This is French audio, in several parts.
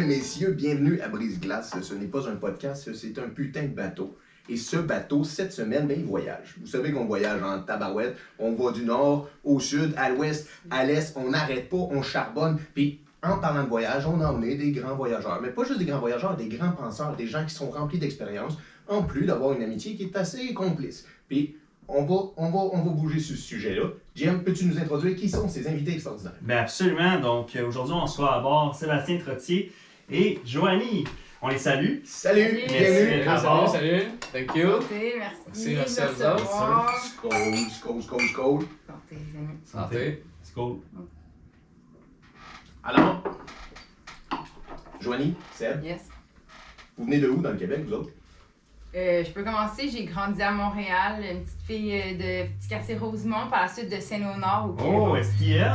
et messieurs, bienvenue à Brise-Glace. Ce n'est pas un podcast, c'est un putain de bateau. Et ce bateau, cette semaine, il voyage. Vous savez qu'on voyage en tabarouette. On va du nord au sud, à l'ouest, à l'est. On n'arrête pas, on charbonne. Puis, en parlant de voyage, on a emmené des grands voyageurs. Mais pas juste des grands voyageurs, des grands penseurs, des gens qui sont remplis d'expérience, en plus d'avoir une amitié qui est assez complice. Puis, on va bouger sur ce sujet-là. Jim, peux-tu nous introduire qui sont ces invités extraordinaires? Bien absolument. Donc aujourd'hui, on soit à bord Sébastien Trottier et Joanie. On les salue. Salut! Bienvenue! Salut! Thank you! Santé, Merci à vous autres. Skål! Santé, les amis. Santé! Skål. Alors, Joanie, Seb, Yes. vous venez de où dans le Québec, vous autres? Je peux commencer. J'ai grandi à Montréal, une petite fille de petit quartier Rosemont, par la suite de Seine-au-Nord au Québec. Oh, STL.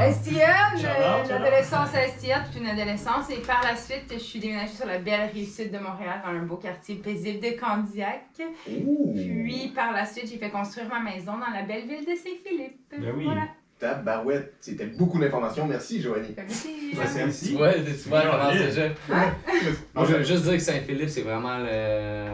L'adolescence à STL, toute une adolescence. Et par la suite, je suis déménagée sur la belle rive-sud de Montréal, dans un beau quartier paisible de Candiac. Ouh! Puis par la suite, j'ai fait construire ma maison dans la belle ville de Saint-Philippe. Ben oui. Voilà. Tabarouette, c'était beaucoup d'informations. Merci, Joanie. Fait plaisir. Ouais, c'est ici. Tu vois comment c'est déjà. Hein? Moi, je veux juste dire que Saint-Philippe, c'est vraiment le.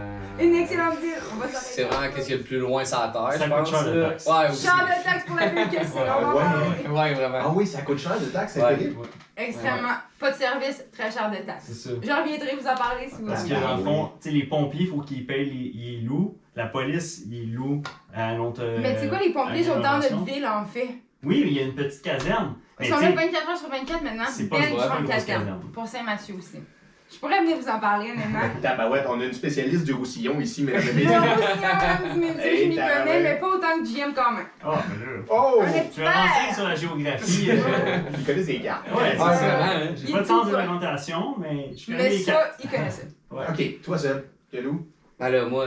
Une excellente ville. On va s'arrêter. C'est vraiment qu'est-ce qu'il y a le plus loin sur la terre, Ça je coûte pense. cher de là. taxes. Ouais, aussi. Char de taxe pour la ville que c'est. On va Ouais. voir. Ouais, vraiment. Ah oui, ça coûte cher de taxes, Ouais. Philippe? Extrêmement. Pas de service, très cher de taxes. C'est ça. Je reviendrai vous en parler si vous Parce que voulez. dans le fond, tu sais, les pompiers, il faut qu'ils payent, ils louent. La police, ils louent à notre. Mais tu sais quoi, les pompiers sont dans intervention. notre ville en fait. Oui, mais il y a une petite caserne. Mais Ils sont tu là sais, 24 heures sur 24 maintenant. c'est pas Belle une vraie grande grosse caserne. caserne. Pour Saint-Mathieu aussi. Je pourrais venir vous en parler honnêtement. Tabarouette, on a une spécialiste du Roussillon ici, mesdames et Moi messieurs. aussi, mesdames et messieurs, je Hey, m'y connais, tabarouette. mais pas autant que JM quand même. Oh, mais là. Oh! Un Tu vas avancer expert! sur la géographie. Il connaît ses cartes. Ouais, c'est Ouais, ça. vraiment, hein. J'ai Il pas de est sens tout de ça. l'orientation, mais je connais Mais les ça, cartes. il connaît ça. Ouais. Ok, toi, Seb, quel où? Ben là, moi,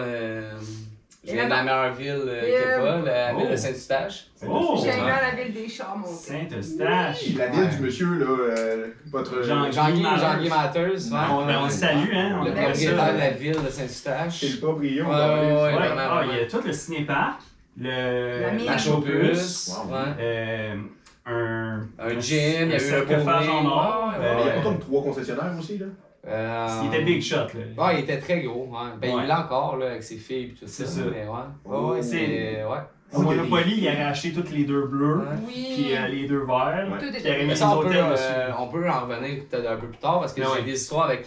je viens de la meilleure ville qu'il n'y a pas, la ville de Saint-Eustache. Oh! J'ai aimé la ville des chars, mon frère. Saint-Eustache. La ville du monsieur, là, votre... Jean-Guy Jean-Guy Matters, On le salue, hein. On le aime propriétaire ça. de la ville de Saint-Eustache. C'est le proprio. Ouais, Ouais, vraiment, ah, il y a vraiment. tout le cinéparc, La mine. le Marchopus, Wow. ouais. un gym, il y a eu le sarcophage en bowling. or. Ouais, Mais il y a pas ouais. comme 3 concessionnaires aussi, là? Il était big shot, là. Ouais, il était très gros. Ouais. Ben, Ouais. il l'a encore là, avec ses filles et tout C'est ça. ça. Mais ouais. Oh. Ouais, C'est- ouais. Au Monopoly, il avait acheté toutes les deux bleus, Ouais. Oui. puis les deux verts, Ouais. Tout puis il avait est mis Mais des ça, hôtels dessus. on peut en revenir peut-être un peu plus tard parce que Ah j'ai ouais. des histoires avec.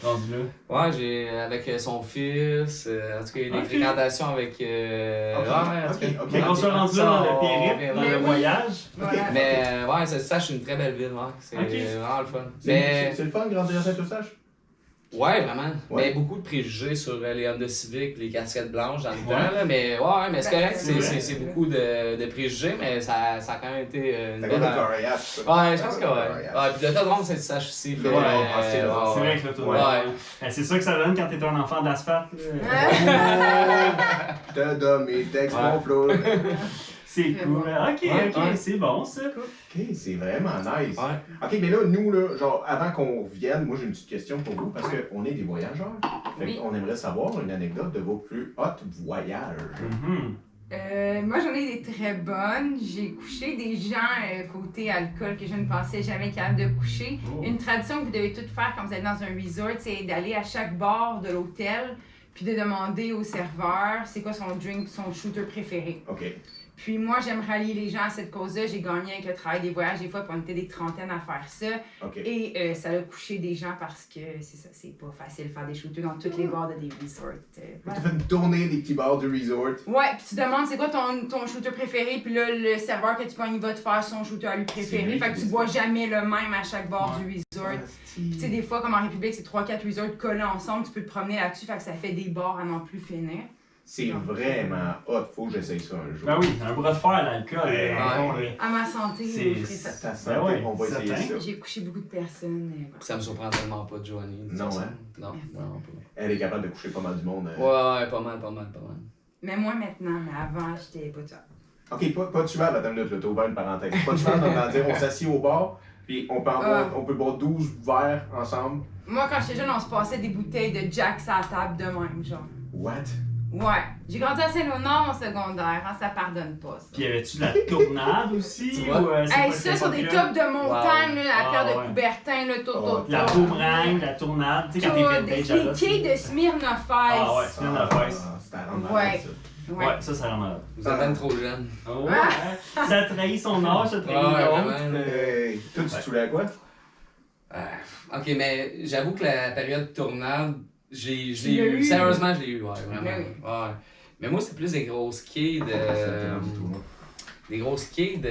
Rendu là. Ouais, j'ai avec son fils. En tout cas, il y a des Ok. fréquentations avec. Ok, Ouais, en tout cas. ok. Mais on se rendu là dans le périple, Mais dans Mais le oui. voyage. Voilà. Mais ouais, Saint-Eustache, c'est une très belle ville. Ouais. C'est Ok. vraiment le fun. C'est Mais. c'est le fun de grandir à Saint-Eustache? Ouais, vraiment. Ouais. Mais beaucoup de préjugés sur les Honda Civic, les casquettes blanches dans le Ouais. temps. Là, mais ouais, mais c'est Ben, correct. c'est vrai. C'est beaucoup de préjugés, mais ça a quand même été une T'as belle. comme le Coriace, ça. Ouais, je pense que ouais. Coriace. Ouais, puis le Todrome, c'est Saint-Eustache aussi. Le fait, Todrome, c'est le- C'est vrai que là, tout Ouais. Ben, c'est ça que ça donne quand t'es un enfant d'asphalte. là. Je te donne mes textes, Ouais. mon flow. C'est Très cool. bon. Ok, Ouais, ok, ouais. c'est bon ça. Ok, c'est vraiment nice. Ouais. Ok, mais là, nous, là, genre, avant qu'on revienne, moi j'ai une petite question pour vous, parce qu'on est des voyageurs. Fait Oui. qu'on aimerait savoir une anecdote de vos plus hot voyages. Mhm. Moi, j'en ai des très bonnes. J'ai couché des gens côté alcool que je ne pensais jamais capable de coucher. Oh. Une tradition que vous devez toutes faire quand vous êtes dans un resort, c'est d'aller à chaque bar de l'hôtel puis de demander au serveur c'est quoi son drink, son shooter préféré. Ok. Puis moi, j'aime rallier les gens à cette cause-là. J'ai gagné avec le travail des voyages des fois, puis on était des trentaines à faire ça. Ok. Et ça a couché des gens parce que c'est ça, c'est pas facile de faire des shooters dans toutes les bars de des resorts. T'as fait une tournée des petits bars du resort. Ouais, puis tu demandes c'est quoi ton shooter préféré, puis là, le serveur que tu pognes, il va te faire son shooter à lui C'est préféré. lui Fait qui que tu décide. bois jamais le même à chaque bar Ouais. du resort. Puis tu sais, des fois, comme en République, c'est 3-4 resorts collés ensemble, tu peux te promener là-dessus, fait que ça fait des bars à n'en plus finir. C'est vraiment hot, faut que j'essaye ça un jour. Ben oui, un bras de fer l'alcool. Ouais. dans le fond, là. À ma santé, C'est- je ferai ça. Ta santé, Ben ouais, on va essayer certain. ça. J'ai couché beaucoup de personnes. Voilà. Ça me surprend tellement pas de Joanie. de toute Non, façon. hein? Non, Merci. non, pas. Elle est capable de coucher pas mal du monde. Ouais, pas mal. Mais moi maintenant, mais avant, j'étais pas ça. Ok, pas tuable, attends une minute, là, t'as ouvert une parenthèse. Pas tuable, dans le dire, on s'assied au bar, puis on peut, on peut boire 12 verres ensemble. Moi, quand j'étais jeune, on se passait des bouteilles de Jack à la table de même, genre. What? Ouais. J'ai grandi à Saint-Léonard, mon secondaire. Hein, ça pardonne pas, ça. Puis y avait-tu de la tournade aussi? Tu vois? Ou, c'est Hey, pas ça, le sur des téléphone tops de montagne, là, à paire de ouais. Coubertin, là, tout. La boomerang, la tournade, tu sais, quand t'es vintage, Des là, quilles de Smirnoff Ice. Ah ouais, c'est bien la face. C'était à rendre Ouais. malade, ça. Ouais, ça rend malade. Vous êtes même trop jeune. Oh, ouais. Ça trahit son âge, ça trahit Ouais, l'autre. vraiment. Hey, toi, tu te saoulais à quoi? Ok, mais j'avoue que la période tournade, je l'ai Tu l'as eu. eu? Sérieusement, je l'ai eu, ouais, vraiment. Ben oui. Ouais. Mais moi, c'est plus des grosses quilles de. Des grosses quilles de.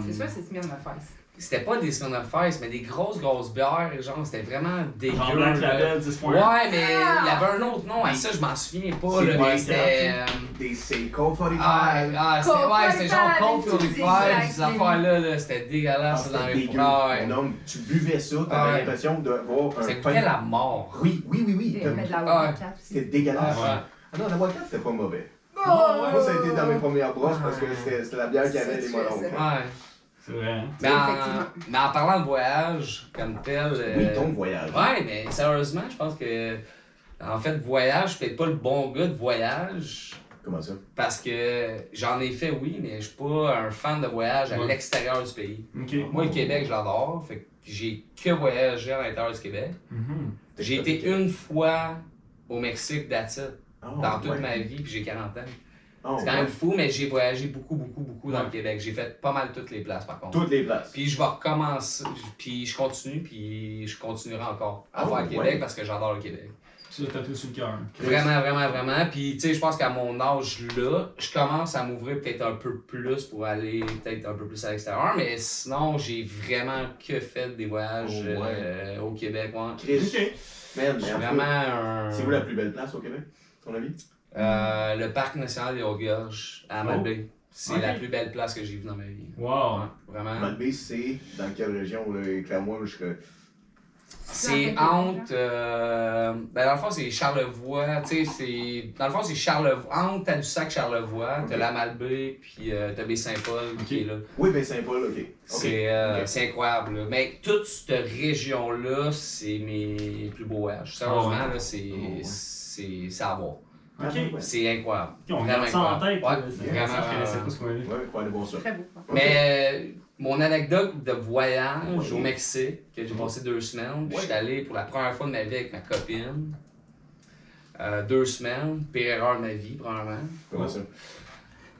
C'est ça, c'est Smirnoff Ice. C'était pas des Smirnoff Ice, mais des grosses bières, genre, c'était vraiment dégueu. Genre Black là. Label 10.1. Ouais, mais il y avait un autre nom, à ça, je m'en souviens pas, C'est là, quoi, mais c'était. Des Seiko 45. C'était genre Cold Cold 45, ces 45, affaires-là, là, c'était dégueulasse dans les dégueu. ouais. Mon homme, tu buvais ça, t'avais Ouais. l'impression d'avoir un Ça goûtait la mort. Oui. Il y avait de la Ah, Wildcat aussi. C'était dégueulasse. Ouais. Ah non, la Wildcat, c'était pas mauvais. Oh! Moi, ça a été dans mes premières brosses parce que c'était la bière qui avait Ça, les tu molons. fais Ouais. C'est vrai, hein? Mais Effectivement. mais en parlant de voyage, comme tel. Oui, ton voyage. Ouais, mais sérieusement, je pense que. En fait, voyage, je suis peut-être pas le bon gars de voyage. Comment ça? Parce que j'en ai fait, oui, mais je suis pas un fan de voyage à Ouais. l'extérieur du pays. Ok. Moi, le Québec, je l'adore. Fait que j'ai que voyagé à l'intérieur du Québec. Mhm. J'ai été une fois au Mexique, that's it, Oh, dans toute ouais. ma vie, puis j'ai 40 ans. Oh, C'est quand ouais. même fou, mais j'ai voyagé beaucoup dans Ouais. le Québec. J'ai fait pas mal toutes les places, par contre. Toutes les places. Puis je vais recommencer, puis je continue, puis je continuerai encore à Oh, faire le Québec ouais. parce que j'adore le Québec. Tu l'as tatoué sur le cœur. Vraiment. Puis tu sais, je pense qu'à mon âge là, je commence à m'ouvrir peut-être un peu plus pour aller peut-être un peu plus à l'extérieur, mais sinon, j'ai vraiment que fait des voyages Oh, ouais. au Québec. Ouais. Chris, Ok. man, Je mais suis en vraiment fait, un. c'est où la plus belle place au Québec, à ton avis? Le parc national des Hautes-Gorges à Oh. Malbaie. C'est Ok. la plus belle place que j'ai vue dans ma vie. Wow. Ouais, vraiment. Malbaie, c'est dans quelle région? Éclaire-moi, je serais... C'est entre. Ben, dans le fond, c'est Charlevoix. Tu sais, c'est. Dans le fond, c'est Charlevoix. Entre Tadoussac, Charlevoix, Ok. t'as la Malbaie, puis t'as Baie-Saint-Paul Ok. qui est là. Oui, ben Saint-Paul, ok. Ok. C'est incroyable. Là. Mais toute cette région-là, c'est mes plus beaux voyages. Sérieusement, Ah ouais. là, c'est. Ah ouais. C'est à voir. Ah, Ok. ouais. C'est incroyable. On Vraiment garde ça en incroyable. tête. Ouais, là. C'est vraiment, ça, je connaissais vraiment. pas ce coin-là. Ouais, faut aller voir ça. Très beau. Mais mon anecdote de voyage Oui. au Mexique, que j'ai passé 2 semaines, puis Oui. j'étais allé pour la première fois de ma vie avec ma copine. 2 semaines, pire erreur de ma vie, probablement. Comment ça?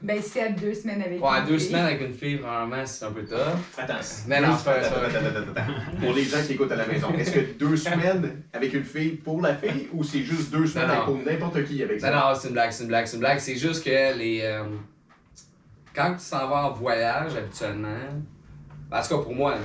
Ben, c'est 2 semaines avec Ouais, une 2 fille. semaines avec une fille, probablement, c'est un peu tough. Attends. Mais non, c'est pas ça. Attends. Pour les gens qui écoutent à la maison, est-ce que 2 semaines avec une fille pour la fille ou c'est juste 2 semaines Non, non. pour n'importe qui avec ça? Non, c'est une blague. C'est juste que les. Quand tu s'en vas en voyage, habituellement, en tout cas pour moi,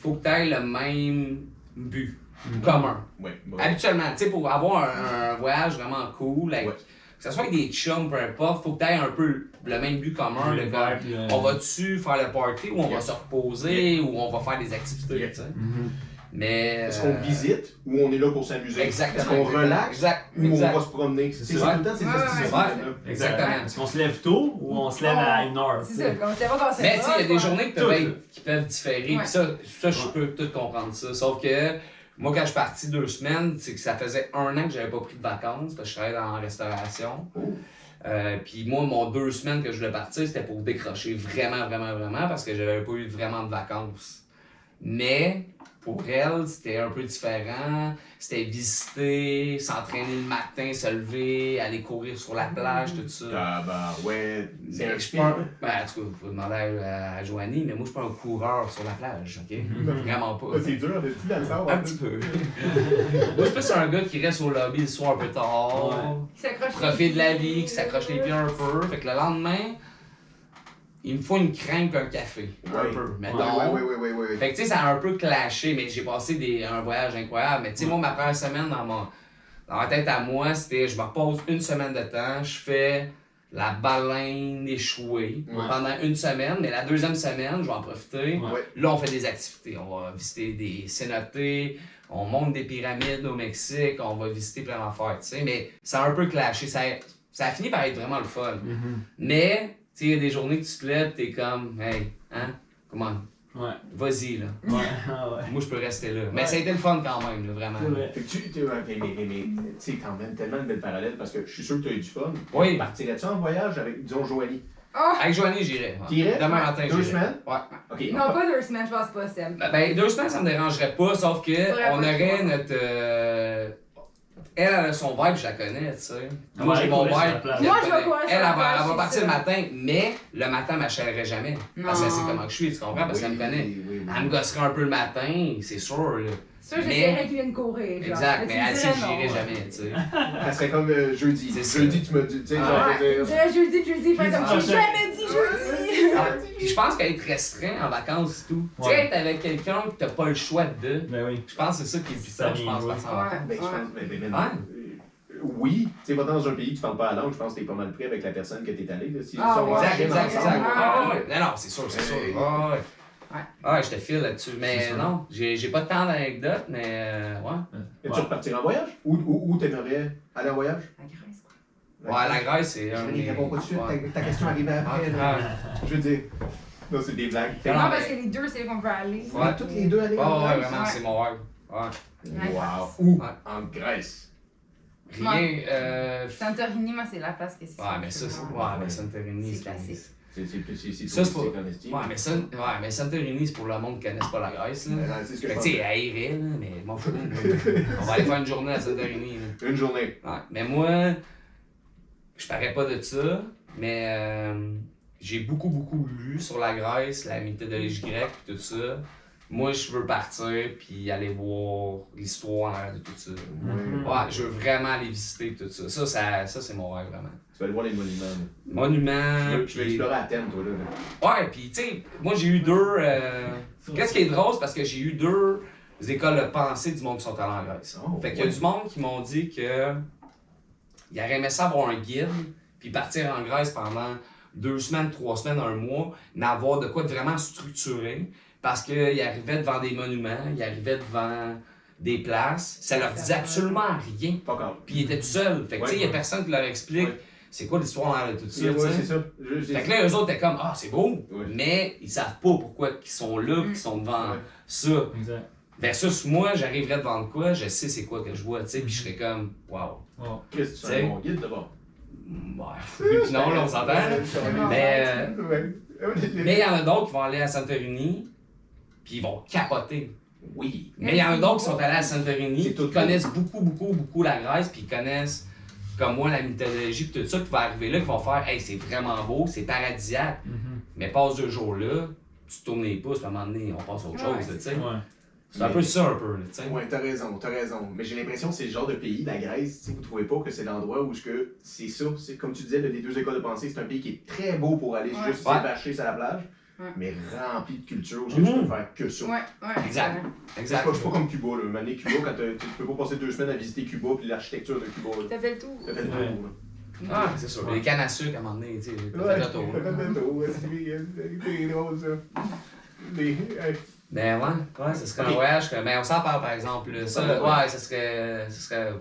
faut que tu aies le même but commun. Ouais, bon. Habituellement, tu sais, pour avoir un voyage vraiment cool, avec, Ouais. que ce soit avec des chums, peu importe, faut que tu aies un peu le même but commun. Le De vibe, comme, le- on va-tu faire le party ou on va Yes. se reposer ou on va faire des activités, Yes. tu sais. Mhm. Mais. Est-ce qu'on visite ou on est là pour s'amuser? Exactement. Est-ce qu'on relaxe Exact. ou on exact. va se promener? C'est ça. tout le temps ces Ouais, discussions ouais. là. Exactement. Est-ce qu'on se lève tôt ou on se lève à 1h? C'est ça, comme c'est pas quand c'est Mais tu sais, il y a des journées qui peuvent, Tout, être, qui peuvent différer. Ouais. Puis ça, je peux tout comprendre ça. Sauf que moi, quand je suis parti 2 semaines, c'est que ça faisait 1 an que j'avais pas pris de vacances parce que je travaillais dans la restauration. Oh. Puis moi, mon 2 semaines que je voulais partir, c'était pour décrocher vraiment parce que j'avais pas eu vraiment de vacances. Mais pour elle, c'était un peu différent. C'était visiter, s'entraîner le matin, se lever, aller courir sur la plage, tout ça. Ah bah ouais, c'est Mais un je suis film. pas un- Ben, en tout cas, vous pouvez demander à Joanie, mais moi, je suis pas un coureur sur la plage, ok? Vraiment pas. Ah, c'est dur, on est-tu dans le sable? Un petit peu. moi, je suis plus un gars qui reste au lobby le soir un peu tard, Qui s'accroche profite de la les vie, pieds, qui s'accroche les pieds un peu. Fait que le lendemain, il me faut une crème et un café. Un Ouais. peu, mettons. Ouais. Fait que tu sais, ça a un peu clashé, mais j'ai passé un voyage incroyable. Mais tu sais, moi, ma première semaine dans la tête à moi, c'était je me repose 1 semaine de temps, je fais la baleine échouée Ouais. pendant 1 semaine, mais la 2e semaine, je vais en profiter. Ouais. Là, on fait des activités. On va visiter des cénotés, on monte des pyramides au Mexique, on va visiter plein d'affaires, tu sais. Mais ça a un peu clashé. Ça a fini par être vraiment le fun. Mhm. Mais, tu sais, il y a des journées que tu te lèves, t'es comme, hey, hein, come on. Ouais. Vas-y, là. Ouais. Ah ouais. Moi, je peux rester là. Mais Ouais. ça a été le fun quand même, là, vraiment. C'est vrai. Fait que mais tu sais, t'emmènes tellement de belles parallèles parce que je suis sûr que tu as eu du fun. Oui. Partirais-tu en voyage avec, disons, Joanie? Oh! Avec Joanie, j'irais. Ouais. T'irais? Demain matin, j'irais. 2 semaines? Ouais. Ok. Non, pas 2 semaines, je pense pas, Seb. Ben, 2 semaines, ça me dérangerait pas, sauf que Faudrait on pas que aurait tu vois. notre. Elle a son vibe, je la connais, tu sais. Elle Moi, va j'ai aller mon courir sur la vibe. plage. je la Moi, je vais connais. courir sur Elle, la elle plage, va c'est partir sûr. le matin, mais le matin, elle m'achèterait jamais. Parce qu'elle sait Non. comment je suis, tu comprends? Parce qu'elle me connaît. Oui. Elle me gosserait un peu le matin, c'est sûr, là. Ça, Mais- j'essaierais qu'il vienne courir. Genre. Exact, mais tu elle me sait que dirais j'irai non. jamais, tu sais. Ça serait comme jeudi. C'est ça. Jeudi, tu m'as dit, tu sais, Ah, genre, Ouais, je veux je dire, dirais jeudi, faire comme Jeudi j'ai jamais dit jeudi. Ah, Puis je pense qu'être restreint en vacances et tout. Tu sais, Ouais. être avec quelqu'un que t'as pas le choix de. Ben oui. Je pense que c'est ça qui est Ça puissant, je vient pense, jouer. par ça. Ouais. ben, je pense, mais, Ouais. oui, tu sais, va dans un pays que tu parles pas la langue, je pense que t'es pas mal prêt avec la personne que t'es allé, là. Si Ah, ils sont ouais. Exact, exact, exact. ensemble, Ah, ouais. Non, c'est sûr, c'est sûr. Ouais. Ah, ouais. Ouais. Ah, je te file là-dessus. Mais C'est sûr. non, j'ai pas tant d'anecdotes, mais ouais. Et tu repartir en voyage? Où t'aimerais aller en voyage? La Grèce, quoi. Ouais, la Grèce, c'est Je un. n'y réponds pas tout de suite, Ouais. ta question arrivait après. là. Ah, Je veux dire, non, c'est des blagues. Non, Non, mais- parce que les deux, c'est là qu'on peut aller. On va toutes les deux aller ouais, en ouais, Grèce? vraiment, Ouais. c'est mon rêve. Ouais. Wow! Où? Ouais. En Grèce. Rien. Santorini, moi, c'est la place que c'est. Ouais, mais ça, c'est. Ouais, mais Santorini, C'est classique. C'est Ça, c'est touristique, en estime. Ouais, mais Santorini, c'est pour le monde qui connaisse pas la Grèce, là. C'est ce que Fait je que, tu sais, pense. elle irait, là, mais bon, on va aller faire une journée à Santorini, là. Une journée. Ouais, mais moi, je parais pas de ça, mais j'ai beaucoup lu sur la Grèce, la mythologie grecque et tout ça. Moi, je veux partir puis aller voir l'histoire en arrière de tout ça. Mhm. Ouais, je veux vraiment aller visiter tout ça. Ça c'est mon rêve, vraiment. Tu vas aller voir les monuments. là. Monuments, Tu vas puis... explorer Athènes, toi, là. Ouais, puis tu sais, moi j'ai eu deux... Qu'est-ce qui est drôle, c'est parce que j'ai eu deux écoles de pensée du monde qui sont allés en Grèce. Oh, Fait qu'il y a ouais. du monde qui m'ont dit que ils auraient aimé ça avoir un guide, puis partir en Grèce pendant 2 semaines, 3 semaines, 1 mois, mais avoir de quoi de vraiment structuré, parce qu'ils arrivaient devant des monuments, ils arrivaient devant des places, ça leur disait absolument rien, Pas encore. puis ils étaient tout seuls. Fait que tu sais, il y a Ouais. personne qui leur explique Ouais. c'est quoi l'histoire derrière tout ça, Ouais, tu sais. c'est ça. Fait que là, eux autres étaient comme, ah, c'est beau, Ouais. mais ils savent pas pourquoi ils sont là, qu'ils sont devant Ouais. ça. Exact. Versus moi, j'arriverais devant de quoi, je sais c'est quoi que je vois, tu sais, puis je serais comme, wow. Wow. Chris, tu T'sais. es un bon guide, d'abord. Ouais, puis non, là, on s'entend. là. Mais mais il y en a d'autres qui vont aller à Santorini, puis ils vont capoter. Oui. Mais il y en a d'autres qui sont allés à Santorini, C'est tout qui connaissent beaucoup la Grèce, puis ils connaissent, comme moi, la mythologie, puis tout ça, qui va arriver là, qui vont faire, hey, c'est vraiment beau, c'est paradisiaque. Mhm. Mais passe 2 jours là, tu te tournes les pouces, puis à un moment donné, on passe à autre chose, Ouais, tu sais. Ouais. C'est un peu ça, un peu, là, tu sais. Ouais, t'as raison. Mais j'ai l'impression que c'est le genre de pays, la Grèce, tu sais, vous trouvez pas que c'est l'endroit où c'est ça, c'est comme tu disais, là, les deux écoles de pensée, c'est un pays qui est très beau pour aller Ouais. juste Ouais. s'évacher sur la plage, Ouais. mais rempli de culture, où Mhm. tu peux faire que ça. Ouais, ouais. Exact. C'est Exact. pas comme Cuba, là. Mané, Cuba, quand tu peux pas passer 2 semaines à visiter Cuba puis l'architecture de Cuba, là. T'as fait le tour. T'as fait le Ouais. tour, là. Ah, c'est sûr. Les cannes à sucre, à un moment donné, tu sais, t'as fait le tour. T'as fait le tour, ouais, c'est drôle, ça. Mais ouais, ce serait un Ok. voyage que. Mais on s'en parle par exemple. Là. Ça, Ouais. ouais, ce serait.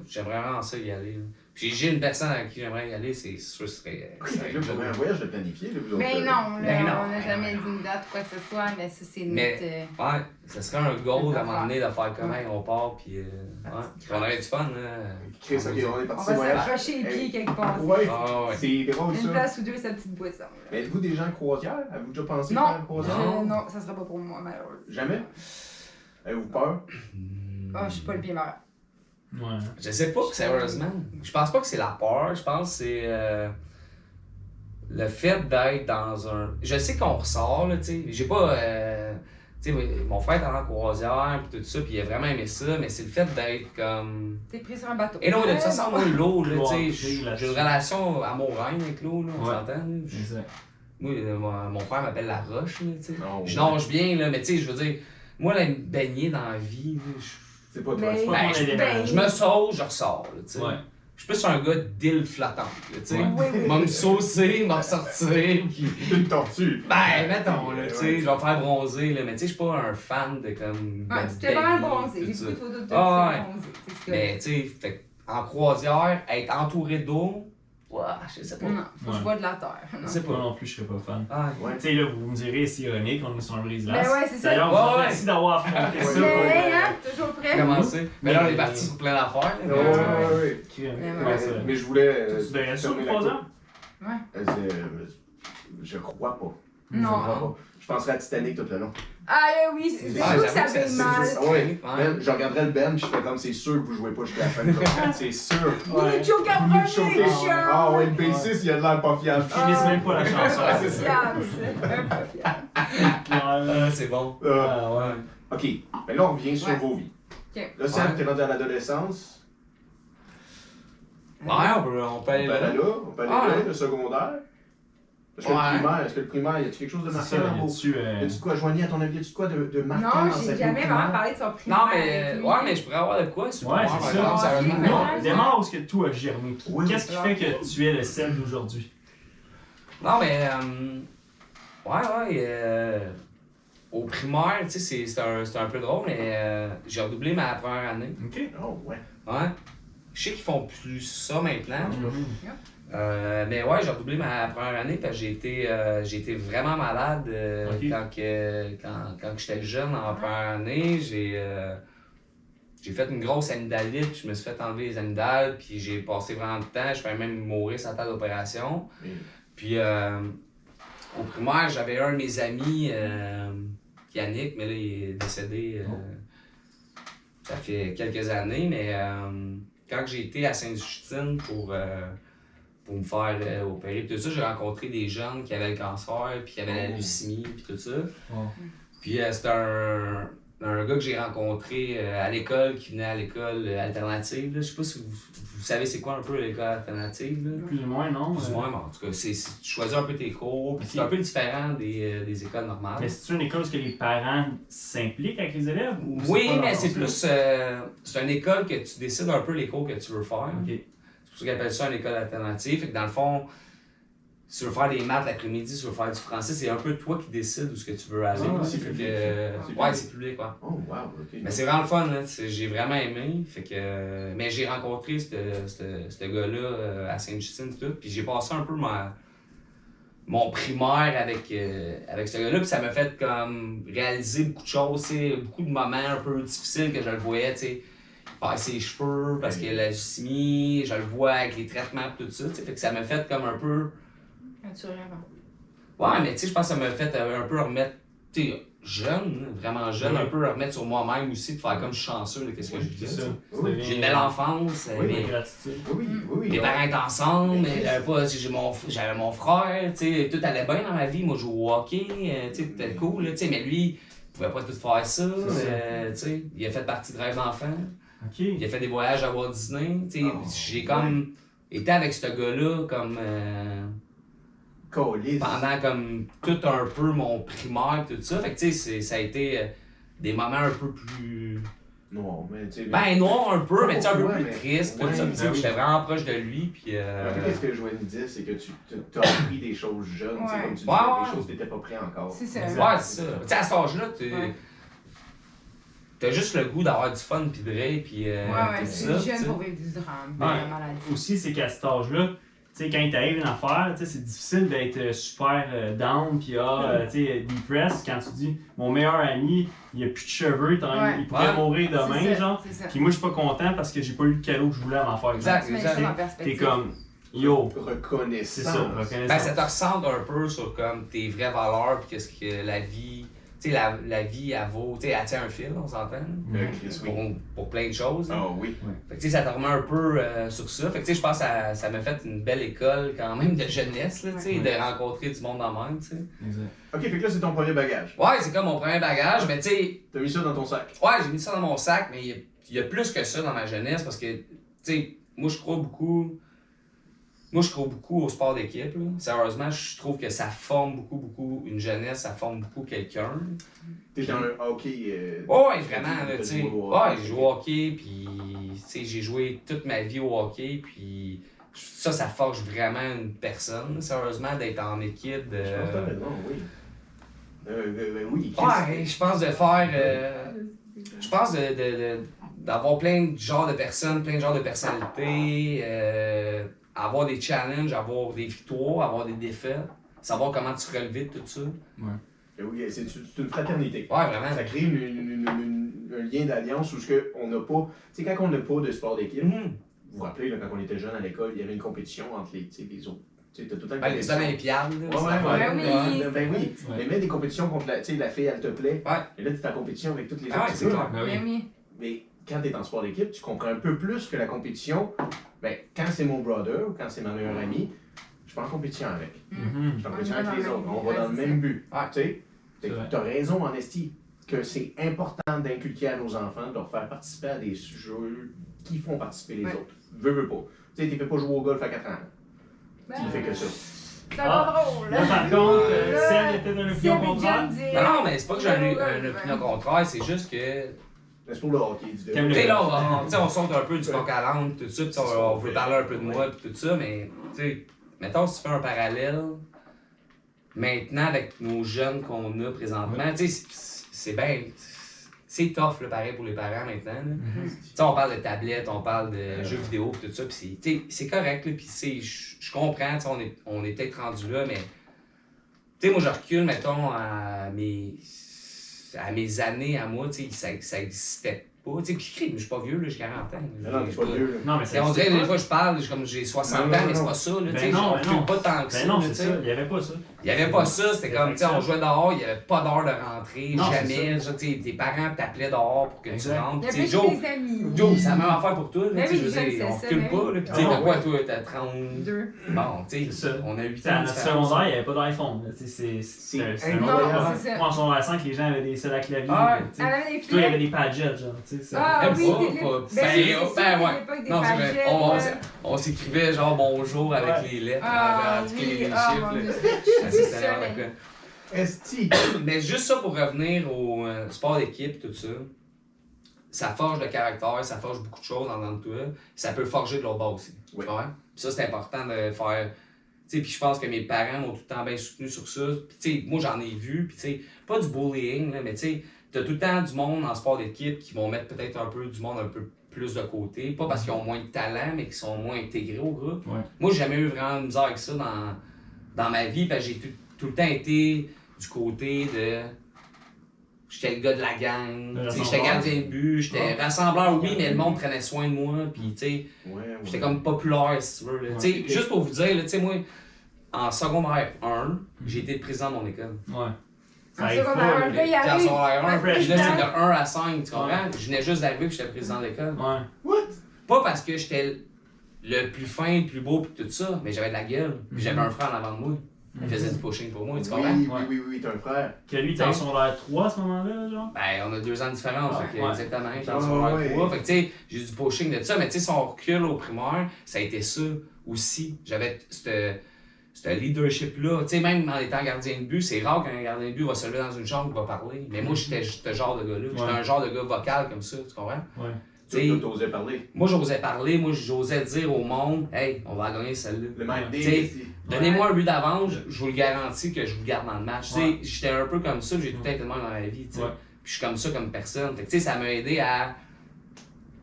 J'aimerais vraiment ça y aller. Là. Puis j'ai une personne à qui j'aimerais y aller, c'est sûr que ce serait. Ok, fait que là, vous avez un voyage de planifier, là, vous autres, Ben là. non, là, Ben non, on n'a ben jamais non, dit une date ou quoi que ce soit, mais ça, c'est Mais- notre. Ouais, ce serait un goal à un moment donné de faire comment on part, puis. Ouais. Puis on aurait du fun, là. Chris, ok, on est On parti va ce voyage. s'accrocher les pieds quelque part. Ouais, Ah ouais. c'est drôle, Une ça. place ou deux, sa petite boisson. là. Mais êtes-vous des gens croisières? Avez-vous déjà pensé Non. faire une croisière? Non. Non, ça sera pas pour moi, malheureusement. Jamais? Avez-vous peur? Ah, je suis pas le pied mort. Ouais. Je sais pas, sérieusement. Je pense pas que c'est la peur, je pense que c'est le fait d'être dans un. Je sais qu'on ressort, là, tu sais. J'ai pas. Tu sais, mon frère est allé en croisière, pis tout ça, pis il a vraiment aimé ça, mais c'est le fait d'être comme. T'es pris sur un bateau. Et non, de toute façon, moi, l'eau, là, tu sais, Ouais, j'ai là-dessus. une relation amour-haine avec l'eau, là, on Ouais. s'entend, là. Exact. Moi, mon frère m'appelle la roche, là, tu sais. Non. Je nage bien, là, mais tu sais, je veux dire, moi, là, me baigner dans la vie, là, C'est pas toi, Mais- c'est pas Ben, toi. je- Ben, je me sauve, je ressors, là, tu sais. Ouais. Je suis plus un gars d'île flottante, là, tu sais. Ouais. Oui, oui. M'a me saucer, m'a ressortir, pis... Une tortue. Ben, mettons, là, tu sais, Ouais. je vais me faire bronzer, là, mais tu sais, je suis pas un fan de comme... Ouais, de tu t'es pas mal baigner, bronzé. tout J'ai ça. beaucoup de photos de Ah, toi qui t'es bronzé. C'est ce que- Mais, tu sais, fait en croisière, être entouré d'eau, Ouah, je sais pas. Non, faut que je Ouais. vois de la terre. Je Non. sais Moi pas. non plus, je serais pas fan. Ah, Ouais. Tu sais, là, vous me direz, c'est ironique, on est sur un brise-glace. Ben ouais, c'est ça. D'ailleurs, Ouais, vous ouais. merci d'avoir affronté ça. Mais, hein, toujours prêt. commencer. Mais là, on est parti sur plein d'affaires. là. Ouais. Comment ça? Mais je voulais. Tu devrais sur fermer la 3 coupe. ans? Je crois pas. Non. Je crois pas. Je penserais à Titanic tout le long. Ah oui, c'est Ah, sûr que ça j'avoue que fait ça- mal. c'est- Ouais. Ouais. Ben, je regarderais le band, je ferais comme c'est sûr que vous jouez pas jusqu'à la fin. C'est sûr. Lucho Vous Cabroni, le choquez. Ah ouais, le Ouais. bassiste, il a de l'air pas fiable. Ils finissent même pas la chanson. c'est ça. Fiable, c'est pas fiable. Ouais. C'est bon. Ah, ouais. Ok, mais là on revient sur Ouais. vos vies. Ok. Là, Sam, Ouais. t'es rendu à l'adolescence. Ouais, on peut On aller peut là. aller là, on peut aller Ouais. là, le secondaire. Parce que Ouais. le primaire, est-ce que le primaire, y a-tu quelque chose de C'est marquant ça, dans vos... là-dessus. Y a-tu de quoi, Joanie, à ton avis, y a-tu de quoi de marquant Non, dans sa j'ai vie jamais au vraiment primaire? parlé de son primaire. Non, mais, avec lui. ouais, mais je pourrais avoir de quoi sur Ouais, le c'est primaire, ça. par exemple, Ok, sérieusement. ouais. Démarre où est-ce que tout a germé. Oui. Qu'est-ce qui fait que tu es le sel d'aujourd'hui? Non, mais. Au primaire, tu sais, c'est un peu drôle, mais j'ai redoublé ma première année. Ok. Oh, ouais. Ouais. Je sais qu'ils font plus ça maintenant. Mhm. Mais ouais, j'ai redoublé ma première année parce que j'ai été vraiment malade Ok. quand j'étais jeune en première année. J'ai fait une grosse amygdalite, je me suis fait enlever les amygdales, puis j'ai passé vraiment de temps. Je faisais même mourir sur la table d'opération. Oui. Puis au primaire, j'avais un de mes amis, Yannick, mais là il est décédé. Ça fait quelques années, mais quand j'ai été à Sainte-Justine pour me faire opérer, puis tout ça, j'ai rencontré des jeunes qui avaient le cancer, puis qui avaient la leucémie, puis tout ça. Oh. Puis c'était un gars que j'ai rencontré à l'école, qui venait à l'école alternative. Là. Je sais pas si vous savez c'est quoi un peu l'école alternative. Là. Plus ou moins, non? Plus ou moins, mais en tout cas, tu choisis un peu tes cours, puis Ok. c'est un peu différent des écoles normales. Mais c'est une école où les parents s'impliquent avec les élèves? Ou Oui, pas mais dans c'est ça? plus. C'est une école que tu décides un peu les cours que tu veux faire. Ok. C'est pour ça qu'ils appellent ça une école alternative. Fait que dans le fond, si tu veux faire des maths l'après-midi, si tu veux faire du français, c'est un peu toi qui décides où ce que tu veux aller. Ah, c'est Fait public. que, ouais, c'est public, ouais. Oh, wow, ok. Mais c'est vraiment le fun, là. J'ai vraiment aimé. Fait que, mais j'ai rencontré ce gars-là à Sainte-Justine et tout. Puis j'ai passé un peu mon primaire avec ce gars-là. Puis ça m'a fait comme réaliser beaucoup de choses, t'sais, beaucoup de moments un peu difficiles que je le voyais, tu sais. Il perd ses cheveux parce qu'il a la leucémie, je le vois avec les traitements et tout ça. T'sais. Fait que ça m'a fait comme un peu. Naturellement. Ouais, mais tu sais, je pense que ça m'a fait un peu remettre, tu sais, jeune, vraiment jeune, Oui. un peu remettre sur moi-même aussi, de faire comme je suis chanceux de qu'est-ce que Oui, je C'est vis. ça. Oui. J'ai une belle enfance, Oui, La mes, gratitude. Oui, oui. mes ouais. parents étaient ensemble, Mais mais j'avais mon frère, tu sais, tout allait bien dans ma vie. Moi, je jouais au hockey, tu sais, c'était cool, là, tu sais, mais lui, il pouvait pas tout faire ça, tu sais. Il a fait partie de Rêve d'enfant, Ok. il a fait des voyages à Walt Disney, tu sais. Oh, J'ai comme été avec ce gars-là comme. Câlisse. Pendant comme tout un peu mon primaire tout ça. Fait que tu sais, ça a été des moments un peu plus. Non, mais tu sais. Ben noir un peu, mais tu sais, un peu Ouais, plus mais- triste. Tout ouais, ça. ben Puis, tu sais, oui. j'étais vraiment proche de lui. Puis. En fait, qu'est-ce que Joanie dit, c'est que tu as appris des choses jeunes, tu sais, Ouais. comme tu disais, Ouais, ouais. des choses que tu n'étais pas prêt encore. C'est ça. Ouais, c'est ça. Tu sais, à cet âge-là, Ouais. t'as juste le goût d'avoir du fun, puis de rire, puis Ouais, tout c'est ça. tu jeune sais. pour vivre du drame, de Ouais. la maladie. Aussi, c'est qu'à cet âge-là, tu sais, quand il t'arrive une affaire, tu sais, c'est difficile d'être super down, puis tu sais, depressed quand tu dis mon meilleur ami, il a plus de cheveux, Ouais. il pourrait Ouais. mourir C'est demain, ça, genre. c'est ça. Puis moi, je suis pas content parce que j'ai pas eu le cadeau que je voulais à m'en faire. Exact. Tu mets les choses en perspective. T'es comme, yo, Reconnaissance. c'est ça, reconnaissance. Ben, ça te ressemble un peu sur comme tes vraies valeurs, puis qu'est-ce que la vie. Tu sais, la vie, elle vaut. Tu sais, elle tient un fil, on s'entend. Chris, oui. Pour plein de choses. hein. Ah oui. Fait que tu sais, ça te remet un peu sur ça. Fait que tu sais, je pense que ça m'a fait une belle école quand même de jeunesse, là, tu sais, Ouais. de rencontrer du monde en même, tu sais. Exact. Ok, fait que là, c'est ton premier bagage. Ouais, c'est comme mon premier bagage, mais tu sais, T'as mis ça dans ton sac. ouais, j'ai mis ça dans mon sac, mais il y a plus que ça dans ma jeunesse parce que, tu sais, moi je crois beaucoup au sport d'équipe, là. Sérieusement, je trouve que ça forme beaucoup une jeunesse, ça forme beaucoup quelqu'un. T'es dans un hockey. Ouais, vraiment, là, tu sais. joué au Ouais, hockey. j'ai joué au hockey, puis, tu sais, j'ai joué toute ma vie au hockey, puis ça forge vraiment une personne, sérieusement, d'être en équipe. Je pense que t'as raison, oui. Oui, Chris. Ouais, je pense de faire. Je pense d'avoir plein de genres de personnes, plein de genres de personnalités avoir des challenges, avoir des victoires, avoir des défaites, savoir comment tu relever tout ça. Et oui, c'est une fraternité. Ouais, vraiment. Ça crée un lien d'alliance où on n'a pas. Tu sais, quand on n'a pas de sport d'équipe, Mhm. vous vous rappelez, là, quand on était jeune à l'école, il y avait une compétition entre les autres. Tu sais, t'as tout le temps une Ouais, les compétition. Olympiades. Ouais, là, c'est ouais, la ouais. fin. oui. Ben oui. Ouais. Mais mets des compétitions contre la, tu sais, la fille, elle te plaît. Ouais. Et là, tu es en compétition avec toutes les Ah autres. ouais, c'est gars. clair. Ben oui. Mais oui. Mais quand tu es en sport d'équipe, tu comprends un peu plus que la compétition. Ben, quand c'est mon brother ou quand c'est ma meilleure amie, je suis pas en compétition avec. Mhm. Je suis en Ouais, compétition on va avec les dans le autres. même On but, va dans le c'est même ça. but. Ouais. Tu sais, C'est vrai. tu as raison en esti que c'est important d'inculquer à nos enfants, de leur faire participer à des jeux qui font participer les Ouais. autres. Veux pas. Tu sais, tu ne fais pas jouer au golf à 4 ans. Ben, Tu ne fais que ça. C'est pas drôle. Là, par contre, Là, si elle était dans le si pion avec contraire, John dit- Non, mais c'est pas que j'ai Ouais, une opinion contraire, c'est juste que. Mais c'est pour le hockey, dis-le. T'aimes Tu sais, le- là, on saute un peu du coq à l'âne, tout ça, pis on veut parler un peu de moi, pis tout ça, mais, tu sais, mettons, si tu fais un parallèle, maintenant, avec nos jeunes qu'on a présentement, tu sais, c'est bien. C'est tough, là, pareil, pour les parents maintenant. là. Mhm. Tu sais, on parle de tablettes, on parle de jeux vidéo, pis tout ça, pis c'est correct, là, pis je comprends, tu sais, on est peut-être rendu là, mais. Tu sais, moi, je recule, mettons, à mes années à moi, tu sais, ça existait pas. Tu sais, puis je suis pas vieux, là, j'ai 40 ans. Non, t'es pas vieux. là. Non, mais Et on dirait, des fois, je parle, comme j'ai 60 Non, ans, non, mais c'est non. pas ça, là, tu Ben sais, non, on ben recule non. pas tant que ça, Ben non, là, c'est tu sais. ça, il n'y avait pas ça. Il n'y avait pas ça, c'était comme, tu sais, on jouait dehors, il n'y avait pas d'heure de rentrer, Non, jamais. Genre, tu sais, tes parents t'appelaient dehors pour que Exact. tu rentres. Il y a Tu sais, plus Joe, des amis. Joe, c'est la même affaire pour toi, là, Ben tu sais, je oui, veux je dire, sais on ça, recule ben pas, oui. là, puis tu sais, Ah, t'as quoi, ouais. toi, t'as 30... Deux. Bon, tu sais, C'est ça. on a 8 Tu sais, ans à de notre différence. secondaire, il n'y avait pas d'iPhone. là, tu sais, C'est un incroyable. autre Non, affaire. c'est ça. Moi, en secondaire 5, les gens avaient des selles à clavier. Ah, tu sais. Elle avait des Puis toi, il y avait filets. des padgets, genre. Tu sais, ça- Ah Même oui, pas, des pas- livres. ben, Ben, c'est ben, ça, à ouais. l'époque des Non, c'est vrai. pagettes, On s'écrivait genre bonjour avec Ouais. les lettres, Ah avec oui, les ah chiffres. mon là. Dieu, Ah, c'est c'était ça, n'importe mais- quoi. Esti. Mais juste ça pour revenir au sport d'équipe, tout ça, ça forge le caractère, ça forge beaucoup de choses en dedans de toi. Ça peut forger de l'autre bord aussi. Oui. Tu vois? Puis ça, c'est important de faire. Tu sais, puis je pense que mes parents m'ont tout le temps bien soutenu sur ça. Puis tu sais, moi j'en ai vu, puis tu sais, pas du bullying, là, mais tu sais, t'as tout le temps du monde en sport d'équipe qui vont mettre peut-être un peu du monde un peu plus de côté. Pas parce qu'ils ont moins de talent, mais qu'ils sont moins intégrés au groupe. Ouais. Moi, j'ai jamais eu vraiment de misère avec ça dans ma vie, parce que j'ai tout le temps été du côté de. J'étais le gars de la gang, Le tu sais, j'étais rassembleur. gardien de but, j'étais rassembleur, oui, mais le monde prenait soin de moi, puis tu sais, Ouais, ouais. j'étais comme populaire, si tu veux. Là. Tu sais, juste pour vous dire, là, tu sais, moi, en secondaire 1, j'ai été le président de mon école. Ouais. Ça En arrive secondaire pas, un, là. le gars, il Puis en arrive. secondaire 1, Ouais, puis là, président. c'est de 1 à 5, tu comprends? Ouais. Je venais juste d'arriver, puis j'étais président de l'école. Ouais. What? Pas parce que j'étais le plus fin, le plus beau, puis tout ça, mais j'avais de la gueule, puis j'avais un frère en avant de moi. Il faisait du pushing pour moi, tu comprends? Oui, t'es un frère. Que lui, t'es en secondaire 3 à ce moment-là, genre. Ben, on a 2 ans de différence, Ouais, fait que ouais. exactement, j'étais en Ah, secondaire ouais. 3. Fait que, tu sais, j'ai du pushing de ça, mais tu sais, si on recule au primaire, ça a été ça aussi. J'avais ce leadership-là. Tu sais, même en étant gardien de but, c'est rare qu'un gardien de but va se lever dans une chambre et va parler. Mais moi, j'étais ce genre de gars-là. J'étais Ouais. un genre de gars vocal comme ça, tu comprends? Ouais. T'sais, Tu t'osais parler. moi, j'osais parler, moi, j'osais dire au monde, hey, on va gagner celle-là. Le même T'sais, dé. Donnez-moi un but d'avance, je vous le garantis que je vous le garde dans le match. Ouais. Tu sais, j'étais un peu comme ça, j'ai tout le temps été de même dans ma vie. Tu sais. Ouais. Puis je suis comme ça comme personne. Fait que, tu sais, ça m'a aidé à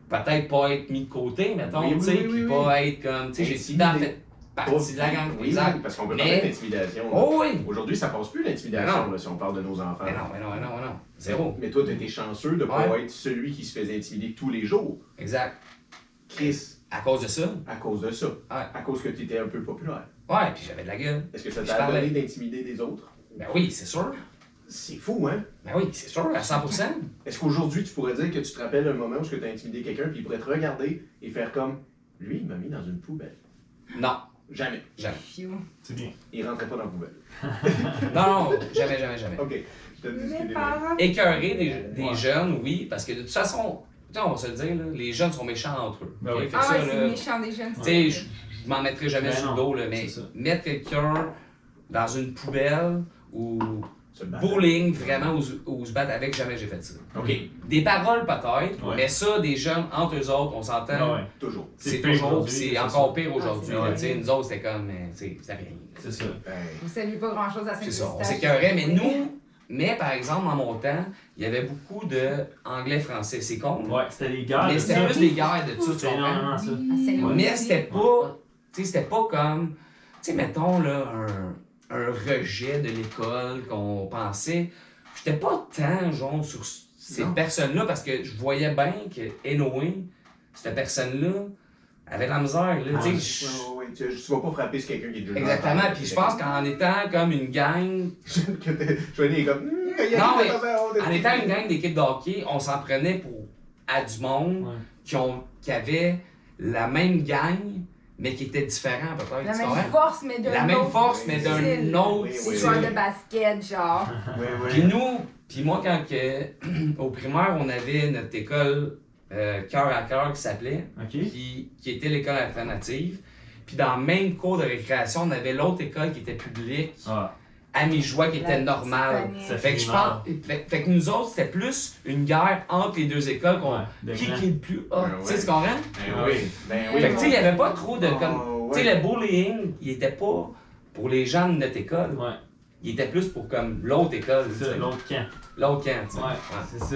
peut-être pas être mis de côté, mettons, Oui, oui, tu sais, oui, puis oui, pas être comme, tu sais, j'ai tout le temps fait partie de la gang. Oui, Exact. oui, parce qu'on peut Mais- parler d'intimidation. Oh oui! Aujourd'hui, ça passe plus Mais l'intimidation non. là, si on parle de nos enfants. Mais non. Zéro. Mais toi, tu été chanceux de ne pas Ouais. être celui qui se faisait intimider tous les jours. Exact. Chris, À cause de ça. à cause de ça. Ouais. À cause que tu étais un peu populaire. Ouais, puis j'avais de la gueule. Est-ce que ça Je t'a parlais. donné d'intimider des autres? Ben oui, c'est sûr. C'est fou, hein? Ben oui, c'est sûr, à 100%. Est-ce qu'aujourd'hui, tu pourrais dire que tu te rappelles un moment où tu as intimidé quelqu'un, puis il pourrait te regarder et faire comme lui, il m'a mis dans une poubelle? Non, Jamais. jamais. Phew. C'est bien. Il rentrait pas dans la poubelle. Non, jamais. Ok. Je te dis ce qu'il Mes est. parents. Écœurer des Ouais. jeunes, oui, parce que de toute façon, tu sais, on va se le dire, là, les jeunes sont méchants entre eux. Ben ok? oui. Fait que Ah ça, ouais, là, c'est méchant des jeunes. tu sais, je m'en mettrai jamais Ben sur le non, dos, là, mais c'est ça. mettre quelqu'un dans une poubelle ou Se battre. bowling, vraiment, ou se battre avec, jamais j'ai fait ça. Ok. Des paroles peut-être, Ouais. mais ça, des jeunes entre eux autres, on s'entend, Ah ouais. Toujours. c'est C'est pire toujours, aujourd'hui, c'est c'est encore ça. pire aujourd'hui. Ah, là, c'est tu sais, vrai. nous autres, c'était comme, c'est rien. C'est ça. Ben, Vous saviez pas grand chose à C'est ça, on Saint-Eustache. s'écœurait, mais nous, mais par exemple, dans mon temps, il y avait beaucoup de anglais-français, c'est con. là. Ouais, c'était des gars. Mais de c'était ça. plus des guerres de ça, tu C'est comprends? énormément ça. Ah, c'est Mais c'était pas Tu sais, c'était pas comme, tu sais, mettons, là, un rejet de l'école qu'on pensait. J'étais pas tant, genre, sur ces Non. personnes-là, parce que je voyais bien que Anyway, cette personne-là, avait de la misère, là, tu sais. Ouais, tu vas pas frapper sur quelqu'un qui est déjà Exactement, puis je pense qu'en étant comme une gang, Johnny est comme. Non, mais en étant une gang d'équipe de hockey, on s'en prenait à du monde qui avait la même gang, mais qui était différent peut-être. La tu même comprends? force, mais d'un La même autre force, mais d'un style. autre Oui, Des oui, joueurs oui. de basket, genre. Puis nous, puis moi, quand au primaire, on avait notre école cœur à cœur qui s'appelait, OK. qui était l'école alternative. Puis dans le même cours de récréation, on avait l'autre école qui était publique, Ah, Ami-Joie, qui La était normale. petite ça Fait que je pense, fait que nous autres, c'était plus une guerre entre les deux écoles. ouais, de Qui clan. est le plus hot? Ouais, Tu sais, tu comprends? Ben oui, ben oui. Fait que tu sais, il n'y avait pas trop de comme. Oh, Tu sais, ouais. le bullying, il était pas pour les gens de notre école. Ouais, Il était plus pour comme l'autre école. c'est tu ça, sais. l'autre camp. L'autre camp, tu sais. Ouais, c'est ça.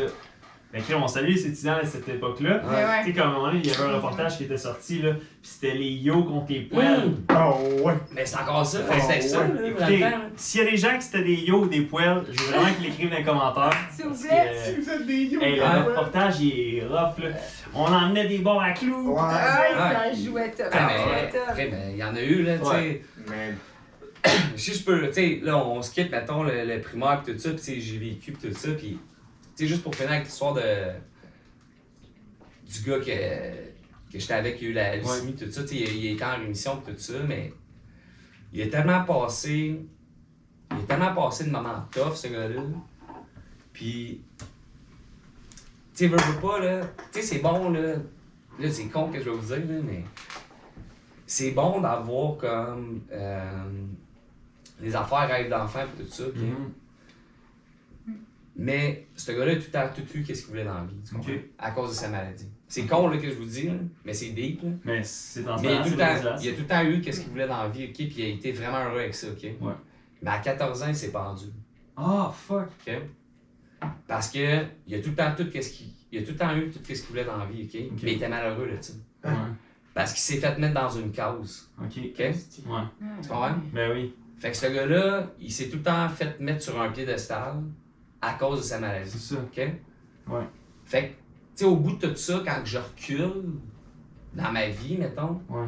Fait que on salue les étudiants à cette époque-là. Mais ouais. Tu sais, comme à un moment donné, il y avait un reportage qui était sorti, là, pis c'était les yo contre les poêles. Oh, ouais. Mais c'est encore ça. Oh, C'était ça, ouais. là, dans Écoutez, le temps. s'il y a des gens qui c'était des yo ou des poêles, je veux vraiment qu'ils l'écrivent dans les commentaires. S'il vous parce plaît. que, Si vous êtes des idiots. hey, le Ouais. reportage, il est rough, là. On emmenait des bords à clous. Ouais. Ah, ça jouait top. Ah, ça mais jouait top. après, ben, il y en a eu, là, tu sais. Ouais. Man. Si je peux, tu sais, là, on skip, mettons, le primaire pis tout ça, pis tu sais, j'ai vécu pis tout ça, pis tu sais, juste pour finir avec l'histoire du gars que j'étais avec, qui a eu la leucémie, tout ça, tu sais, il était en rémission pis tout ça, mais il a tellement passé de moments tough, ce gars-là, pis tu sais, veux pas, là, tu sais, c'est bon, là c'est con que je vais vous dire, là, mais c'est bon d'avoir comme les affaires rêves d'enfant et tout ça. ok? Mais ce gars-là a tout le temps tout eu qu'est-ce qu'il voulait dans la vie, tu comprends? Ok. À cause de sa maladie. C'est con là, que je vous dis, là, mais c'est deep. Là. Mais c'est Mais transparent, c'est il a dégueulasse. tout le temps eu qu'est-ce qu'il voulait dans la vie, ok? Puis il a été vraiment heureux avec ça, ok? Ouais. Mais à 14 ans, il s'est pendu, Ah, fuck. ok? Parce que il a tout le temps il a tout le temps eu tout ce qu'il voulait dans la vie, ok? Ok. Mais il était malheureux là-dessus. Ouais. Parce qu'il s'est fait mettre dans une cause, Ok. ok? Ouais. Tu comprends? Ben oui. Fait que ce gars-là, il s'est tout le temps fait mettre sur un piédestal à cause de sa C'est maladie. ça. OK? Ouais. Fait que, tu sais, au bout de tout ça, quand je recule dans ma vie, mettons, Ouais.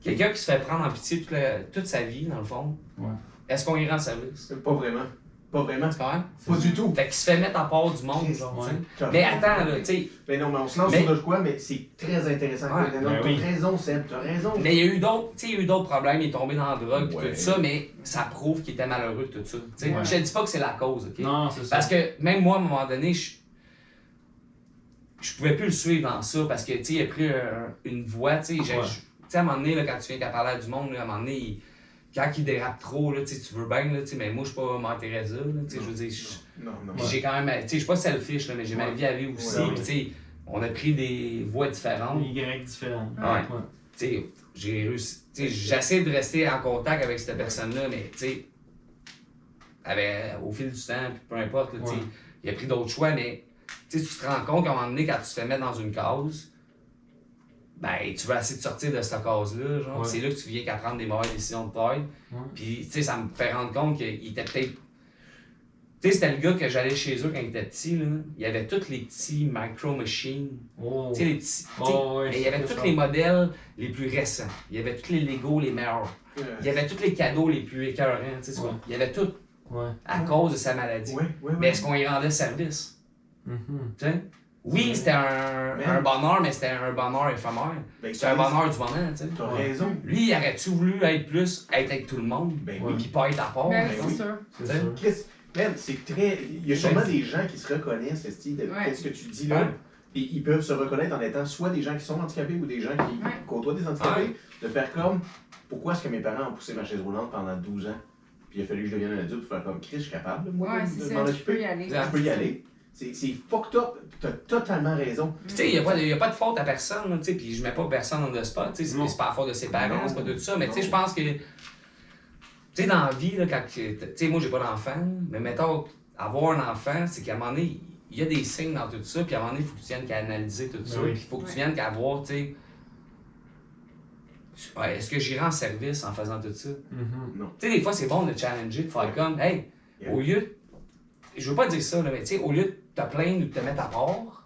quelqu'un qui se fait prendre en pitié toute sa vie, dans le fond, Ouais. est-ce qu'on y rend service? Pas vraiment. Pas vraiment. Tu comprends? Pas du tout. Fait qu'il se fait mettre à part du monde, genre, tu sais. Ouais. Mais attends, là, tu sais, Mais non, mais on se lance Mais- sur de quoi, mais c'est très intéressant. Ouais, Non, ben t'as oui. raison, Seb, t'as raison. mais il y a eu d'autres, tu sais, il y a eu d'autres problèmes, il est tombé dans la drogue pis Ouais. tout ça, mais ça prouve qu'il était malheureux tout ça. Tu sais, Ouais. je te dis pas que c'est la cause, OK? Non, c'est ça. Parce que même moi, à un moment donné, je pouvais plus le suivre dans ça parce que, tu sais, il a pris une voix, tu sais, Ouais. tu sais, à un moment donné, là, quand tu viens qu'à parler à du monde, là, à un moment donné, quand il dérape trop, là, tu sais, tu veux bien, là, tu sais, mais moi, je suis pas Mère Teresa, là, tu sais, je veux dire, Non, non. puis j'ai quand même, tu sais, je suis pas selfish, là, mais j'ai ma Ouais. vie à vivre aussi, Ouais, puis tu sais, on a pris des voies différentes, Y différent. Ouais. tu sais, j'ai réussi, tu sais, j'essaie de rester en contact avec cette personne-là, mais tu sais, au fil du temps, puis peu importe, là, tu sais, Ouais. il a pris d'autres choix, mais tu sais, tu te rends compte qu'à un moment donné, quand tu te fais mettre dans une case, ben, tu veux essayer de sortir de cette case-là, genre, Ouais. c'est là que tu viens qu'à prendre des mauvaises décisions de taille, Ouais. puis tu sais, ça me fait rendre compte qu'il était peut-être. Tu sais, c'était le gars que j'allais chez eux quand il était petit, là. Il y avait tous les petits micro machines. Oh. Tu sais, les petits. tu sais, Oh, ouais, mais il y avait c'est tous ça. les modèles les plus récents. Il y avait tous les Lego les meilleurs. Il y avait tous les cadeaux les plus écœurants. Tu sais, Ouais. il y avait tout Ouais. à cause de sa maladie. Ouais, ouais, ouais. Mais est-ce qu'on y rendait service? Mhm. Tu sais? Oui, c'était un bonheur, mais c'était un bonheur éphémère. Ben, C'était un bonheur du moment, tu sais. T'as Ouais. raison. Lui, il aurait-tu voulu être plus, être avec tout le monde, Ben Ouais. oui. puis pas être à part? Ben, ben c'est oui. sûr. C'est T'sais. sûr. Chris, man, c'est très. Il y a sûrement des gens qui se reconnaissent, Esti, de Ouais. ce que tu dis là. Ouais. Et ils peuvent se reconnaître en étant soit des gens qui sont handicapés ou des gens qui Ouais. côtoient des handicapés. De faire comme pourquoi est-ce que mes parents ont poussé ma chaise roulante pendant 12 ans? Puis il a fallu que je devienne un adulte pour faire comme Chris, je suis capable, moi, Ouais, de c'est m'en ça. Tu peux occuper. y aller. Exact. Je peux y aller. C'est fucked up. T'as totalement raison. Puis tu sais, il n'y a pas de faute à personne, là, tu sais, puis je mets pas personne dans le spot, tu sais, Non. c'est pas la faute de ses parents, Non. c'est pas de tout ça, mais tu sais, je Non. pense que, tu sais, dans la vie, là, quand, tu sais, moi j'ai pas d'enfant, mais mettons, avoir un enfant, c'est qu'à un moment donné, il y a des signes dans tout ça, puis à un moment donné, il faut que tu viennes qu'à analyser tout ça, oui. puis il faut que tu Ouais. viennes qu'à voir, tu sais, Ouais, est-ce que j'irai en service en faisant tout ça? Mhm. Tu sais, des fois, c'est bon de challenger, de faire comme, hey, Yeah. au lieu, je veux pas dire ça, là, mais tu sais, au lieu de te plaindre ou de te mettre à part,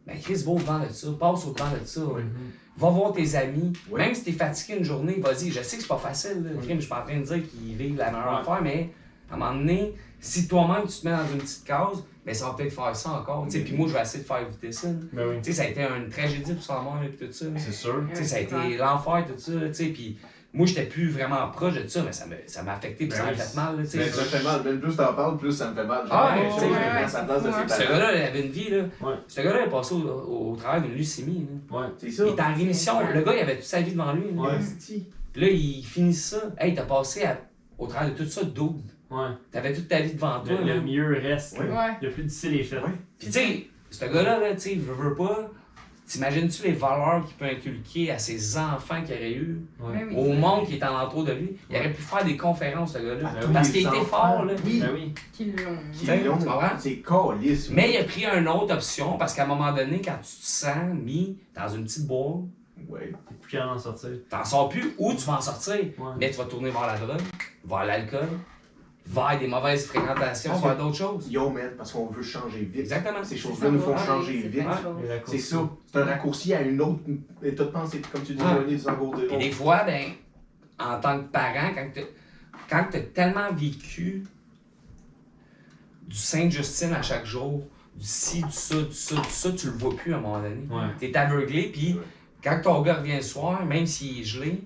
ben Chris, va au-devant de ça, passe au-devant de ça. Mhm. Va voir tes amis. Ouais. Même si t'es fatigué une journée, vas-y. Je sais que c'est pas facile, là. Je suis pas en train de dire qu'ils vivent la meilleure Ouais. affaire, mais à un moment donné, si toi-même tu te mets dans une petite case, ben ça va peut-être faire ça encore. Tu sais, puis moi, je vais essayer de faire éviter ça. Ben oui. Tu sais, ça a été une tragédie pour sa mort et tout ça. C'est sûr. Tu sais, ça a été l'enfer, tout ça, tu sais, puis moi, j'étais plus vraiment proche de ça, mais ça m'a affecté, puis Ben ça m'a oui. fait mal, là, tu sais. Mais ça fait mal. Même plus t'en parles, plus ça me fait mal. Ah, J'ai ouais, l'impression ouais, que je ouais, prends sa place de c'est ses Ce parents. gars-là, il avait une vie, là. Ouais. Ce gars-là, il est passé au travers d'une leucémie, là. Ouais. C'est ça. Il était en rémission. Le gars, il avait toute sa vie devant lui, là. Ouais. Esti. Puis là, il finit ça. Hey, t'as passé au travers de tout ça, double. Ouais. T'avais toute ta vie devant toi. Le là. mieux reste. Ouais. là. Le plus difficile est fait. Ouais. Puis tu sais, ce gars-là, là, tu sais, veut pas. T'imagines-tu les valeurs qu'il peut inculquer à ses enfants qu'il aurait eu, Ouais. Oui. au monde qui est alentour de lui? Il aurait pu faire des conférences, ce gars-là. À tous Parce les qu'il était enfants. fort, là. Oui. Ben oui. Qui l'ont. Qui Tu l'ont. comprends? C'est calisse. Mais il a pris une autre option parce qu'à un moment donné, quand tu te sens mis dans une petite boîte, Ouais. T'es plus capable d'en sortir. t'en sors plus ou tu vas en sortir. Ouais. Mais tu vas tourner vers la drogue, vers l'alcool, vers des mauvaises fréquentations, Parce vers que- d'autres choses. Yo, man, parce qu'on veut changer vite. Exactement. Ces choses-là nous font changer vite. Et la C'est course. ça. C'est un raccourci à une autre état de pensée. Comme tu dis, Ouais. Johnny, tu en gros de. Et des fois, ben, en tant que parent, quand tu as tellement vécu du Sainte-Justine à chaque jour, du ci, du ça, du ça, du ça, tu le vois plus à un moment donné. Ouais. Tu es aveuglé, puis Ouais. quand ton gars revient le soir, même s'il est gelé,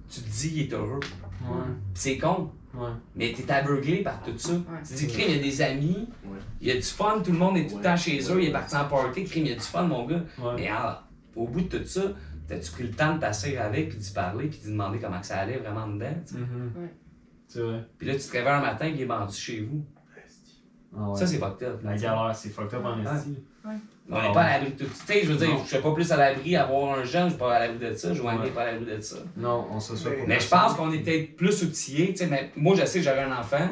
tu te dis qu'il est heureux. Ouais. C'est con, Ouais. mais tu es aveuglé par tout ça. Tu te dis, crime, il y a des amis, Ouais. il y a du fun, tout le monde est tout le Ouais. temps chez eux, il est Ouais. parti en party, crime, il y a du fun, mon gars. Ouais. Mais au bout de tout ça, t'as-tu pris le temps de t'asseoir avec, puis d'y parler, puis de demander comment que ça allait vraiment dedans? Tu sais? Mhm. Ouais. C'est vrai. Puis là, tu te réveilles un matin, puis il est vendu chez vous. Esti. Ah ouais. Ça, c'est fucked up. La galère, c'est fucked up en esti. On n'est pas à l'abri de tout. Tu sais, je veux dire, Non. je suis pas plus à l'abri d'avoir un jeune, je suis pas à l'abri de ça, Joanie Ouais. n'est pas à l'abri de ça. Non, on se souhaite. Mais je pense qu'on est peut-être plus outillés. Tu sais, mais moi, je sais que j'aurais un enfant.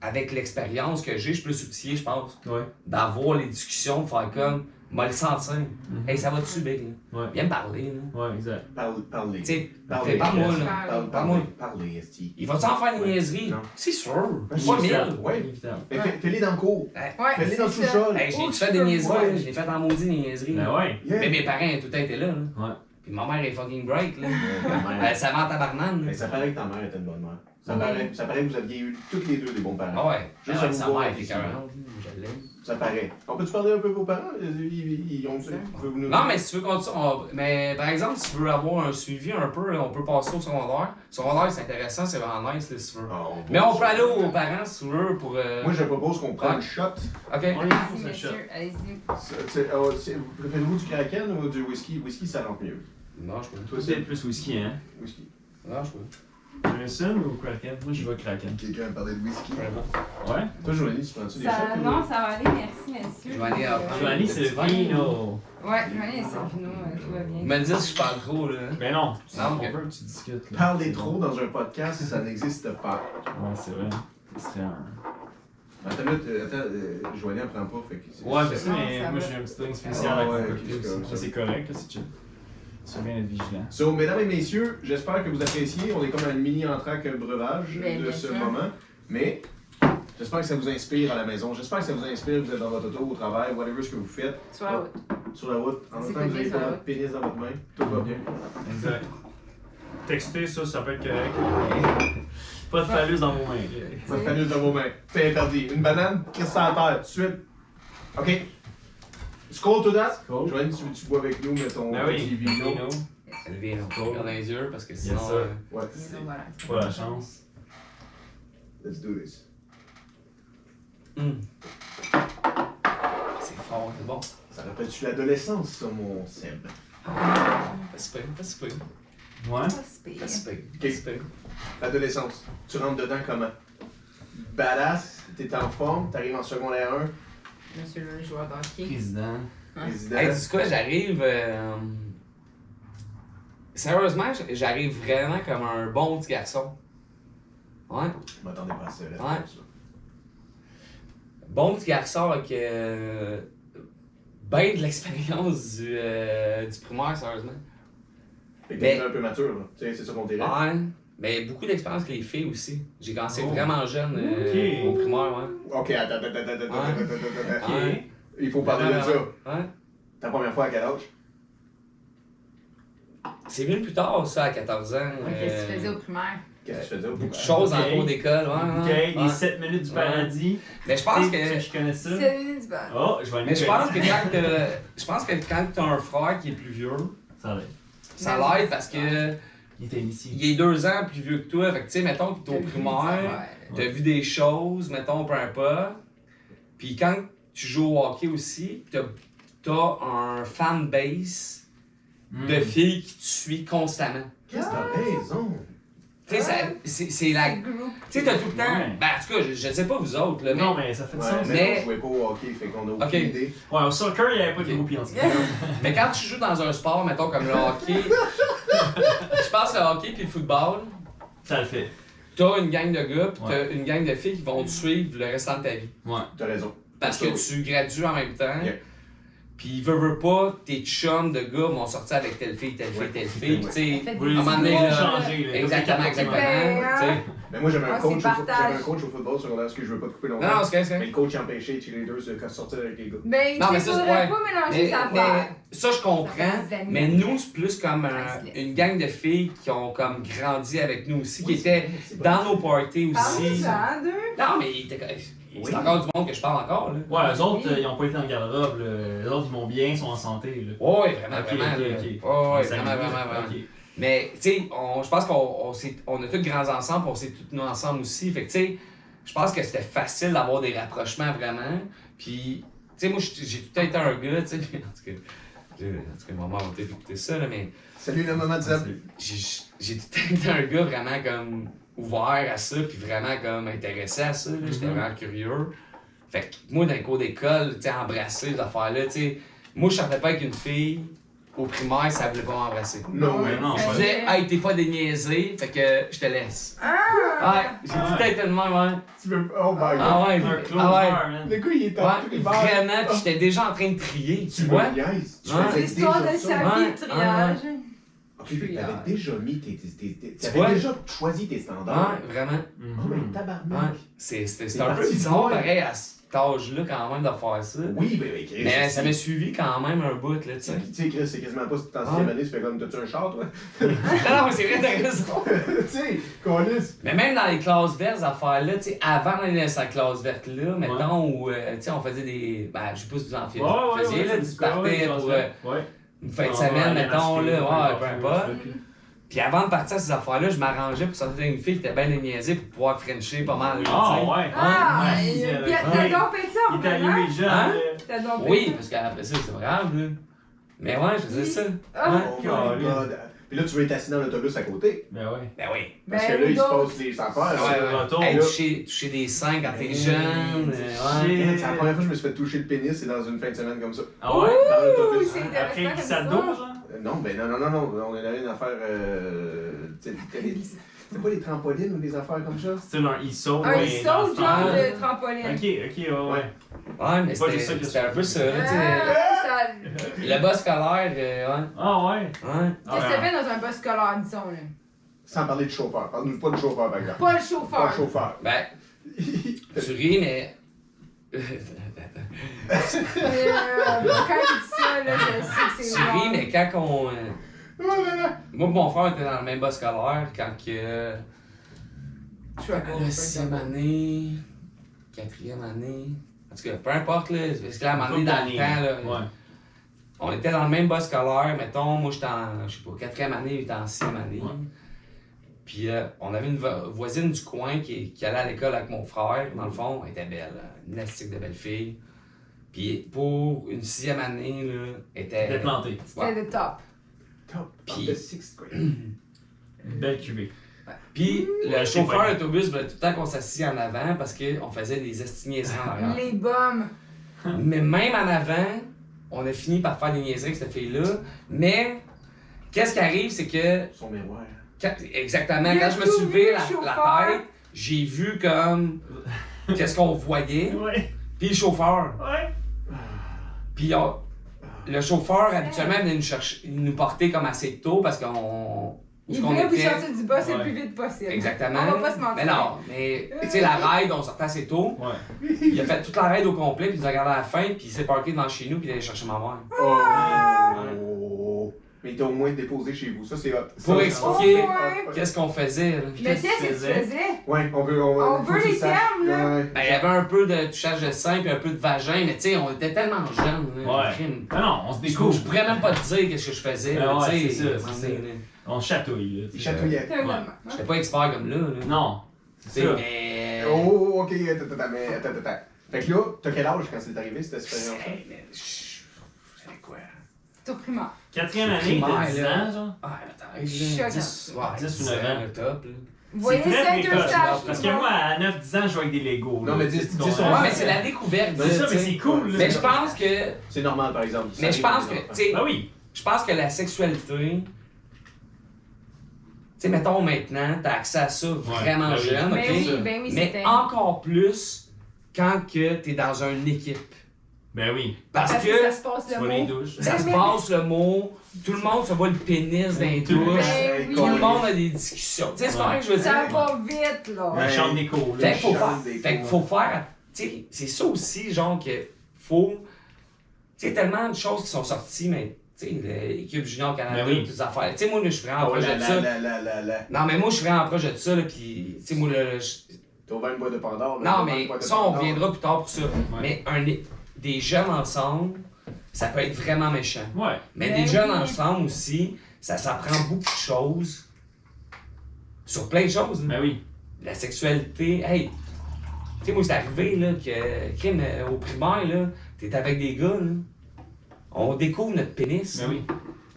Avec l'expérience que j'ai, je suis plus outillé, je pense, Ouais. d'avoir les discussions, de faire comme, m'a le sentir. Mhm. Hey, ça va-tu, Big? là? Ouais. Viens me parler, là. Ouais, exact. Parlez. Tu sais, Parlez. parle-moi, là. Parlez. Parle-moi. Parlez, Esti. Il va-tu en faire une Ouais. niaiserie? Non. C'est sûr. Ben, Pas c'est mille. ça. Ouais. Évidemment. Fais-les dans le cours. Ouais, Fais-les dans le c'est ça. sous-sol. Hey, Oh, j'ai je fait des peux- niaiseries, ouais. j'ai fait en maudit des niaiseries. Ben ouais. Yeah. Mais mes parents, tout étaient là. Ouais. Puis ma mère est fucking bright, là. Ta mère. Ça va en tabarnane. Mais là. ça paraît que ta mère était une bonne mère. Ça Ouais. paraît que vous aviez eu toutes les deux des bons parents. Ah ouais. Juste Ah à ouais, vous sa voir mère était ici. carrément. Je l'aime. Ça paraît. On peut-tu parler un peu de vos parents? Ils ont vous nous- Non, mais si tu veux continuer, mais par exemple, si tu veux avoir un suivi un peu, là, on peut passer au secondaire. Secondaire, c'est intéressant, c'est vraiment nice, là, si tu veux. Ah, Mais on peut aller aux parents, si tu veux, pour... Moi, je propose qu'on prenne Ouais. un shot. OK. On est Allez-y, pour ce shot. messieurs, allez-y. Préférez-vous du kraken ou du whisky? Whisky, ça rentre mieux. Non, je peux. Toi, c'est Peut-être plus whisky, hein. whisky. Non, je peux. Jameson ou Kraken? Moi, je vais Kraken. Quelqu'un a parlé de whisky. Ouais. Toi, Joanie, tu prends-tu des Ça, shots? non, ça va aller, merci, messieurs. Joanie, Joanie, c'est le vino. Ouais, Joanie, c'est Pinot, tout va bien. Me dire si je parle trop, là. Ben non. Non, On ok. veut que tu discutes. là. Parler C'est trop bon. dans un podcast, ça n'existe pas. Ouais, c'est vrai. Ce serait un. Attends, là, Joanie, elle prend pas. Fait que c'est- Ouais, je sais, Non, mais ça moi, va. j'ai un petit drink spécial Ah à ouais, côté ok, c'est aussi. comme Ça, ça. c'est correct, là, c'est chill. C'est bien d'être vigilant. So, mesdames et messieurs, j'espère que vous appréciez. On est comme un mini entraque breuvage Ben, de bien ce sûr. moment. Mais j'espère que ça vous inspire à la maison. J'espère que ça vous inspire, vous êtes dans votre auto, au travail, whatever ce que vous faites. Sur la route. Sur la route, en C'est même temps que vous pas n'avez bien pas sur la votre pénis dans votre main, tout va bien. Exact. Texter, ça peut être correct. Pas de phallus dans vos mains. Votre phallus dans vos mains, c'est interdit. Une banane, crisse ça à terre, tout de suite. OK. Scroll to that. Cool. Joanne, tu bois avec nous, mais ton Ben petit oui, vino. vino. Levé, là. Regarde dans les yeux, parce que sinon... sir. Ouais, Et donc, voilà. Pas la chance. let's do this. C'est fort, c'est bon. Ça rappelle-tu l'adolescence, ça, mon Seb? Pas si pire, pas si pire. Ouais. Pas si pire. Pas si pire, Ok. pas si pire. L'adolescence. Tu rentres dedans comment? Badass, t'es en forme, t'arrives en secondaire 1, Monsieur le joueur d'hockey. Président. président. Hey, tu sais quoi, j'arrive... Sérieusement, j'arrive vraiment comme un bon petit garçon. Ouais. Je m'attendais pas à ça, la Ouais. réponse, là. Bon petit garçon avec ben de l'expérience du primaire, sérieusement. Fait que Mais- t'es un peu mature, là. Tu sais, c'est ça qu'on dirait. Ouais. Mais beaucoup d'expérience que les filles aussi. J'ai commencé Oh. vraiment jeune Ok. au primaire, ouais. Ok, attends. Ok. Ouais. Il faut parler de ça. Ouais. Ta première fois à quel âge? C'est venu plus tard, ça, à 14 ans. Qu'est-ce que tu faisais au primaire? Qu'est-ce que tu faisais au Beaucoup de primaire? choses en Ok. cours d'école, Ok, ouais. les 7 minutes du paradis. Mais je pense que. Je connais ça. C'est municipal. Oh, je vais aller Mais je pense que quand t'as un frère qui est plus vieux, Ça l'aide. ça l'aide parce que Il était initié. il est 2 ans plus vieux que toi. Fait que tu sais, mettons que t'es au primaire, t'as vu des choses, mettons, peu importe. Puis quand tu joues au hockey aussi, t'as un fan base de filles qui te suit constamment. Qu'est-ce que t'as raison? Tu sais, c'est la. Tu sais, t'as tout le temps. Ouais. Ben, en tout cas, je sais pas vous autres, là, mais. Non, mais ça fait du Ouais, sens. mais on jouait pas au hockey, fait qu'on a aucune Ok. idée. Ouais, au soccer, il n'y avait pas de Ok. gros pieds en dessous. Mais quand tu joues dans un sport, mettons comme le hockey, je pense que le hockey puis le football, Ça le fait. t'as une gang de gars puis t'as Ouais. une gang de filles qui vont te suivre le restant de ta vie. Ouais. T'as raison. Parce que tu gradues en même temps. Yeah. Puis veux pas, tes chums de gars vont sortir avec telle fille, telle fille, Ouais. telle fille. Ouais. Tu sais, Faites Vous des les à un moment donné, avez là, changé. là. exactement, Vous exactement. Ben, tu sais. Mais moi, j'avais un Ah, coach, c'est partage. j'avais un coach au football secondaire, parce que je veux pas te couper longtemps. Non, non, c'est correct, c'est Mais correct. le coach empêchait les cheerleaders de sortir avec les gars. Ben, Non, mais il ça, faudrait ouais. pas mélanger sa affaire. ça, je comprends. Ça fait des années. Mais nous, c'est plus comme Priceless. une gang de filles qui ont comme grandi avec nous aussi, qui Oui, étaient c'est pas- dans nos parties Parle-nous aussi. ça, hein, deux. Non, mais c'est encore du monde que je parle encore, là. Ouais, eux autres, ils ont pas été dans le garde-robe. là. Eux autres, ils vont bien, ils sont en santé. Là. Ouais, vraiment, Ok, vraiment. ok, là. ok. Ouais, Ça vraiment, existe. vraiment, vraiment. Ok. Mais, tu sais, je pense on a tous grands ensemble, on s'est tous tenus ensemble aussi. Fait que, tu sais, je pense que c'était facile d'avoir des rapprochements vraiment. Puis, tu sais, moi, j'ai tout le temps été un gars, tu sais. En tout cas, maman va peut-être écouter ça, là, mais Salut le moment de Zeb. j'ai tout le temps été un gars vraiment comme ouvert à ça, puis vraiment comme intéressé à ça. là. J'étais vraiment curieux. Fait que moi, dans les cours d'école, tu sais, embrasser les affaires-là, tu sais, moi, je sortais pas avec une fille. Au primaire, ça voulait pas m'embrasser. Non, Ouais, non, Je ouais. disais, hey, t'es pas déniaisé, fait que je te laisse. Ah! Ouais, j'ai tout le temps été de même, ouais. Tu veux. Oh my god. Ah ouais, Un ah closer, ouais. man. Le gars, il est en Ouais, primaire. vraiment, pis j'étais déjà en train de trier, tu vois? Yes. Tu Ouais. faisais L'histoire de déjà sa ça. vie Ouais, de triage. Ok, fait que t'avais déjà mis Tu t'avais vois? déjà choisi tes standards. Ouais, vraiment. Oh, mais Mhm. tabarnak. Ouais. C'est C'est un peu parti bizarre, de loin. pareil, à cet âge-là, quand même, de faire ça. Oui, ben, Chris. Mais ça m'a suivi quand même un bout, là, tu sais. Tu sais, Chris, c'est quasiment pas si t'es en 6e année, tu fais comme, t'as-tu un char, toi? Non, mais c'est vrai, t'as raison. Tu sais, câlisse. Mais même dans les classes vertes, ces affaires-là, tu sais, avant d'aller dans cette classe verte-là, mettons, où, tu sais, on faisait des. Ben, je sais pas si vous en faisiez, là, tu partais pour Ouais. une fin de On semaine, va aller mettons, masquer, là, ouais, peu importe. Ok. Puis avant de partir à ces affaires-là, je m'arrangeais pour sortir avec une fille qui était bien déniaisée pour pouvoir frencher pas mal. là, Ah, tu sais. ouais. Ah! Ouais. Puis Ouais. t'as dompé ça, Il est vraiment? allumé jeune. Hein? là. T'as dompé Oui, ça? parce qu'après ça, c'est pas grave, là. Mais ouais, je faisais ça. Ah! Hein? Oh my god. Puis là, tu veux être assis dans l'autobus à côté. Ben ouais. Ben oui. Parce Ben, que là, il se d'autres. passe des affaires. Ouais, là. ouais. retour, Hey, là. toucher des seins quand t'es jeune. Shit. Ouais. C'est la première fois que je me suis fait toucher le pénis, c'est dans une fin de semaine comme ça. Ah ouais? Dans l'autobus. c'est Après intéressant qui comme ça ça. dose, genre? Non, ben non, on avait une affaire. C'est pas des trampolines ou des affaires comme ça? C'est un ISO. Un ouais, saut, dans ce genre temps. de trampoline. Ok, ouais. Ouais, mais Pas juste ça que c'était un peu ça, là, tu sais. Ah, ça- Le bas scolaire, ouais. Ah ouais? Ouais. Ah, Qu'est-ce que ça fait dans un bus scolaire, disons, là? Sans parler de chauffeur. Parle-nous pas de chauffeur, par exemple. Pas le Pas chauffeur. de chauffeur. Ben, tu ris, mais. Quand il dit ça, là, je sais que c'est Tu ris, wrong. mais quand on. Oh là là. Moi et mon frère était dans le même bas scolaire quand que. Je suis à cause La de 6e ça. année, 4e année. En tout cas, peu importe, là. Parce que là, à un moment donné, dans le temps, là. Ouais. On était dans le même bas scolaire, mettons, moi j'étais en, je sais pas, 4e année, il était en 6e année. Ouais. Puis on avait une voisine du coin qui allait à l'école avec mon frère, dans le fond, elle était belle, une astique de belle fille. Puis pour une 6e année, là, elle était... T'es planté. C'était le top. Top. Puis- De 6th grade. Une belle cuvée. Puis le Ouais, chauffeur c'est d'autobus voulait tout le temps qu'on s'assied en avant parce qu'on faisait des estignaiseries en arrière. Les bombes. Mais même en avant, on a fini par faire des niaiseries avec cette fille-là. Mais qu'est-ce qui arrive, c'est que Son miroir. exactement, Il a quand je me tout suis levé vu, la chauffeur. tête, j'ai vu comme qu'est-ce qu'on voyait, Ouais. puis le chauffeur. Ouais. Puis le chauffeur, habituellement, venait nous porter comme assez tôt parce qu'on. Il voulait vous sortir du bas le plus vite possible. Exactement. On va pas se mentir. Mais non, mais tu sais, la ride, on sortait assez tôt. Ouais. Il a fait toute la ride au complet, puis il nous a regardé à la fin, puis il s'est parké devant chez nous, puis il est allé chercher ma mère. Oh! Mais il t'a au moins déposé chez vous, ça c'est hot. Pour Ça, expliquer ouais. qu'est-ce qu'on faisait. Là. Mais qu'est-ce que tu faisais? Ouais, on veut On faut veut que tu les saches. termes, là. Ouais. Ben, il y avait un peu de touchage de sein, puis un peu de vagin, mais tu sais, on était tellement jeunes. Là, Ouais. crime. Non, non, on se Je découvre. pourrais même pas te dire qu'est-ce que je faisais. Ah là, ouais, tu sais, c'est ça, à un c'est moment ça. donné, là. On chatouille, là. Il chatouillait. C'est un Ouais. homme. J'étais pas expert comme là. Non, Tu c'est sais, ça. mais. Oh, ok, attends. Fait que là, t'as quel âge quand c'est arrivé cette expérience? Hey, mais j'avais quoi? C'est au primaire. Quatrième année, Primaire, t'as 10 là. ans, genre? Ah, attends, Choquant. 10 10 ou 9 ans. le top, là. Vous voyez C'est très Center précoce, Stage? parce que moi, à 9-10 ans, je joue avec des Legos. Non, là, mais tu 10 sais, on- Ouais, mais c'est la découverte. C'est ça, tu mais sais. c'est cool. là. Mais je pense que. C'est normal par exemple. Ça Mais je arrive pense aux que. enfants. Tu sais, Ah oui. je pense que la sexualité. Tu sais, mettons maintenant, t'as accès à ça vraiment ben oui. jeune, Ben ok? oui, ben oui, Mais c'était. encore plus quand que t'es dans une équipe. Ben oui. Parce Parce que ça se passe Tu le vas les mot. douches. ça se passe le mot, tout le monde se voit le pénis dans les Tout le monde. douches, Ben oui. tout le monde a des discussions. Tu sais, c'est Ouais. vrai que je veux Ça dire. va vite, là. La chambre d'écho, Fait là. qu'il faut Chante faire. des Fait qu'il faut faire. Tu sais, c'est ça aussi, genre, que faut. Tu sais, tellement de choses qui sont sorties, mais. Tu sais, l'équipe Junior Canada, Ben oui. toutes ces affaires. Tu sais, moi, là, je suis vraiment Oh, proche de ça. la. Non, mais moi, je suis vraiment proche de ça, là, pis. Tu sais, moi, là, T'as ouvert une boîte de Pandore. là, t'as non, ouvert une mais boîte de ça, on Pandore. reviendra plus tard pour ça. Mais des jeunes ensemble, ça peut être vraiment méchant. Ouais. Mais Ben des jeunes oui. ensemble aussi, ça s'apprend beaucoup de choses. Sur plein de choses. Hein. Ben oui. La sexualité, hey, tu sais, moi, c'est arrivé, là, que, crime, au primaire, là, t'es avec des gars, là, on découvre notre pénis. Ben oui.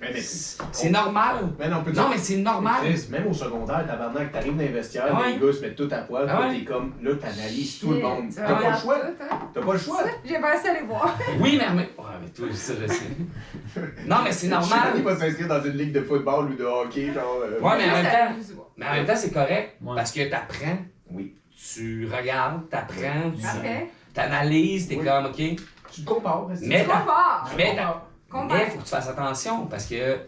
Mais C'est normal. Mais non, Non, mais c'est normal. Chris, même au secondaire, tabarnak, t'arrives dans les vestiaires, Ah ouais. les gars se mettent tout à poil, Ah toi, ouais. t'es comme, là, t'analyses tout le monde. Tu T'as pas le regardes choix. tout, hein? T'as pas le choix. J'ai pas assez aller voir. Oui, mais ouais, mais toi, ça, je sais. Non, mais c'est Je normal. sais pas s'inscrire dans une ligue de football ou de hockey, genre. Ouais, mais en même Ça, temps, je sais pas. mais en même temps, c'est correct. Ouais. Parce que t'apprends. Oui. Tu regardes, t'apprends, tu Parfait. t'analyses, t'es Oui. comme, OK. Tu te compares. est-ce que Mais tu- t'as- Compare. Mais Compare. faut que tu fasses attention parce que.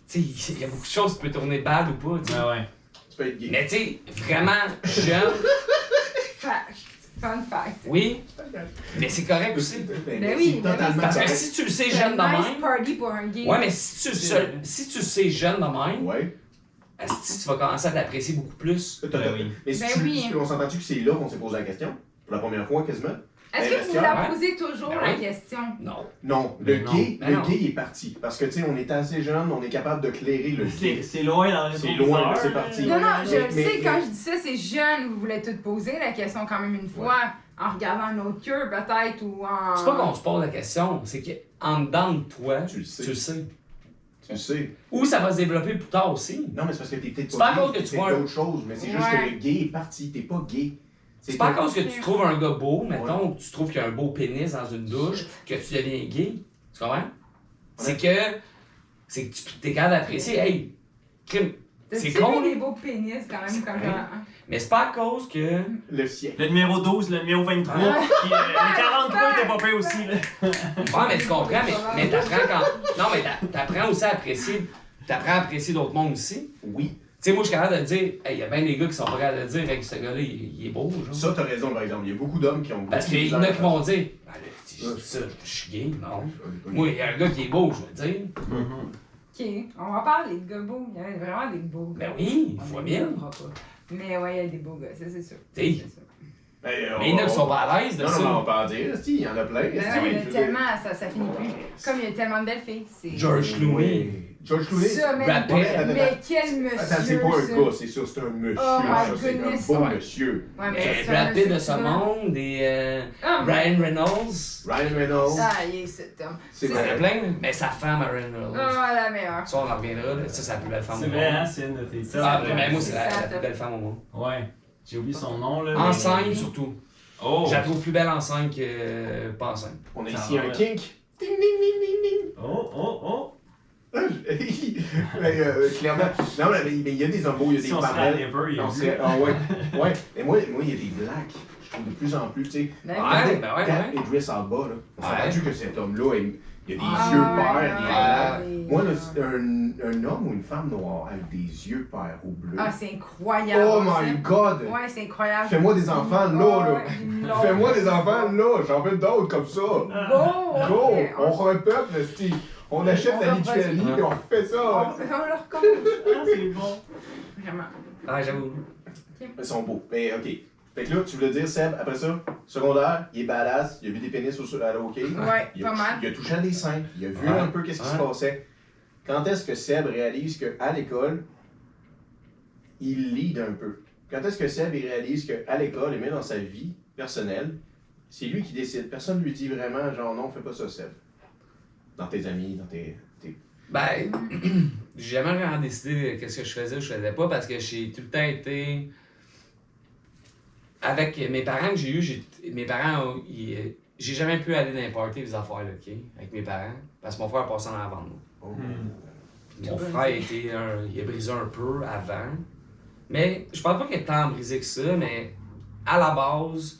Tu sais, il y a beaucoup de choses qui peuvent tourner bad ou pas, tu sais. Ben ouais. Tu peux être gay. Mais tu sais, vraiment jeune, Fact. Fun fact. oui, mais c'est correct aussi. Ben oui, c'est totalement Parce que correct. si tu le sais C'est jeune de un nice même. party pour un gay. Ouais, mais si tu le sais jeune de même, Ouais. asti, tu vas commencer à t'apprécier beaucoup plus. T'as- Ben oui. Mais si Ben tu, oui. on s'entend-tu que c'est là qu'on s'est posé la question? Pour la première fois, quasiment? Est-ce que vous Ben, la ouais. posez toujours Ben la oui. question? Non. Non, le Non. gay, Ben le non. gay est parti. Parce que, tu sais, on est assez jeune, on est capable de clairer le gay. C'est loin dans les C'est loin, mais c'est parti. Non, non, je Mais- le sais, mais- quand je dis ça, c'est jeune, vous voulez tout poser la question quand même une fois, en regardant un autre cœur peut-être, ou en... C'est pas qu'on se pose la question, c'est qu'en dedans de toi, Tu le sais. tu le sais. Tu le sais. Ou ça va se développer plus tard aussi. Non, mais c'est parce que t'es peut-être C'est pas à gay, cause que t'es tu peut-être vois un- d'autres choses, mais c'est juste Ouais. que le gay est parti, t'es pas gay. C'est pas à cause que tu trouves un gars beau, mettons, que tu trouves qu'il y a un beau pénis dans une douche, que tu deviens gay. Tu comprends? C'est que tu es capable d'apprécier, hey, crime, c'est T'as-tu con, vu là. des beaux pénis quand même, comme Ouais. ça? Mais c'est pas à cause que. Le sien. Le numéro 12, le numéro 23, Ah. puis le 43 était pas payé aussi, là. Ouais, mais tu comprends, mais t'apprends quand. Non, mais t'apprends aussi à apprécier. T'apprends à apprécier d'autres mondes aussi. Oui. Tu sais, moi, je suis capable de dire, hey, y a bien des gars qui sont pas capables de dire, hey, ce gars-là, il est beau, genre. Ça, t'as raison, par exemple. Il y a beaucoup d'hommes qui ont. Parce beaucoup qu'il y en a qui vont dire, ben là, si je dis ça, je suis gay, non. Moi, Oui. il y a un gars qui est beau, je veux dire. Ok, on va parler de gars beaux. Il y a vraiment des beaux gars. Ben oui, fois mille. Mais ouais, il y a des beaux gars, ça c'est sûr. T'sais. C'est sûr. Mais il y en a qui sont pas à l'aise de Non, ça. non, mais on peut en dire. Si, il y en a plein. Ben si, ouais, je il y veux a dire. tellement, ça finit plus. Comme il y a tellement de belles filles. c'est- George Clooney. George Clooney. Ça, mais, Brad Pitt. mais quel monsieur. Attends, c'est pas ça. un gars, c'est sûr, c'est un monsieur. Oh my ça, c'est un goodness. beau Ouais. monsieur. Ouais, mais Eh, c'est Brad un Pitt de monsieur ce qui- monde, des Ah, Ryan Reynolds. Ryan Reynolds. Ah, il est cet homme. C'est Il y en a vrai. plein, là. Mais sa femme, Ryan Reynolds. Ah, la meilleure. Ça, on en reviendra. Là. Ça, c'est la plus belle femme C'est au vrai, monde. hein, c'est une de tes Ah, top. mais moi, c'est la Ça, plus belle femme au monde. Ouais. J'ai oublié son nom, là. mais- Enceinte, surtout. Oh! Je la trouve plus belle enceinte que pas enceinte. On a Ça ici va, un ouais. kink. Ding, ding, ding, ding, ding. Oh, oh, oh! Mais, clairement. Non, mais il y a des homos, il y a des Si on serait à barbelles. Never, il y a On vu. serait- Ah ouais. Ouais. Mais moi, il y a des blacks. je trouve de plus en plus, tu sais. Ben Ouais, Quand ouais. Idris Elba, là, on s'est Ouais. rendu que cet homme-là, il a des Ah, yeux ouais, pairs, il est malade. ouais. Moi, là, c'est un homme ou une femme noire avec des yeux pairs ou bleus. Ah, c'est incroyable. Oh ça. my god! Ouais, c'est incroyable. Fais-moi des enfants là, là! Ouais, Fais-moi des enfants là! J'en veux d'autres comme ça! Go! Go! ok, On repeuple, Steve! On achète On la repeuple. Lituanie et on refait ça! On le recommence. Ah, c'est bon. Vraiment. Ah, j'avoue. Ils sont beaux. Mais ok. Fait que là, tu voulais dire, Seb, après ça, secondaire, il est badass, il a vu des pénis à la hockey. Ouais, Il a, pas mal. il a touché à des seins, il a vu Ouais. un peu qu'est-ce qui se Ouais. passait. Quand est-ce que Seb réalise qu'à l'école, il lead un peu? Quand est-ce que Seb il réalise qu'à l'école, et même dans sa vie personnelle, c'est lui qui décide. Personne ne lui dit vraiment, genre, non, fais pas ça, Seb. Dans tes amis, dans tes... Ben, j'ai jamais vraiment décidé qu'est-ce que je faisais pas parce que j'ai tout le temps été. Avec mes parents que j'ai eu, mes parents, j'ai jamais pu aller dans les parties des affaires, là, ok? Avec mes parents, parce que mon frère passait en avant de moi. Oh. Puis mon frère il a brisé un peu avant. Mais je pense pas qu'il ait tant brisé que ça, mais à la base,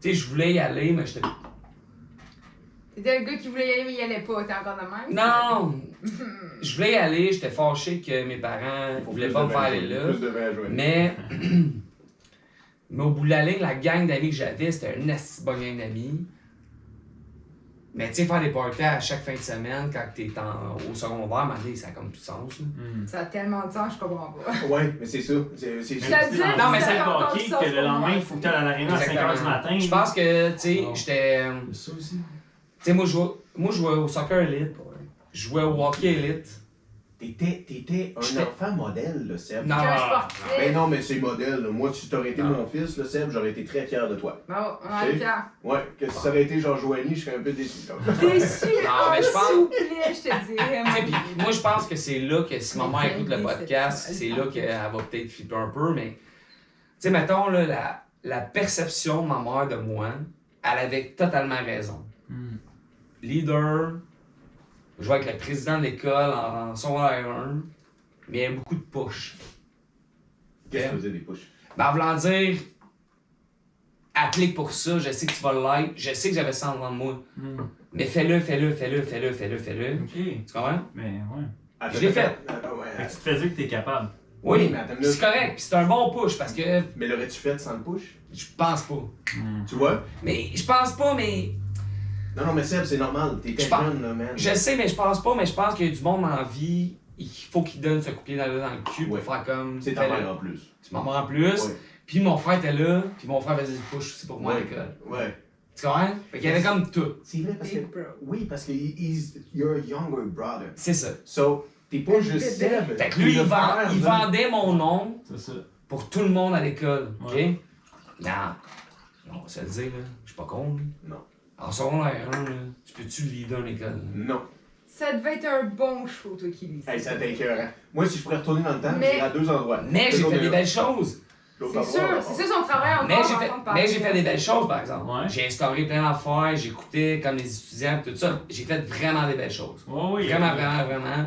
tu sais, je voulais y aller, mais j'étais. C'était le gars qui voulait y aller, mais il allait pas. T'es encore de même? Non! Je voulais y aller, j'étais fâché que mes parents Faut voulaient plus pas de me faire vin aller jaune, là. Plus de vin jaune. Mais au bout de la ligne, la gang d'amis que j'avais, c'était une assez bonne gang d'amis. Mais tu sais, faire des parties à chaque fin de semaine quand t'es au secondaire, maintenant, ça a comme plus de sens. Là. Ça a tellement de sens, je comprends pas. Ouais, mais c'est ça. C'est Je te dis, Non, mais c'est ça le a encore hockey du sens que le pour lendemain, moi. il faut que tu ailles à l'aréna à 5h du matin. Je pense que, tu sais, Oh. j'étais. C'est ça aussi. Tu sais, moi, je jouais au soccer élite. Je jouais au hockey élite. T'étais un J'étais- enfant modèle, là, Seb. Non. Je suis un Ah. sportif. Ben non, mais c'est modèle. Là. Moi, si t'aurais été Non. mon fils, là, Seb, j'aurais été très fier de toi. Bon, on est fiers. Ouais, que si ça aurait été genre Joanie, je serais un peu déçu. là. Déçu, Non, mais je pense- s'il vous plaît, je te dirais. Tu sais, puis moi, je pense que c'est là que si maman écoute le Oui, podcast, c'est c'est ça. là qu'elle va peut-être flipper un peu, mais. Tu sais, mettons, là, la perception de ma mère de moi, elle avait totalement raison. Hmm. Leader, je jouais avec le président de l'école en secondaire 1, mais il y avait beaucoup de push. Qu'est-ce que tu faisais des push? Ben, en voulant dire, applique pour ça, je sais que tu vas l'être, je sais que j'avais ça en dedans de moi, Hmm. mais fais-le. Ok. Tu comprends? Mais ouais. Ah, Je l'ai fait. Ah, ouais. Fait que tu te fais dire que t'es capable. Oui, mais attends, puis c'est correct, puis c'est un bon push parce que Mais l'aurais-tu fait sans le push? je pense pas. Hmm. Tu vois? Mais je pense pas, mais. Non, mais Seb, c'est normal. T'étais Je pense- jeune, là, man. Je sais, mais je pense pas, mais je pense qu'il y a du monde en vie, il faut qu'il donne ce coup de pied dans le cul pour Ouais. faire comme. C'est ta fais-le. mère en plus. C'est ma mère en plus. Ouais. Puis mon frère était là, puis mon frère faisait du push aussi pour moi à Ouais. l'école. Ouais. Tu comprends? Fait qu'il y avait comme tout. C'est vrai parce que. Big bro. Oui, parce que you're a younger brother. C'est ça. So, t'es pas juste Bébé. Seb. Fait que lui, t'es le frère il de- vendait mon nom C'est ça. pour tout le monde à l'école. OK? Ouais. Non. On va se le dire, là. Je suis pas con, là. Non. En secondaire 1, là, tu peux-tu leader une école? Non. Ça devait être un bon show, toi, qui lis ça. Hey, ça t'écœurant. Moi, si je pourrais retourner dans le temps, Mais- j'irais à deux endroits. Mais j'ai Toujours fait des là. belles choses. L'autre C'est endroit, sûr, c'est ça son travail encore. Mais j'ai en fait, train de parler. mais j'ai fait des belles choses, par exemple. Ouais. J'ai instauré plein d'affaires, j'écoutais comme les étudiants, tout ça. J'ai fait vraiment des belles choses. Ouais, oui. Vraiment.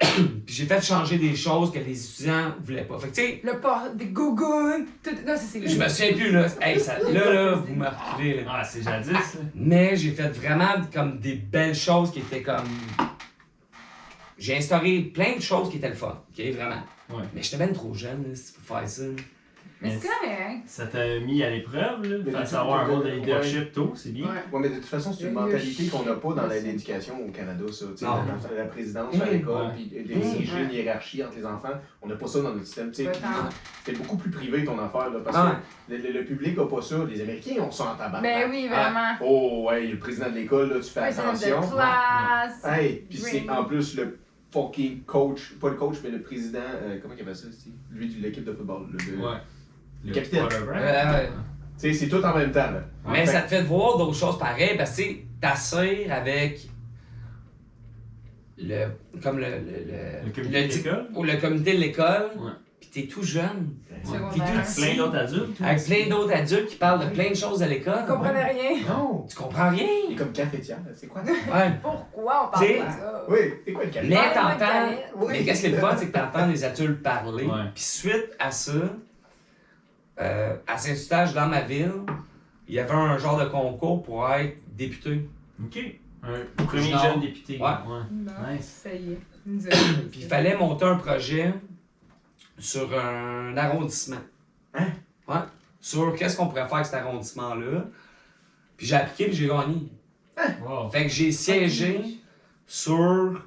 Puis j'ai fait changer des choses que les étudiants voulaient pas. Fait que tu sais, Le port des gougounes, tout. Non, ça, c'est. je me souviens plus là. Hey, là, vous me reculez là. Ah, c'est jadis, ça. Mais j'ai fait vraiment comme des belles choses qui étaient comme. J'ai instauré plein de choses qui étaient le fun, ok, vraiment. Ouais. Mais j'étais bien trop jeune là, pour faire ça. Mais c'est correct. Ça t'a mis à l'épreuve, là. Mais Face de- à avoir un de- rôle de ouais. leadership tôt, c'est bien. Ouais. Ouais, mais de toute façon, c'est une Le mentalité qu'on n'a pas dans Ouais. l'éducation au Canada, ça. Tu sais, Non. dans la présidence à l'école, Ouais. puis d'exiger Ouais. une hiérarchie entre les enfants, on n'a pas ça dans notre système. Tu sais, Pas puis tant. c'est beaucoup plus privé ton affaire, là, parce Ah que le public n'a pas ça. Les Américains ont ça en tabac. Ben oui, vraiment. Oh, ouais, le président de l'école, là, tu fais Président attention. de classe. Hey, puis c'est Ring. en plus le fucking coach, pas le coach, mais le président, comment il appelle ça, Steve? Lui de l'équipe de football. Ouais. Le capitaine. quarterback. Ouais. Tu sais, c'est tout en même temps, là. Mais Fait ça te fait voir d'autres choses pareilles parce que tu sais, t'assires avec comme Le comité de l'école. ou le comité de l'école, Ouais. pis t'es tout jeune. Secondaire. Puis tout petit, Plein d'autres adultes. avec plein d'autres adultes qui parlent de plein de choses à l'école. Je comprenais rien. Non! Tu comprends Il est rien. comme cafetière, c'est quoi ça? Ouais. Pourquoi on parle T'sais, de ça? Oui, c'est quoi le café? Mais Parle-moi de t'entends. galette. Oui. Mais qu'est-ce qui est le fun, c'est que t'entends les adultes parler. Ouais. Puis suite à ça, à Saint-Eustache, dans ma ville, il y avait un genre de concours pour être député. Ok. Un premier Genre. jeune député. Ouais. Non, Nice. ça y est. Puis il fallait monter un projet sur un arrondissement. Hein? Ouais. Sur qu'est-ce qu'on pourrait faire avec cet arrondissement-là. Puis j'ai appliqué puis j'ai gagné. Wow. Fait que j'ai siégé sur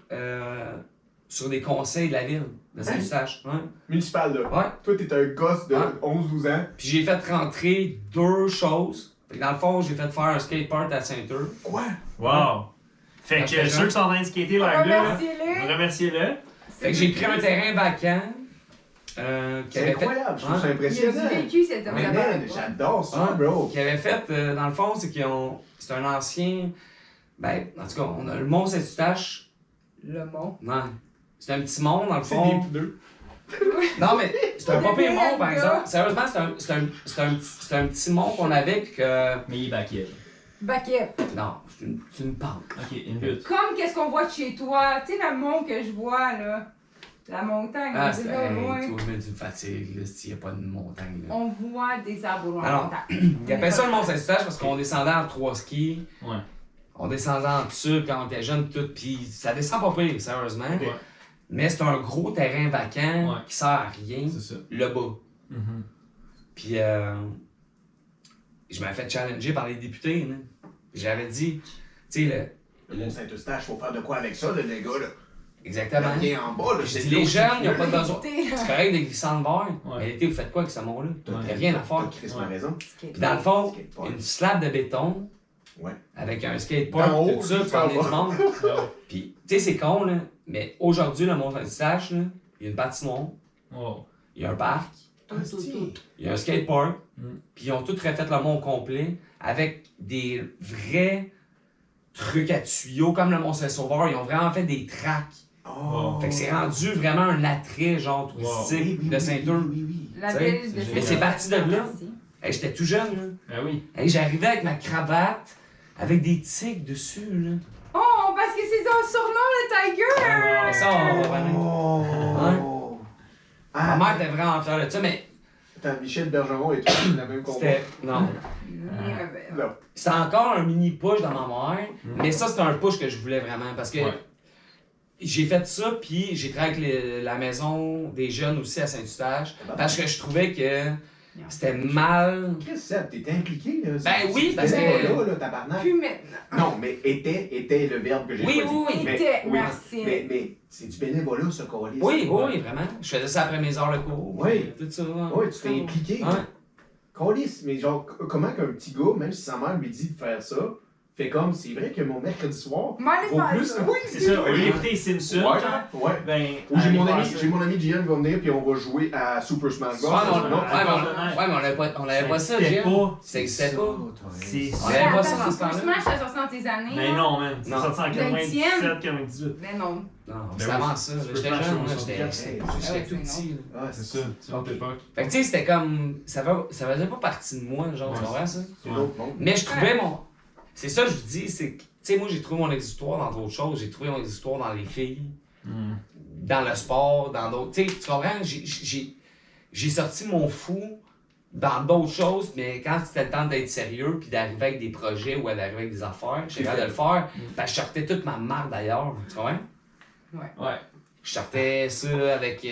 des conseils de la ville de Saint-Eustache. Ouais. Municipal, là. Ouais. Toi, t'es un gosse de Ouais. 11-12 ans. Puis j'ai fait rentrer 2 choses. Fait que dans le fond, j'ai fait faire un skatepark à Saint-Eustache. Quoi? Wow. Fait Parce que que ceux qui sont en train de skater leur gars, Remerciez-les! remerciez-le. Fait que j'ai pris un terrain vacant. Qui C'est avait fait, incroyable, je trouve ça Ouais. Il a impressionnant. du vécu, cet homme Mais là-bas. man, j'adore ça, Ah. bro. qui avait fait, dans le fond, c'est c'est un ancien. Ben, en tout cas, on a le Mont Saint-Eustache. Le mont. Non. C'est un petit mont, dans le C'est fond. des pneus. Non, mais c'est un pas pire mont, par Là. exemple. Sérieusement, c'est un petit mont qu'on avait, puis que. Mais il est backé. Baquet. Non, c'est une pente. Ok, une butte. Comme qu'est-ce qu'on voit de chez toi. Tu sais, le mont que je vois, là. La montagne, Ah, on c'est. dit là, Hey, loin. toi, mais tu me fatigues, là, s'il n'y a pas de montagne, là. On voit des arbres au loin. Alors, en montagne. Ils appellent ça le Mont Saint-Eustache parce qu'on descendait en 3 skis. Ouais. On descendait en dessus quand on était jeune, tout. Puis ça descend pas pire, sérieusement. Ouais. Mais c'est un gros terrain vacant Ouais. qui sert à rien, C'est ça. le bas. Mhm. Puis je m'avais fait challenger par les députés. Là. J'avais dit, tu sais, Le Mont Saint-Eustache, faut faire de quoi avec ça, là, les gars, là. exactement. Il y a rien en bas, là. Je c'est dis, de l'eau les jeunes, ils n'ont qui pas coule. besoin. T'es, C'est correct des glissants de verre. Ouais. Mais l'été, vous faites quoi avec ce mont-là? Il Ouais. n'y a rien à faire. T'as crissement Ouais. raison. Puis dans le fond, Skatepark. une slab de béton Ouais. avec un skatepark, D'en haut, tout ça, jusqu'en pour amener du bas. monde. Ah Puis, tu sais, c'est con, là, mais aujourd'hui, le Mont Saint-Eustache, là, il y a une patinoire, Wow. il y a un parc, Hostie. il y a un skatepark, Mm. puis ils ont tout refait le mont complet avec des vrais trucs à tuyaux, comme le Mont Saint-Sauveur. Ils ont vraiment fait des tracks. Oh. Fait que c'est rendu vraiment un attrait, genre, touristique de Saint-Eustache. Oui, oui. La T'sais, ville de mais Saint-Eustache. c'est parti de là. Merci. Hey, j'étais tout jeune, là. Ah oui. Hey, j'arrivais avec ma cravate, avec des tics dessus, là. Oh, parce que c'est son surnom, le Tiger! Mais ça, on va revenir. Oh. Ma mère était vraiment fière de ça, mais T'as Michel Bergeron et toi, la même combat. c'était. Non. Non. C'était encore un mini push dans ma mère, Mm. mais ça, c'était un push que je voulais vraiment parce que Ouais. j'ai fait ça, puis j'ai travaillé avec la maison des jeunes aussi à Saint-Eustache parce que je trouvais que c'était mal. Chris Seb, t'étais impliqué, là. Ben oui, parce que- là, tabarnak. Plus maintenant. Non, mais était le verbe que j'ai Oui, choisi. oui, oui. Mais- Était, oui, merci. Mais c'est du bénévolat, ce colis. Oui, oui, vraiment. Je faisais ça après mes heures de cours. Oui. Tout ça. Oui, tu t'es impliqué. Ouais. Colis, mais genre, comment qu'un petit gars, même si sa mère lui dit de faire ça, fait comme, c'est vrai que mon mercredi soir, M'en allez vaut faire plus. ça. Oui, C'est ça. Au lieu d'écouter Simpson, Ouais, genre, ouais. ben. Ou j'ai allez mon faire ami, ça. j'ai mon ami Gian qui va venir, puis on va jouer à Super Smash Bros. Ouais, mais on- Non, ouais, mais on avait pas ça, existait Jim. pas. Ça existait pas. C'est On avait pas ça dans ce Super temps-là. Smash, ça sorti dans tes années. Mais là. non, man. C'est Non. sorti en Le 97, tienne. 98. Mais non. Non, Ben c'était oui, avant ça. Super J'étais Smash, jeune, on là, s'en j'étais souvient. j'étais tout petit. là. Ah, C'est ça. C'est notre époque. Fait que tu sais, c'était comme. Ça faisait pas partie de moi, genre, tu Ouais. comprends ça? C'est l'autre monde. Mais je trouvais mon. C'est ça que je vous dis, c'est que. Tu sais, moi, j'ai trouvé mon exutoire dans d'autres choses. J'ai trouvé mon exutoire dans les filles, Mm. dans le sport, dans d'autres. Tu sais, tu comprends? J'ai sorti mon fou dans d'autres choses, mais quand c'était le temps d'être sérieux puis d'arriver avec des projets ou d'arriver avec des affaires, j'étais capable de le faire. Parce que je sortais toute ma marde d'ailleurs. Tu comprends? Ouais. Je sortais ça avec.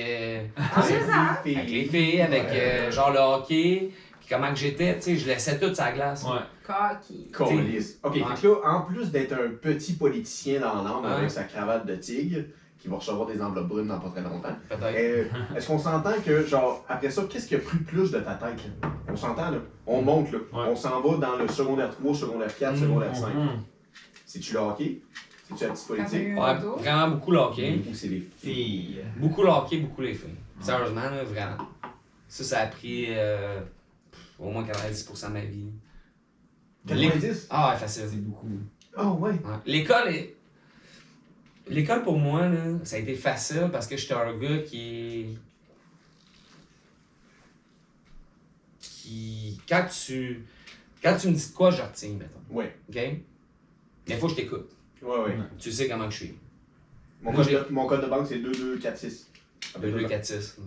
En 2 ans. Avec les filles, avec genre le hockey, puis comment que j'étais, tu sais, je laissais tout sur la glace. Ouais. Cocky. Colis. Ok, Ouais. fait que là, en plus d'être un petit politicien dans l'âme Ouais. avec sa cravate de tigre, qui va recevoir des enveloppes brunes dans pas très longtemps, Peut-être. est-ce qu'on s'entend que, genre, après ça, qu'est-ce qui a pris plus de ta tête, là? On s'entend, là? On monte, là. Ouais. On s'en va dans le secondaire 3, secondaire 4, secondaire 5. Mhm. C'est-tu le hockey? C'est-tu la petite Quand t'as politique? eu Ouais, un dos. vraiment beaucoup le hockey. Ou c'est les filles? Fille. Beaucoup le hockey, beaucoup les filles. Sérieusement, là, vraiment. Ça a pris au moins 90% de ma vie. 90? Ah, ouais, facile. C'est beaucoup. Oh, ouais. Ouais. L'école pour moi, là, ça a été facile parce que j'étais un gars qui. Quand tu me dis de quoi, je retiens, mettons. Ouais. OK? Mais il faut que je t'écoute. Ouais, ouais. Tu sais comment que je suis. Mon, Moi, mon code de banque, c'est 2246. 2, 4, 6.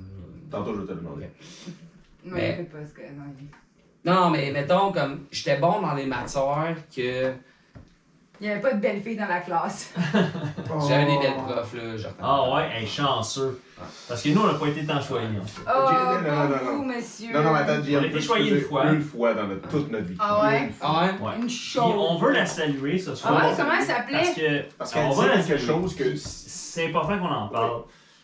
Tantôt, je vais te le demander. Non, Mais- il fait pas ce que. Non, Non, mais mettons, comme, j'étais bon dans les matières que il y avait pas de belles filles dans la classe. j'avais des belles profs, là, genre. Ah ouais, hey, chanceux. Parce que nous, on n'a pas été tant choyés. En fait. Oh, non. vous, monsieur. Non, attends, On a été choyés une fois. Une fois dans toute notre vie. Ah ouais? Une fois. Ah ouais? Ouais. Une Puis chose. on veut la saluer ce Ah soir. ouais, comment elle Parce s'appelait? que. Parce on qu'elle va la dit quelque saluer. chose que... Puis c'est important qu'on en parle.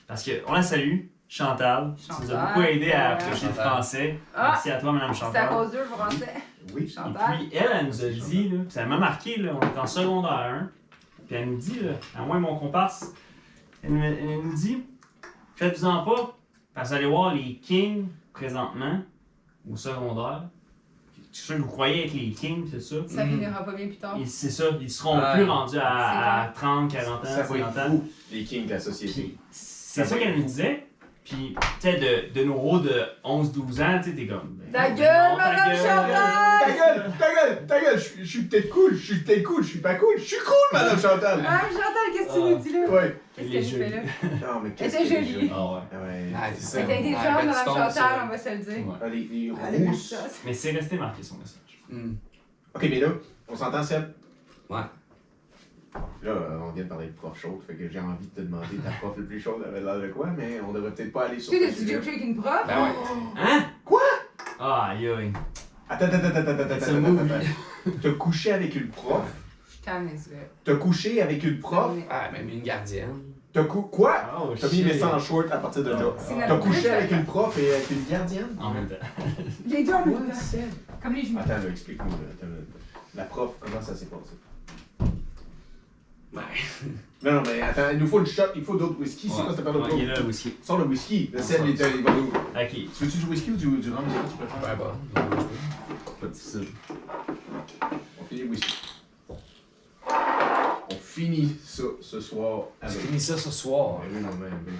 Parce qu'on la salue. Chantal, tu nous as Chantal, beaucoup aidé à ouais. approcher le Chantal. français. Ah, Merci à toi, Madame c'est à Chantal. cause d'eux, le français. Oui. Et Chantal. puis, elle nous a dit, là, puis ça m'a marqué, là, on est en secondaire 1, puis elle nous dit, là, à moins mon comparse, elle nous dit, faites-vous-en pas, parce que vous allez voir les Kings présentement, au secondaire. Je suis sûr que vous croyez être les Kings, c'est ça. Ça finira pas bien plus tard. C'est ça, ils seront Ouais. plus rendus à 30, 40 ans, Ça va 50 être ans. fou, les kings de la société. Puis, c'est ça qu'elle nous disait. Puis, tu sais, de nos hauts de 11-12 ans, tu sais, t'es comme. ben, Ta non, gueule, ta Madame gueule. Chantal! Ta gueule, je suis peut-être cool, je suis pas cool, je suis cool, Madame Chantal! Ah, Chantal, qu'est-ce que tu nous dis là? Ouais. Qu'est-ce Les qu'elle jeux. fait là? Non, mais qu'est-ce Elle était que jolie. Ah ouais. Ouais. Ah, c'est ça. Elle était Ouais, intelligente, Madame Redstone, Chantal, ça. on va se le dire. Ouais. Ah, les Elle aime rousses. ça. Mais c'est resté marqué son message. Hmm. Ok, mais là, on s'entend, Seb? Ouais. Là, on vient de parler de prof chaude, fait que j'ai envie de te demander ta prof le plus chaude avait l'air de quoi, mais on devrait peut-être pas aller sur Tu ce sais, tu sujet. couché avec une prof? Ben ouais. Hein? Quoi? Ah, aïe aïe. Attends. C'est un movie. T'as couché avec une prof? Je calme les yeux. T'as couché avec une prof? Ah, même une gardienne. Quoi? Oh, T'as mis shit. mes en short à partir de là. C'est T'as notre couché plus, avec ça. une prof et avec une gardienne? En même temps. Les deux en même Quoi, temps. Seb? Comme les genoux. Attends, là, explique-moi. Là, attends, là. La prof, comment ça s'est passé? Ouais. Non, mais attends, il nous faut une shot, il faut d'autres whisky. C'est quoi cette affaire de Ouais, il est là, le whisky. Sors le whisky. Le On Seb, sort. il va nous. Ok, Tu veux-tu du whisky ou du rhum? C'est quoi que tu préfères? Ouais, bah. pas difficile. On finit le whisky. On finit ça ce soir On avec. finit ça ce soir. Ben oui, non, ben oui.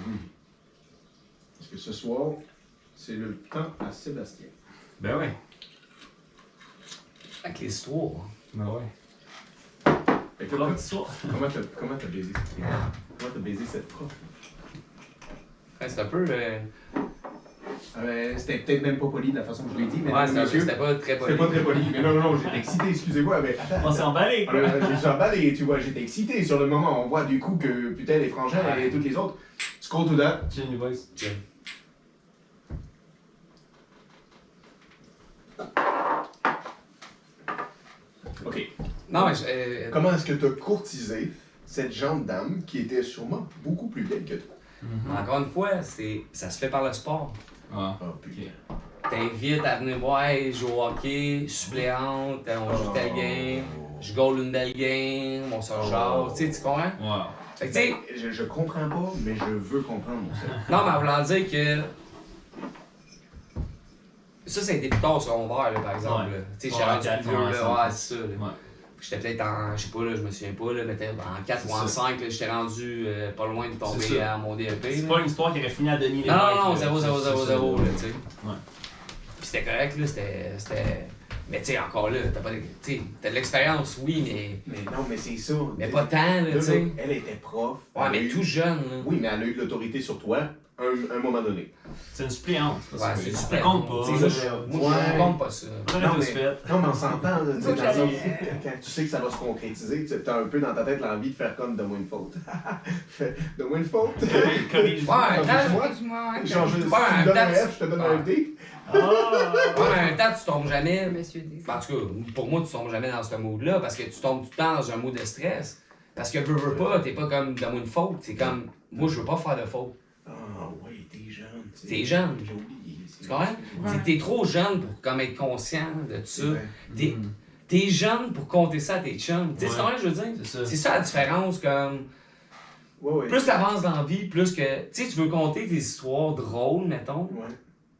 Parce que ce soir, c'est le temps à Sébastien. Ben ouais. Avec l'histoire. Ben ouais. Fait que L'autre là, soir. comment t'as baisé cette prof? Ouais, c'est un peu. C'était peut-être même pas poli de la façon que je l'ai dit, mais Ouais, monsieur, c'était pas très poli. c'était pas très poli. Mais non, j'étais excité, excusez-moi, mais attends. On s'est emballé, quoi. Je suis emballé, tu vois, j'étais excité sur le moment. On voit du coup que putain les frangins et toutes les autres. Scroll to that. Chill, les boys. Tiens. Ok. Non, mais. Comment est-ce que tu as courtisé cette jeune dame qui était sûrement beaucoup plus belle que toi? Encore une fois, ça se fait par le sport. Ah. Oh putain. T'invites à venir voir, hey, je joue au hockey, suppléante, on joue telle game, je goal une belle game, on se jase, tu comprends? Wow. Fait que tu sais, Je comprends pas, mais je veux comprendre mon seul. non, mais en voulant dire que. Ça a été plus tard au secondaire, là, par exemple. Ouais. là. Tu sais, Ouais, j'ai rendu quatre plus vieux, ans là, ensemble. ouais, c'est ça. Là. Ouais. J'étais peut-être en, je sais pas, là, je me souviens pas, là, mais peut-être en 4 C'est ou en ça. 5, là, j'étais rendu pas loin de C'est tomber ça. à mon DEP. C'est là. pas une histoire qui aurait fini à Denis Non, non, Lévesque, là. 0-0-0-0, là, tu sais. Ouais. Puis c'était correct, là, c'était. Mais tu sais, encore là, t'as pas de. Tu sais, t'as de l'expérience, oui, mais. Mais non, mais c'est ça. Mais pas tant, là, Là, tu sais. elle était prof. Ouais, Elle a mais eu- tout jeune, là. Oui, mais elle a eu l'autorité sur toi à un moment donné. C'est une suppléante. Ouais, Ça c'est ça super. compte pas. Tu sais, là. moi, je compte pas ça. On Non, aurait tous mais- fait. Non, mais on s'entend, là, tu sais, Moi, dans j'avais- le- quand tu sais que ça va se concrétiser, tu as un peu dans ta tête l'envie de faire comme de moi une faute. De moi une faute. Corrige-moi. Ouais, Corrige-moi. Excuse-moi, ouais. Genre, si tu me Ouais, donnes un peut-être- F, je te donne ouais. un D. Ah! Ouais, mais en même temps, tu tombes jamais. Monsieur D. En tout cas, pour moi, tu tombes jamais dans ce mood-là parce que tu tombes tout le temps dans un mood de stress. Parce que veux pas, t'es pas comme dans une faute. C'est comme, moi, je veux pas faire de faute. Ah, ouais, t'es jeune. tu sais. T'es jeune. J'ai oublié. Tu comprends? T'es trop jeune pour comme être conscient de tout ça. T'es Mm. t'es jeune pour compter ça à tes chums. Tu sais, Ouais. c'est comment je veux dire? C'est ça. C'est ça la différence, comme. Ouais, ouais. Plus t'avances dans la vie, plus que. Tu sais, tu veux compter tes histoires drôles, mettons, Ouais.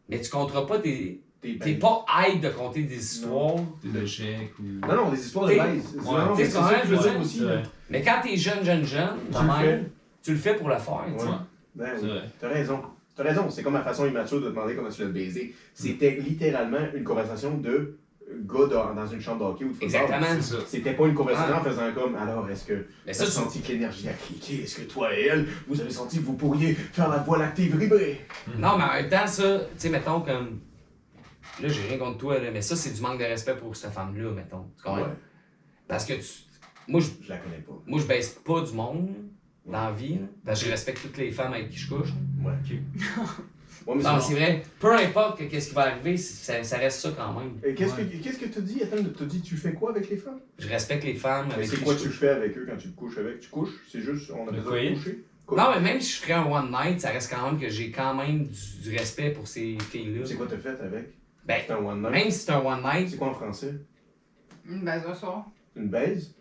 mais tu compteras pas tes. T'es T'es pas hype de compter des histoires. Des échecs ou. Non, non, des histoires de T'sais, baise. ouais, Non, t'sais, mais c'est quand ça même, que je veux ouais, dire aussi. c'est là. vrai. Mais quand t'es jeune, Tu le même, tu le fais pour le faire. tu sais. Ouais. Ouais. Ben C'est oui. vrai. T'as raison. T'as raison. C'est comme ma façon immature de te demander comment tu l'as baisé. C'était littéralement une conversation de gars dans une chambre d'hockey ou de football. Exactement. C'est ça. C'était pas une conversation Ouais. en faisant comme alors est-ce que Mais tu as ça, senti que l'énergie a cliqué? Est-ce que toi et elle, vous avez senti que vous pourriez faire la voie lactée vibrer? Non, mais en même temps, ça, tu sais, mettons comme. là, j'ai rien contre toi, là, mais ça, c'est du manque de respect pour cette femme-là, mettons. Tu comprends? Ouais. Parce que moi, Je la connais pas. je baisse pas du monde dans la vie, là, parce que je respecte toutes les femmes avec qui je couche. Ouais. Ouais, mais Non, c'est vrai. Peu importe qu'est-ce qui va arriver, ça reste ça quand même. Et qu'est-ce que tu dis? Attends, tu dis tu fais quoi avec les femmes? Je respecte les femmes Mais avec c'est qui quoi je tu couche. fais avec eux quand tu te couches avec? Tu couches? C'est juste, on a Le besoin de coït. coucher? Non, mais même si je ferais un one night, ça reste quand même que j'ai quand même du respect pour ces filles-là. C'est quoi t'as fait avec? Ben, C'est un one night? même si c'est un one night, C'est quoi en français? Une base un soir. Une baise?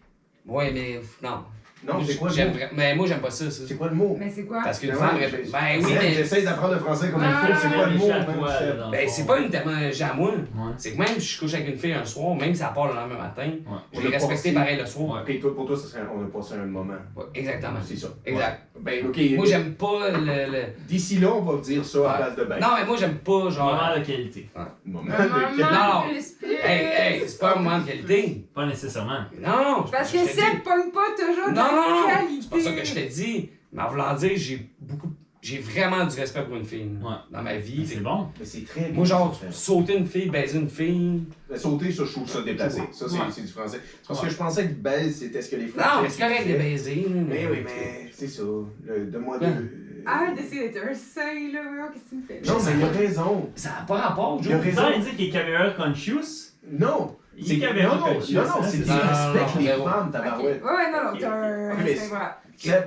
ouais, mais non. Non, Moi, c'est quoi le j'aime mot? Mais moi, j'aime pas ça. C'est quoi le mot? Mais c'est quoi? Parce qu'une Ben femme ouais, répète. j'ai- Ben oui, mais. J'essaie d'apprendre le français comme il Ah, faut, c'est quoi le mot? à même, toi, Seb? dans le Ben, fond. c'est pas une terminologie à moi. Ouais. C'est que même si je couche avec une fille un soir, même si elle part le lendemain matin, Ouais. je On vais a respecter passé- pareil le soir. Ouais. Ok, toi, pour toi, ça serait, on a passé un moment. Ouais, exactement. C'est ça. Exact. Ouais. Ben, ok. Moi, j'aime pas le. D'ici là, on va dire ça à Ouais. place de baise. Non, mais moi, j'aime pas genre. Moment de qualité. Moment Un de moment Non. plus. Hey, c'est pas un moment de qualité. Pas nécessairement. Non, Parce je que te dis- Seb pogne pas toujours de Non, non, la non, qualité. c'est pas ça que je te dis. Mais en voulant dire, j'ai vraiment du respect pour une fille Ouais. dans ma vie. C'est bon. Mais c'est très Moi, genre, bien. sauter une fille, baiser une fille. Sauter, ça, je trouve ça déplacé. Ça, Ouais. c'est du français. C'est parce Ouais. que je pensais que baise, c'était ce que les Français. Non, mais c'est correct de disaient. baiser. là, Mais oui, mais c'est ça. Donne-moi Ouais. deux. Arrête d'essayer d'être un sein, là. Qu'est-ce que tu me fais? Non, mais il a raison. Ça n'a pas rapport, Il a Joe. raison. Ça, il dit qu'il est caméra conscious. Non. Il est caméra conscious. Non, hein, c'est c'est qu'il ça. respecte non, les non, femmes, Ok. tabarouette. Ouais, non, Ok. t'as un. Ok, mais c'est voilà.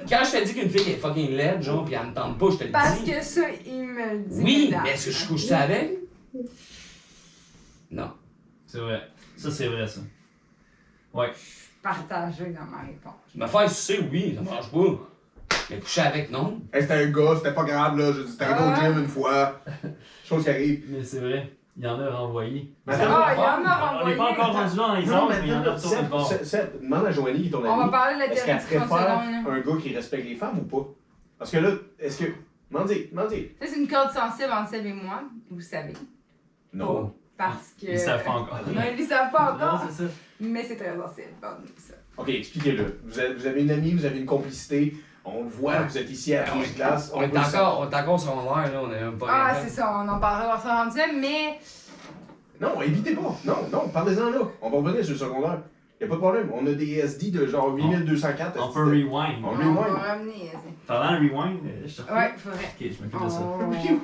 Quand je te dis qu'une fille est fucking laide, genre, pis elle me tente pas, je te le Parce dis. que ça, il me le dit. Oui, madame. mais est-ce que je couche ça avec? Non. C'est vrai. Ça, c'est vrai, ça. Ouais. Partagé dans ma réponse. Me faire sucer, oui, ça marche pas. Mais coucher avec, non. Hey, c'était un gars, c'était pas grave, là. Je dis, c'était arrivé au gym une fois. Chose qui arrive. Mais c'est vrai. Il y en a renvoyé. Mais Ça attends, va Ah, il y en a On n'est pas renvoyé. encore rendu là dans les Non, angles, mais mais il y en a attends, retourné de bord. Seb, demande à Joanie qui est ton On va amie. parler de la Est-ce qu'elle théorie du 30 préfère secondes. un gars qui respecte les femmes ou pas? Parce que là, est-ce que. M'en dis. Ça, c'est une corde sensible entre Seb et moi, vous savez. Non. Parce que. Ils savent pas encore. Non, ils ne savent pas Non, encore. c'est ça. Mais c'est très sensible. Bon, ça. Ok, expliquez-le. Vous avez une amie, vous avez une complicité. On le voit, vous êtes ici à Rose Glace. On est veut le encore secondaire, là, on est même pas. Ah, rien c'est fait. ça, on en parlera sur rendu là, mais. Non, évitez pas. Non, parlez-en là. On va revenir sur le secondaire. Y a pas de problème. On a des SD de genre 8204. On peut rewind. On On rewind. va revenir. Parlant de rewind, je te refais. Ouais, faudrait. Ok, je m'occupe de ça. Rewind.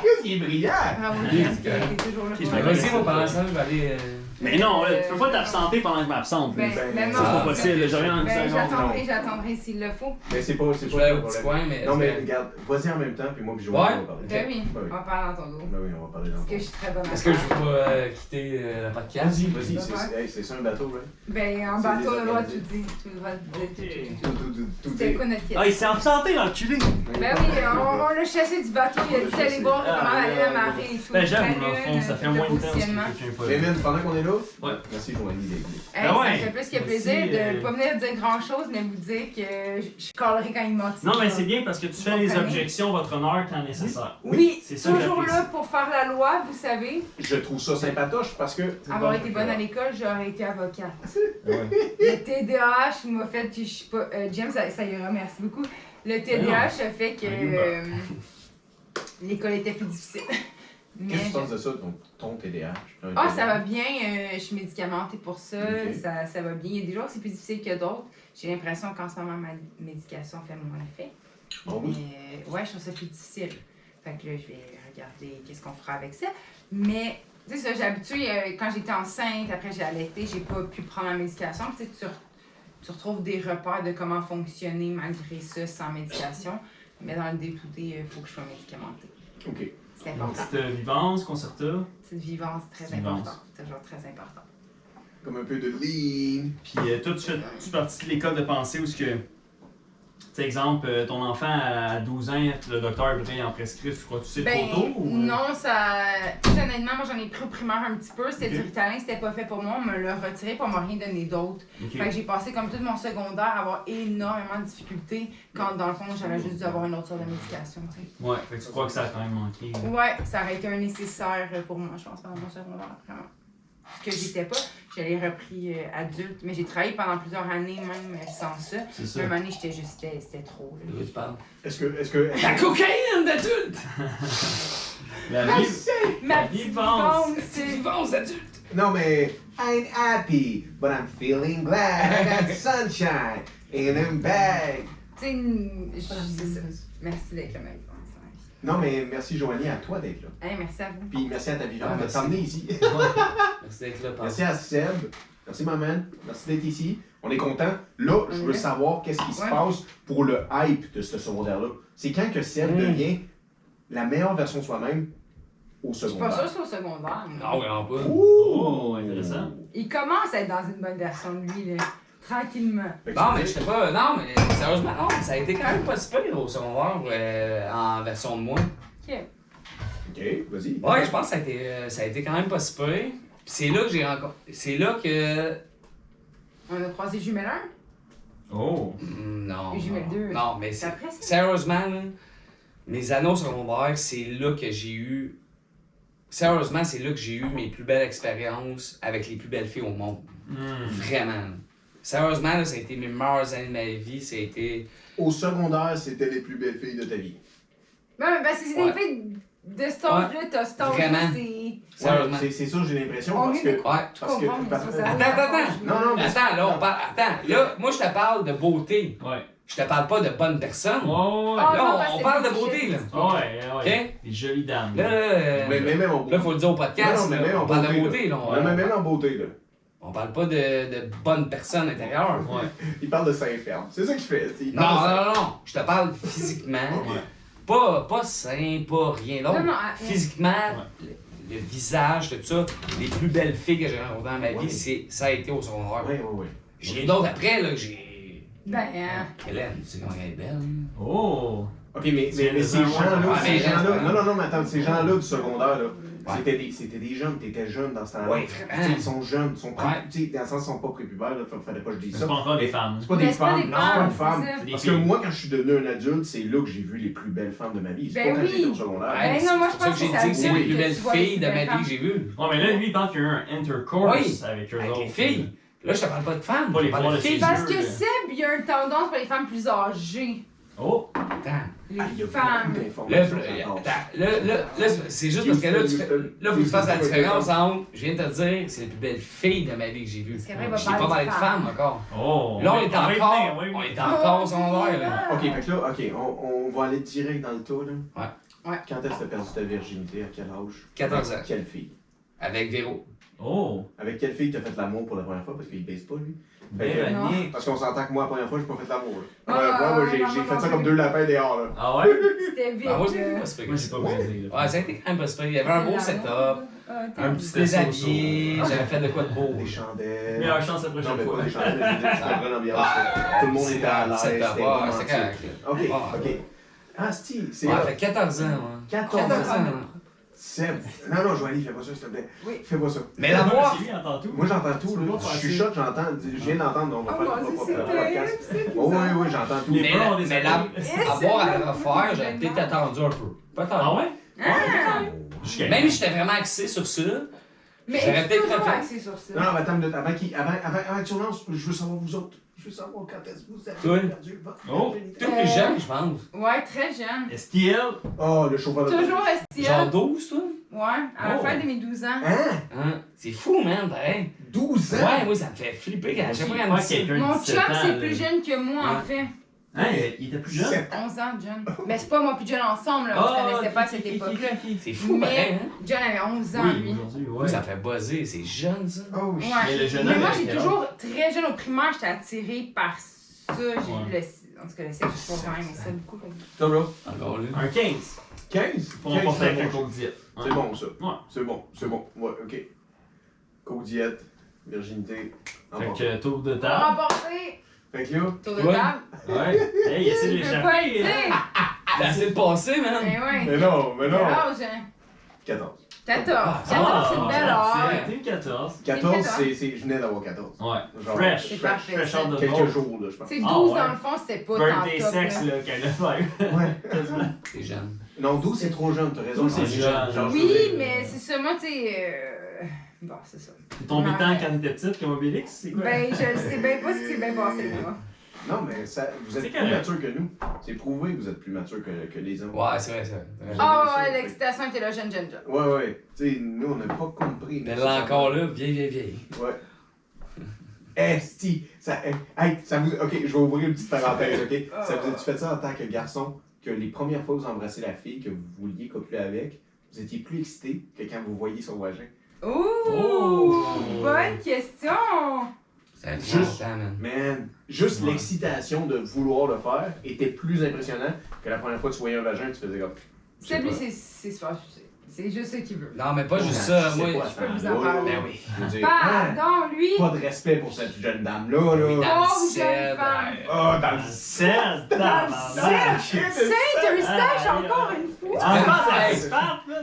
Qu'est-ce qui est brillant? Bravo, Ok, Jess, c'est correct. t'es toujours là. Ok, pour je Ben, nous. vas-y, moi, pendant ça, je vais aller. Mais non, là, tu peux pas t'absenter pendant que je m'absente. Ben, là. ben Ça, c'est non. pas possible, je reviens dans une Ben, seconde. j'attendrai s'il le faut. Mais c'est pas Je vais aller le au petit problème. coin, mais. Non, mais est-ce que- regarde, vas-y en même temps, puis moi, puis Joanie, Ouais. on va parler. Ben oui, Ben oui. on va parler dans ton dos. Ben oui, on va parler dans Parce le que je suis très bonne à Est-ce que je faire. vais quitter le podcast? Vas-y, c'est ça un bateau, là? Ben, en C'est bateau, on a le droit de désorganisé. tout dire. Tout le droit de dire tout. Tout C'était dire. quoi notre Ah, pièce? il s'est absenté, l'enculé! Ben oui, on l'a chassé du bateau, il a dit d'aller voir Ah, comment aller la ouais. marée et tout. Ben, j'aime, La dans le fond, lune, ça fait le moins de temps que positionnement. quelqu'un est pas Mais là. Vin, pendant qu'on est là, Ouais. merci Joanie d'être venue. Hey, Ben ça ouais. me fait plus que Merci, plaisir de pas venir dire grand chose, mais vous dire que je collerai quand il motive. Non, mais c'est bien parce que tu fais les comprenez? objections, votre honneur, quand nécessaire. Oui, c'est ça que toujours j'apprécie. là pour faire la loi, vous savez. Je trouve ça sympatoche parce que. Avoir été bonne à l'école, j'aurais été avocate. Ouais. Le TDAH m'a fait que je suis pas. James, ça ira, merci beaucoup. Le TDAH a fait que l'école était plus difficile. Mais Qu'est-ce que tu penses de ça, ton TDAH? Ah, ça va bien, je suis médicamentée pour ça, Ok. ça va bien. Il y a des jours que c'est plus difficile que d'autres. J'ai l'impression qu'en ce moment, ma médication fait moins effet. Oh oui. Mais ouais, je trouve ça plus difficile. Fait que là, je vais regarder qu'est-ce qu'on fera avec ça. Mais, tu sais, ça, j'ai habitué, quand j'étais enceinte, après j'ai allaité, j'ai pas pu prendre la médication. Tu sais, tu retrouves des repères de comment fonctionner malgré ça, sans médication. Mais dans le day-to-day, il faut que je sois médicamentée. Ok. C'est Donc, important. petite vivance, concerta. Cette vivance, très Cette vivance. important. Toujours très important. Comme un peu de lean. Puis toi, tu fais partie de l'école de pensée où ce que, tu sais, exemple, ton enfant à 12 ans, le docteur voudrait en prescrire, tu crois que c'est Ben, trop tôt? Ou... non, ça. Tu sais, honnêtement, moi j'en ai pris au primaire un petit peu. C'était Ok. du Ritalin, c'était pas fait pour moi. On me l'a retiré, puis on m'a rien donné d'autre. Ok. Fait que j'ai passé comme tout mon secondaire à avoir énormément de difficultés quand dans le fond j'aurais juste dû avoir une autre sorte de médication. Tu sais. Ouais, fait que tu crois que ça a quand même manqué. là. Ouais, ça aurait été un nécessaire pour moi, je pense, pendant mon secondaire, vraiment. Ce que j'étais pas, je l'ai repris adulte, mais j'ai travaillé pendant plusieurs années même sans ça. C'est ça. Même année, j'étais juste, c'était trop. De Là. quoi tu parles? Est-ce que. La cocaïne d'adulte! La vie. Ma La petite vivance. vivance, C'est c'est... vivance adulte. Non, mais I'm happy, but I'm feeling glad. I got sunshine in a bag. Tu sais, c'est ça. Merci d'être là, ma vivance. Non, mais merci, Joanie, à toi d'être là. Hey, merci à vous. Puis merci à ta vivante de Merci. t'emmener ici. Merci d'être là, Merci à Seb. Merci, maman. Merci d'être ici. On est content. Là, je veux savoir qu'est-ce qui se Ouais. passe pour le hype de ce secondaire-là. C'est quand que Seb devient la meilleure version de soi-même au Je suis secondaire. pas sûre que c'est au secondaire. mais- Non, vraiment pas. Oh, intéressant. Il commence à être dans une bonne version de lui, là. Tranquillement. Fait que Non, tu mais dis- je sais pas. Non, mais sérieusement, non. Ça a été quand même pas si pire au secondaire en version de moi. Ok. Ok, vas-y. Ouais, je pense que ça a été quand même pas si pire. Puis c'est là que j'ai rencontré. C'est là que. On a croisé Jumelle 1. Oh. Non. Et Jumelle non. 2. Non, mais C'est c'est. après ça? Sérieusement, là, mes anneaux secondaires, c'est là que j'ai eu. Sérieusement, c'est là que j'ai eu mes plus belles expériences avec les plus belles filles au monde. Vraiment. Sérieusement, là, ça a été mes meilleures années de ma vie. Ça a été. Au secondaire, c'était les plus belles filles de ta vie. Ben, c'est Ouais. des filles de cet âge-là, t'as cet âge-là, Vraiment. c'est... Sérieusement. C'est ça, j'ai l'impression. On Parce vient que. de Ouais. Parce que. comprendre, parce- ça, ça- Attends. Non, mais- Attends, là, on parle. Attends, là, moi, je te parle de beauté. Ouais. Je te parle pas de bonnes personnes. Oh, Ah, ouais. Là, non, on parce que parle de c'est beauté, des là. Ouais. Des jolies dames. Là, Mais même en là, faut le dire au podcast. Non, mais là, même en on parle de beauté, beauté, là. Ouais, mais même en beauté, là. On parle pas de bonnes personnes intérieures. Ouais. Il parle de Saint-Ferme. C'est ça qu'il fait. Il Non, parle de non. Je te parle physiquement. Ouais. Pas sain, pas rien d'autre. Non, Physiquement, le visage, tout ça, les plus belles filles que j'ai rencontrées dans ma Ouais. vie, ça a été au secondaire. Ouais. J'ai eu d'autres après, là, que j'ai. Ben, Hélène, tu sais comment elle est belle. Oh. Ok, mais C'est ces un gens-là, ouais, ces mais gens-là, reste- non, mais attends, ces gens-là du secondaire, là, Ouais. c'était des jeunes, t'étais jeune dans ce temps-là. Ouais, Tu sais, vraiment. ils sont jeunes, ils sont Ouais. tu sais, dans le sens, ils sont pas prépubères, là, fallait pas que je dise C'est ça. pas encore des femmes. C'est pas Mais des c'est pas femmes, des non, c'est pas femmes, une femme. c'est ça. Des Parce que filles. moi, quand je suis devenu un adulte, c'est là que j'ai vu les plus belles femmes de ma vie. C'est Ben pas quand oui. j'étais au secondaire. Ouais, non, moi, je c'est pour ça pense que j'ai que ça dit que c'est veut les dire plus que belles tu vois filles les de ma femmes. vie que j'ai vues. Ouais, mais là, lui, il parle qu'il y a eu un intercourse Oui. avec eux Avec autres. les filles. Là, je te parle pas de femmes. Pas les je parle voir de de filles. ses Parce yeux, que là. Seb, il y a une tendance pour les femmes plus âgées. Oh. Attends. Les Ah, il y a femmes. beaucoup Là, d'informations. c'est juste parce que là, là, faut que tu fasses la différence entre. Je viens de te dire, c'est les plus belles filles de ma vie que j'ai vues. Parce qu'après, il va Je t'ai pas parler parlé de de femmes encore. Oh. Là, on est va y encore. venir, On oui. est encore au secondaire, là. Ok, fait que là, on va aller direct dans le tas, là. Ouais. Quand est-ce que t'as perdu ta virginité? À quel âge? 14 ans. Quelle fille? Avec Véro. Oh. Avec quelle fille t'as fait l'amour pour la première fois? Parce qu'il baisse pas, lui. Fait que- Véronique. Parce qu'on s'entend que moi, la première fois, j'ai pas fait l'amour. Là. Ah, La première fois, moi, j'ai non, fait non, ça non. comme deux lapins dehors, là. Ah ouais? C'était vite. Ben, moi, j'ai là. été pas super. Moi, j'ai pas baisé. Ouais, ça a été quand même pas super. Il y avait un beau L'amour. setup. Ah, t'es Un beau. petit Déshabillé, j'avais fait de quoi de beau. Des chandelles. Meilleure chance la Non, prochaine mais fois. pas des chandelles, je veux dire, c'était une vraie ambiance. Tout le monde était à l'aise. C'était C'était ouais, romantique. c'était correct. là. Ok, Ouais. ok. Ah, Steve, c'est Ouais, là. fait 14 ans, ouais. 14 14 ans. ans. Seb. Non, Joanie, fais pas ça, s'il te plaît. Oui. Fais pas ça. Mais l'avoir. C'est lui, il entend tout. Moi, j'entends tout, là. Tu peux pas Je passer. suis choc, j'entends. Je viens d'entendre, donc on va Oh, faire mon le Dieu, c'est podcast. terrible, Oh, oui, j'entends tout. Les Mais, bras ont des mais oreilles. avoir à le refaire, j'aurais peut-être attendu un peu. Peut-être. Ah ouais? Ah! Même si j'étais vraiment axé sur ça, Mais J'aurais je peut-être suis toujours refait. axée sur ça. Non, non, mais attends une minute. Avant que tu lances, je veux savoir vous autres. Je veux savoir quand est-ce que vous avez Toi? perdu votre Oh. virginité. tout plus jeune, je pense. Ouais, très jeune. STL? Oh, le chauffeur de Toujours Genre STL. 12, toi? Ouais, à la Oh. fin de mes 12 ans. Hein? Hein? C'est fou, man, pareil. 12 ans? Ouais, moi, ça me fait flipper à chaque fois qu'elle me Ouais, dit ça. quelqu'un de Mon 17 chum, ans, c'est là. plus jeune que moi, en fait. Hein, il était plus jeune? 11 ans, John. Mais c'est pas moi plus jeune ensemble, là. On se connaissait pas à cette époque-là. C'est fou, pareil, Mais hein? John avait 11 ans, Oui, lui. aujourd'hui, Moi, ouais. ça me fait buzzer, c'est jeune, ça. Oh, Ouais. shit. Mais le jeune Mais homme moi, avait j'ai quel toujours, très jeune au primaire, j'étais attirée par ça. J'ai Ouais. eu le. En tout cas, le sexe, je sais pas quand même, mais ça, beaucoup. Toi, bro? Encore là. Un 15. 15? Pour 15, emporter avec c'est un bon. coke diète. C'est bon, ça. Ouais. C'est bon. Ouais, ok. Co-diète, virginité. Fait bon. que tour de On table. remporté! Fait que là, Tour de Ouais. table. Ouais. Hey, il essaie de Je peux pas le l'échapper. hein. dire! T'as assez de passé, man. Mais ouais. mais non. Quel âge, hein? 14. 14. Ah, 14, c'est une belle âge. C'était 14. 14, 14. je venais d'avoir 14. Ouais. Genre, Fresh. C'est Fresh. parfait, Fresh ça. out the Quelques boat. jours, là, je pense. Tu sais, 12 Ah, ouais. dans le fond, c'était pas Birthday tant top, sex, là. là, qu'elle a fait. Ouais. T'es jeune. Non, 12, c'est trop jeune, t'as raison. 12, c'est jeune. Genre, je Oui, veux dire, mais c'est ça, moi, tu sais. Bon, c'est ça. T'es tombé Ouais. tant quand t'étais petite comme Obélix, c'est quoi? Ben, je sais bien pas ce qui s'est bien passé, moi. Non, mais ça, vous C'est êtes plus correct. mature que nous. C'est prouvé que vous êtes plus mature que les hommes. Ouais, c'est vrai, c'est vrai. Ah ça, ouais, fait- l'excitation était là, jeune. Ouais. Tu sais, nous, on n'a pas compris. Mais là encore là, vieille. Ouais. Si, ça, hey, ça vous. Ok, je vais ouvrir une petite parenthèse, ok? Ça vous a-tu fait ça en tant que garçon, que les premières fois que vous embrassez la fille que vous vouliez copuler avec, vous étiez plus excité que quand vous voyez son vagin? Ouh! Bonne question! Ça fait Juste- longtemps, man. Man, juste Ouais. l'excitation de vouloir le faire était plus impressionnant que la première fois que tu voyais un vagin, tu faisais comme. je sais C'est lui, pas. c'est se faire sucer. C'est juste ce qu'il veut. Non, mais pas juste Je ça. sais Moi, pas, je peux vous attends, en là, parler. là, Ben oui. je veux dire, hein, Pardon, lui! pas de respect pour cette jeune dame-là, là. dans le Oh, ciel, jeune femme. Oh, dans le Celle, Sainte Eustache, encore une fois!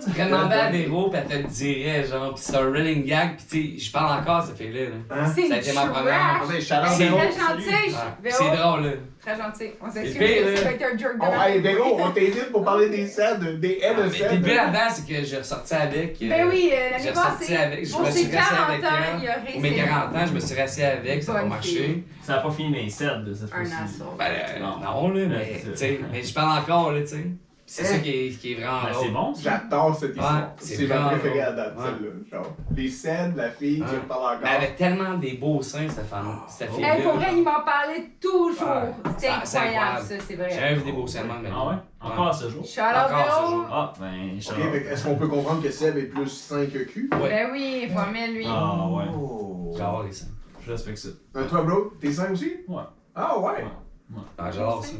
Tu pourrais demander à Véro, pis elle te le dirait, genre, pis c'est un running gag, pis tu sais, je parle encore, ça fait là. Hein? C'est Ça a été ma première. trash! Attendez, shout-out C'est Véro. très gentil! Ouais. Véro, C'est drôle, là. très gentil. On s'excuse, pire, là. ça va être un jerk de Oh, la- hey, Véro, on t'invite pour parler des scènes, des aides de Mais scènes. pis le pire là-dedans, c'est que j'ai ressorti avec. Ben oui, l'année J'ai ressorti passée, avec, je pour me ses suis resté 40 avec ans, il a elle. réussi. Pour mes 40 ans, je me suis resté avec, ça a pas Bonne marché. fille. Ça a pas fini dans les 7 de cette Un fois-ci. assaut. Ben non, là, mais c'est tu sais, mais je parle encore, là, tu sais. C'est ça qui est vraiment Ben, c'est drôle. bon, ça. J'adore cette histoire. Ouais, c'est C'est ma vraiment préférée à drôle. date, Ouais. celle-là. Genre, les scènes, la fille qui Ouais. me parle Mais elle encore. avait tellement des beaux seins, cette femme. Cette Oh. fille-là. Hey, pour vrai, il m'en parlait toujours. Ouais. C'était C'est incroyable, incroyable. ça, c'est J'ai vrai. jamais vu des beaux seins de même. Ah ouais? Encore à ce jour. Shout out Encore ce Véro. jour. Ah, ben, je Ok, fait que est-ce qu'on peut comprendre que Seb est plus sain que cul? Ouais. Ben oui, faut aimer lui. Ah ouais. Oh. J'adore les seins. Je respecte ça. Toi, bro, t'es sain aussi? Ouais. Ah, ouais. Ouais. Ah, j'adore ça.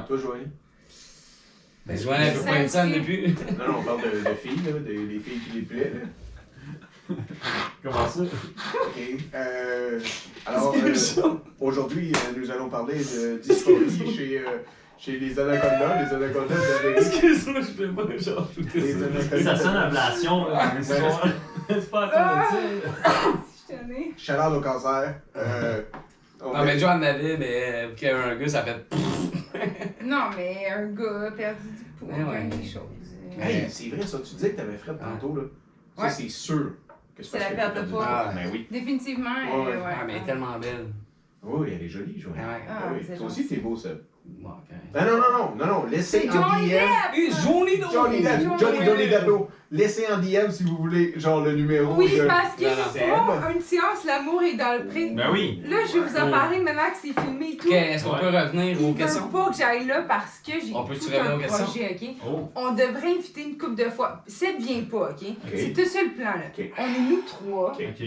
Toi, Joanie? Mais je vois un peu pas une scène depuis. Non, on parle de filles, là, des filles qui les plaît, là. Comment ça? Ok. Alors, aujourd'hui, nous allons parler de dysphorie chez les anacondas. Les anacondas de Excuse-moi, je fais pas genre. Les anacondas. Ça sonne ablation, là. mais c'est pas- c'est pas à toi de dire. Je tenais. Chaleur au cancer. On Non, mais Joe en avait, mais qu'il y a un gars, ça fait. Non, mais un gars perdu du poids, Ouais, ouais. des choses. Hey, c'est vrai ça, tu disais que t'avais Fred tantôt, là. Ça, Ouais. c'est sûr que C'est parce la que perte t'as de perdu poids. du Ah, Ben oui. Définitivement, Ouais, ouais. Ah, mais elle est tellement belle. Oui, elle est jolie, Joanie. Ah ouais. Ah, oui. c'est Toi aussi, gentil. t'es beau, Seb. Bon, ok. Non, laissez C'est en Johnny DM. Depp! Johnny Depp! Johnny Depp, Johnny Johnny Depp. Laissez en DM si vous voulez, genre, le numéro Oui, de... parce que Non, non. c'est pas une séance, l'amour est dans le pré. Ben oui. Là, je vais vous en parler maintenant que c'est filmé et tout. Ok, est-ce qu'on peut revenir aux Il questions? veut pas que j'aille là parce que j'ai On peut-tu tout revenir un aux questions? projet, ok? Oh. On devrait inviter une couple de fois. Seb vient pas, ok? C'est tout ça le plan, là. Ok. On est nous trois. Ok. Ok.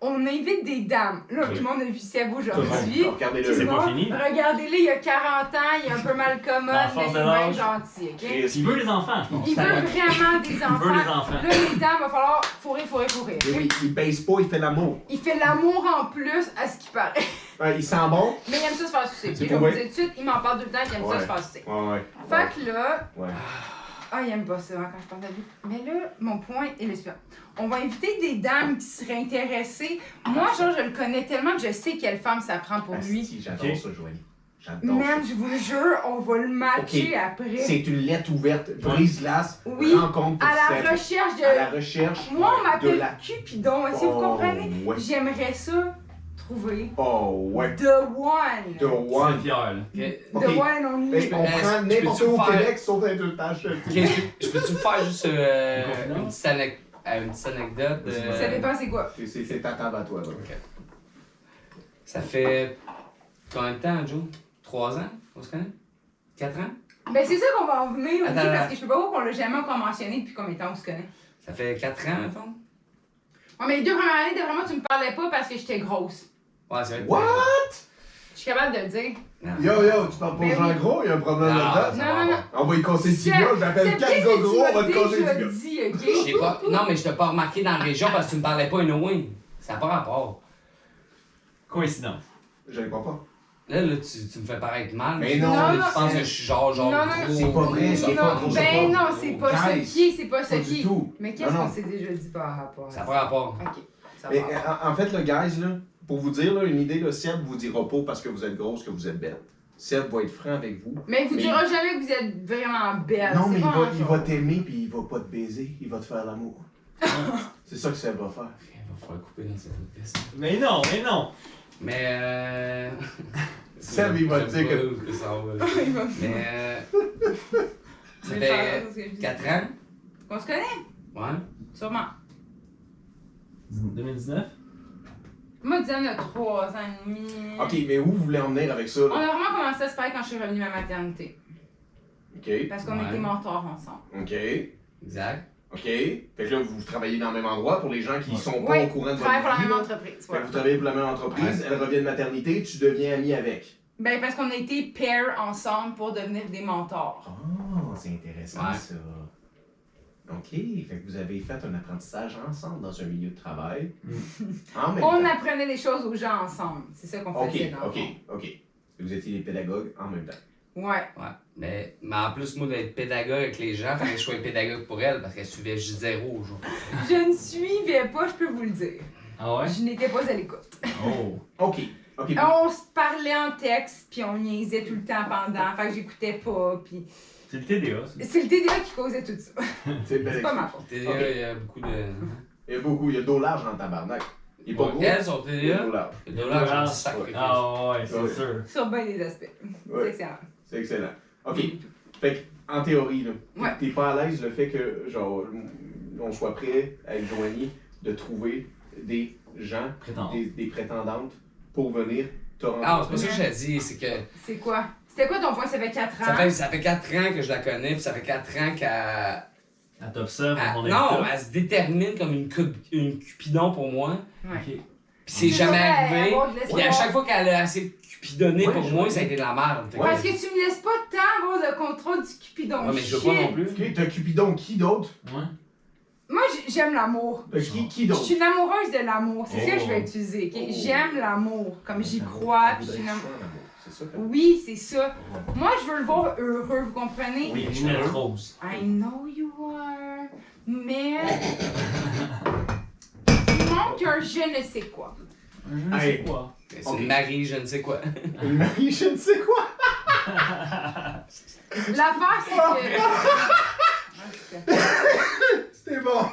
On invite des dames. Là, Ok. tout le monde a vu Seb Tout le aujourd'hui. monde, regardez-le. C'est Tout le pas monde, fini. Regardez-les, il a 40 ans, il est un peu mal commode, À mais force il est de bien l'âge. gentil, ok? Chris. Il veut les enfants, je pense. Il veut vraiment des Il veut enfants. les enfants. Là, les dames, va falloir fourrer. Oui, il baisse pas, il fait l'amour. Il fait l'amour en plus, à ce qui paraît. Il sent bon. Mais il aime ça se faire sucer. C'est Je vais pour vous vrai? dire tout de suite, il m'en parle tout le temps qu'il aime ça Ouais. se faire sucer. Ouais. Fait que là, Ouais. ah, il aime pas ça hein, quand je parle de lui. Mais là, mon point est le suivant. On va inviter des dames qui seraient intéressées. Moi, genre, je le connais tellement que je sais quelle femme ça prend pour lui. Asti, j'adore Ok. ça, Joanie. J'adore Man, ça. je vous le jure, on va le matcher Ok. après. C'est une lettre ouverte, brise-glace, Oui, rencontre pour À la Seb. recherche de. À la recherche Moi, on de m'appelle la... Cupidon, est-ce que vous comprenez? Ouais. J'aimerais ça trouver Oh, ouais. The One. The C'est One. fier, là. Ok. Ok. The One, on y Hey, est. on Est-ce- prend je n'importe peux-tu où au faire- Québec, sauf Saint-Eustache. Ok, je peux-tu faire juste Une une petite anecdote de... Ça dépend c'est quoi. C'est ta table à toi, là. Ok. Ça fait combien de temps, Joe? 3 ans? On se connaît? 4 ans? Ben c'est ça qu'on va en venir aussi, Attends, parce que je peux pas voir qu'on l'a jamais encore mentionné depuis combien de temps on se connaît. Ça fait 4 ans, mettons? Ouais, mais les 2 premières années, vraiment, tu me parlais pas parce que j'étais grosse. Ouais, c'est vrai. What? Je suis capable de le dire. Yo, tu parles pas aux Ben gens oui. gros, il y a un problème Non, là-dedans. Non, non. On va y casser le petit gars, j'appelle C'est 4 qu'est-ce gars que tu gros, on va m'as te casser le déjà petit gars. dit, Je ok? sais pas. Non, mais je t'ai pas remarqué dans la région parce que tu me parlais pas anyway. Ça n'a pas rapport. Coïncidence. Je ne crois pas. Là, tu me fais paraître mal. Mais Tu non, penses non, que je suis genre non, non, gros. c'est pas vrai, c'est Non, pas gros, ben pas non, c'est pas ça Guys, qui est, c'est pas ça Pas du qui est. tout. Mais qu'est-ce Non, non. qu'on s'est déjà dit par rapport à Ça n'a ça? pas rapport. Ok, ça Mais va. en fait, le guys, là, pour vous dire là, une idée, là, Seb vous dira pas parce que vous êtes grosse que vous êtes belle. Seb va être franc avec vous. Mais il vous mais- dira jamais que vous êtes vraiment belle. Non, c'est mais pas un il genre. va t'aimer puis il va pas te baiser, il va te faire l'amour. C'est ça que Seb va faire. Il va falloir couper dans cette autre pièce. Mais non, mais non. Mais Seb, il va te dire que. que ça va. Il va me Mais ça Je vais fait faire ce que je dis. 4 ans? Qu'on se connaît? Ouais. Sûrement. 2019? Moi, disons, on a 3 ans et demi. Ok, mais où vous voulez en venir avec ça, On là? a vraiment commencé à se parler quand je suis revenue à ma maternité. Ok. Parce qu'on Ouais. était mentors ensemble. Ok. Exact. Ok. Fait que là, vous travaillez dans le même endroit pour les gens qui Ouais. sont pas Oui, au courant de on votre travaille pour la vie, même là. entreprise. Fait Voilà. que vous travaillez pour la même entreprise, Ouais. elle revient de maternité, tu deviens ami avec. Ben, parce qu'on a été pair ensemble pour devenir des mentors. Oh, c'est intéressant Ouais. ça. Ok, fait que vous avez fait un apprentissage ensemble dans un milieu de travail. En même On temps. apprenait des choses aux gens ensemble. C'est ça qu'on faisait dans le Ok. Vous étiez les pédagogues en même temps. fond. Ouais. Ouais. Mais en plus, moi, d'être pédagogue avec les gens, fallait que je sois pédagogue pour elle parce qu'elle suivait juste 0 au jour. Je ne suivais pas, je peux vous le dire. Ah ouais? Je n'étais pas à l'écoute. Oh. Ok. On se parlait en texte, puis on niaisait tout le temps pendant. Fait que j'écoutais pas, puis... C'est le TDA, ça. C'est le TDA qui causait tout ça. C'est C'est pas ma faute. TDA, Ok. il y a beaucoup de. Il y a beaucoup, il y a le dos large dans tabarnak. Il est pas gros. Elle, son Il y a le TDA, dos large. le dollar, j'en dis sacrifice. Ah ouais, c'est Ouais. sûr. Sur bien des aspects. Ouais. C'est excellent. C'est excellent. Ok. Fait que, en théorie, là, Ouais. t'es pas à l'aise le fait que, genre, on soit prêt avec Joanie de trouver des gens, Prétend. des prétendantes pour venir te Ah, c'est pas rencontrer. ça que je t'ai dit, c'est que C'est quoi? C'était quoi ton point? Ça fait 4 ans? ça fait 4 ans que je la connais, puis ça fait 4 ans qu'elle. Elle t'observe à ton Non, état. elle se détermine comme une cupidon pour moi, Ouais. Ok. puis c'est jamais arrivé. avoir de Puis à l'espoir. chaque fois qu'elle a assez cupidonné Ouais, pour je moi, vois. ça a été de la merde. Fait que- Parce que tu me laisses pas tant avoir le contrôle du Cupidon. Ouais, mais je veux pas non plus. Ok, t'as Cupidon, qui d'autre? Ouais. Moi, j'aime l'amour. Qui Je d'autre? suis une amoureuse de l'amour. C'est ça que je vais Oh. utiliser. ok? Oh. J'aime l'amour. Comme j'y crois. Elle Puis je voudrait suis une que am- tu sois en amour, c'est ça? Oui, c'est ça. Moi, je veux le voir heureux, vous comprenez? Oui, lunette rose. I know you are. Mais. Il manque un je ne sais quoi. Je ne Hey. sais quoi. C'est Ok. une Marie, je ne sais quoi. Une Marie, je ne sais quoi. L'affaire, c'est que. C'était bon.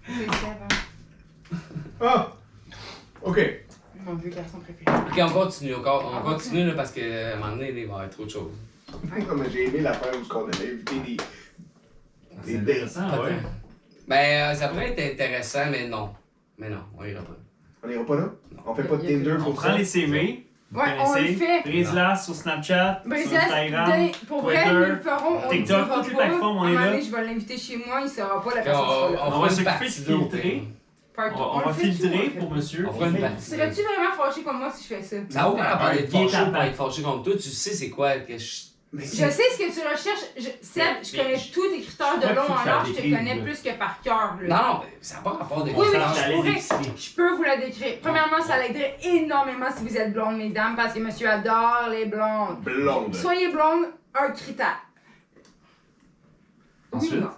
C'est ça, Ah. Ok. mon vieux garçon préféré. Ok, on continue, on continue là, parce qu'à un moment donné, il va y avoir trop de choses. Non, mais j'ai aimé l'affaire où on avait invité des. C'est intéressant, ouais. Ben, ça pourrait être intéressant, mais non. Mais non, on ira pas. On ira pas là? On fait pas de Il y a Tinder On pour prend ça? les CV. vous Ouais, on le connaissez. fait. Brise-la sur Snapchat, sur Instagram. Pour vrai, Twitter, nous le ferons. On TikTok, le dira toutes les pas. plateformes, on À un est moment là. donné, je vais l'inviter chez moi, il saura pas, la Puis personne sera là. On va fera une s'occuper de partie deux, filtrer. Partout. On va le fait tout, on filtrer le fait. pour monsieur. On fera une partie. Serais-tu vraiment fâché comme moi si je fais ça? Ça n'a aucun rapport d'être Guet fâché ou tapant. pas être fâché contre toi. Tu sais c'est quoi que je. Mais Je sais ce que tu recherches. Seb, je connais tous tes critères de je long crois en que large, je te tu la connais décrives, plus que par cœur. là. Non, non, mais ça n'a pas rapport de Oui, mais On je allait pourrais- l'épicerie. Je peux vous la décrire. Premièrement, ça l'aiderait énormément si vous êtes blonde, mesdames, parce que monsieur adore les blondes. blonde. Soyez blonde, un critère. Oui Ensuite? ou non?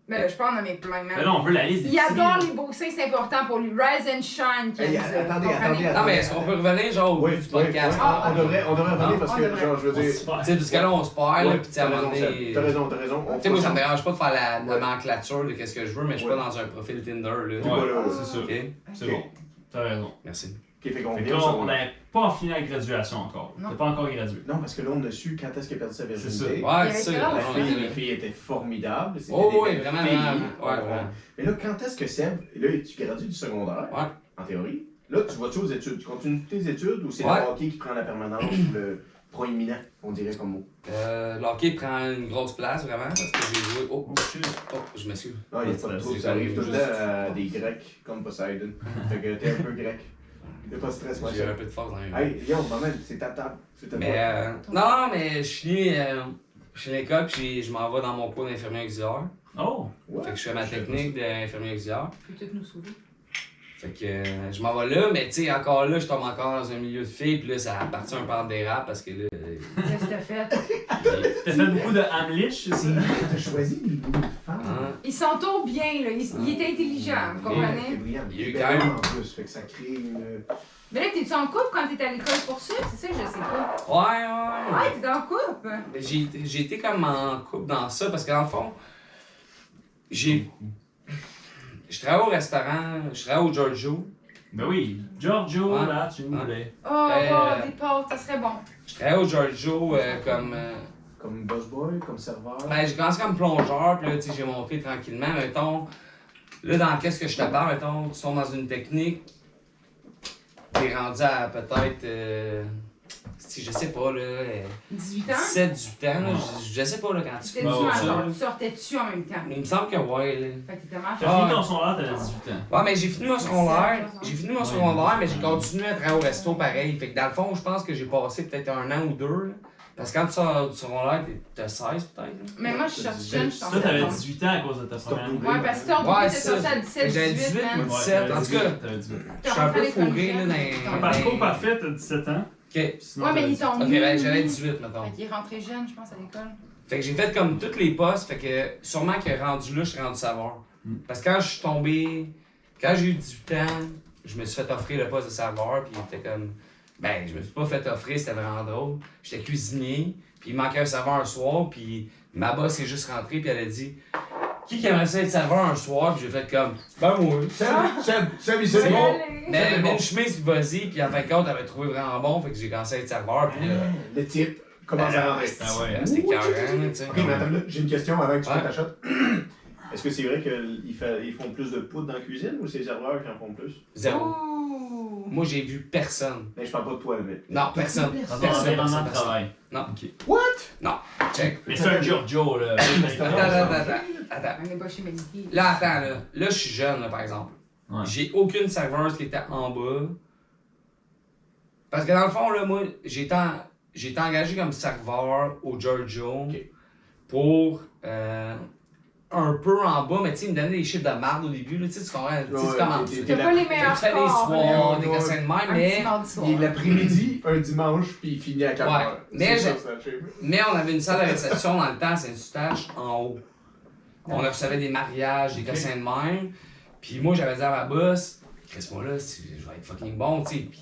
Mais là, je peux en nommer plein, même. Mais là, on veut la liste Il d'épicerie. adore les beaux seins, c'est important pour lui. Rise and shine, qui Hey, aime ça. attendez, Vous comprenez? attendez, Non, mais est-ce qu'on peut revenir genre au Oui, bout oui, du podcast? oui. Ah, On devrait revenir Non, parce on que, devrait. genre, je veux dire. Tu sais, parce que là, on se perd, là, Ouais, puis tu sais, à un t'as moment raison, donné. Seb. T'as raison, t'as raison. On Tu sais, moi, ça me fera dérange pas de faire la Ouais. nomenclature de qu'est-ce que je veux, mais je suis Ouais. pas dans un profil Tinder, là. Voilà. Ouais, c'est ça. Ok? C'est bon. T'as raison. Merci. Ok, fait qu'on Fait que vient là, au on secondaire. n'avait pas fini la graduation encore. Non. T'es pas encore gradué. Non, parce que là, on a su quand est-ce qu'elle a perdu sa virginité. C'est ça. Ouais, avait c'est ça. quel là, âge? on La a- fille était formidable. C'était Oh, des oui, belles vraiment, filles. vraiment. Ouais, ouais. Mais là, quand est-ce que Seb, là, tu gradues du secondaire, Ouais. en théorie, là, tu vas-tu aux études? Tu continues tes études ou c'est Ouais. le hockey qui prend la permanence ou le proéminent, on dirait comme mot? Le hockey prend une grosse place, vraiment, parce que j'ai joué. Oh, Oh, shit. oh, je m'excuse. Non, il n'y a pas de trouble, ça arrive tout le temps à des Grecs comme Poseidon. Fait que t'es un peu grec. Y'a pas de stress, moi. J'ai un peu de force dans les mains. Hey, yo, maman, c'est ta table. C'est ta Mais table. non, mais je finis chez l'école, puis je m'en vais dans mon cours d'infirmier auxiliaire. Oh! Ouais. Fait que je fais ma technique d'infirmier auxiliaire. Peux toutes nous sauver. Fait que je m'en vais là, mais tu sais, encore là, je tombe encore dans un milieu de filles, puis là, ça a parti un peu en dérape parce que là. Qu'est-ce que t'as fait? T'as fait beaucoup de Hamlich, c'est ça? T'as choisi le bout de femme. Hein? Il s'entoure bien, là. Il est intelligent, vous C'est comprenez? brillant. Il y a eu est quand même- belle en plus, fait que ça crée une. Mais là, t'es-tu en couple quand t'es à l'école pour ça? C'est ça, je sais pas. Ouais. Ouais, t'es en couple. Mais j'ai été comme en couple dans ça parce que dans le fond, je travaille au restaurant, je travaille au Giorgio, Ben oui, Giorgio, Ouais. là, tu nous voulais. Oh, Ben, des pâtes, ça serait bon. Je travaillais au Giorgio comme. Comme boss-boy, comme serveur. Ben, j'ai commencé comme plongeur, puis là, tu sais, j'ai monté tranquillement. Mettons, là, dans qu'est-ce que je te parle, mettons, tu sont dans une technique, t'es rendu à peut-être. Je sais pas, là. 18 ans? 17-18 ans, là. Je sais pas, là, quand tu fais T'étais-tu ça. majeur? là. Tu sortais-tu en même temps? Il me semble que ouais, là. Fait que t'étais majeur. T'as fini ton secondaire, t'avais 18 ans. Ouais, mais j'ai fini mon secondaire. Ouais. J'ai fini mon secondaire, mais j'ai continué à travailler au resto pareil. Fait que dans le fond, je pense que j'ai passé peut-être 1 an ou 2. Là. Parce que quand tu sors du secondaire, t'as 16 peut-être. là. Mais moi, je suis sortie jeune, je suis Ça, sortie t'avais à 18 ans à cause de ta première année. Ouais, parce que toi, on Ouais, t'es c'est sorti ça. à 17, J'avais 18, 18, man. moi, 17, en tout cas. T'avais 18. Je suis un peu fourré, là, Un dans parcours parfait, t'as 17 ans. Ok. Sinon, Ouais, mais t'avais ils t'ont Ok, mis. ben j'avais 18, mettons. Fait qu'il est rentré jeune, je pense, à l'école. Fait que j'ai fait comme tous les postes, fait que sûrement que rendu là, je suis rendu serveur. Parce que quand je suis tombé, quand j'ai eu 18 ans, je me suis fait offrir le poste de serveur, puis il était comme. Ben, je me suis pas fait offrir, c'était vraiment drôle. J'étais cuisinier, puis il manquait un serveur un soir, puis ma boss est juste rentrée, puis elle a dit qui aimerait ça être serveur un soir, puis j'ai fait comme ben moi. Seb, ici. C'est bon. Allez. Mais une chemise, puis vas-y, puis en fin de compte, elle m'a trouvé vraiment bon, fait que j'ai commencé à être serveur, puis là. Le type commence à rentrer. Ah ouais. C'était carré, tu sais. Ok, mais attends, là, j'ai une question avant que tu Ouais. fasses ta shot. Est-ce que c'est vrai qu'ils font plus de poudre dans la cuisine ou c'est les serveurs qui en font plus? Zéro. Ouh. Moi, j'ai vu personne. Mais je parle pas de toi, mais. Non, personne. Dans ton Personne, environnement de personne. travail. Non. Ok. Non, check. Mais c'est un Giorgio, là. Attends. On n'est pas chez Medici. Là, attends, là. Là, je suis jeune, là, par exemple. Ouais. J'ai aucune serveuse qui était en bas. Parce que dans le fond, là, moi, j'ai été engagé comme serveur au Giorgio Ok. pour un peu en bas, mais tu sais, ils me donnaient des chiffres de marde au début, là, tu sais, tu comprends? Tu sais, Ouais, tu commences. t'es- T'as pas les meilleurs Tu fais des scores. soirs, là. des Ouais. cassins de même, Un petit mais, mardi soir. Il est l'après-midi, un dimanche, puis il finit à 4 Ouais. heures. Mais C'est j'ai- ça, c'est la shape. mais on avait une salle de réception dans le temps, c'est une stage en haut. On recevait des mariages, des cassins de même. Puis moi, j'avais dit à ma boss, Chris-moi là, je vais être fucking bon, tu sais. Puis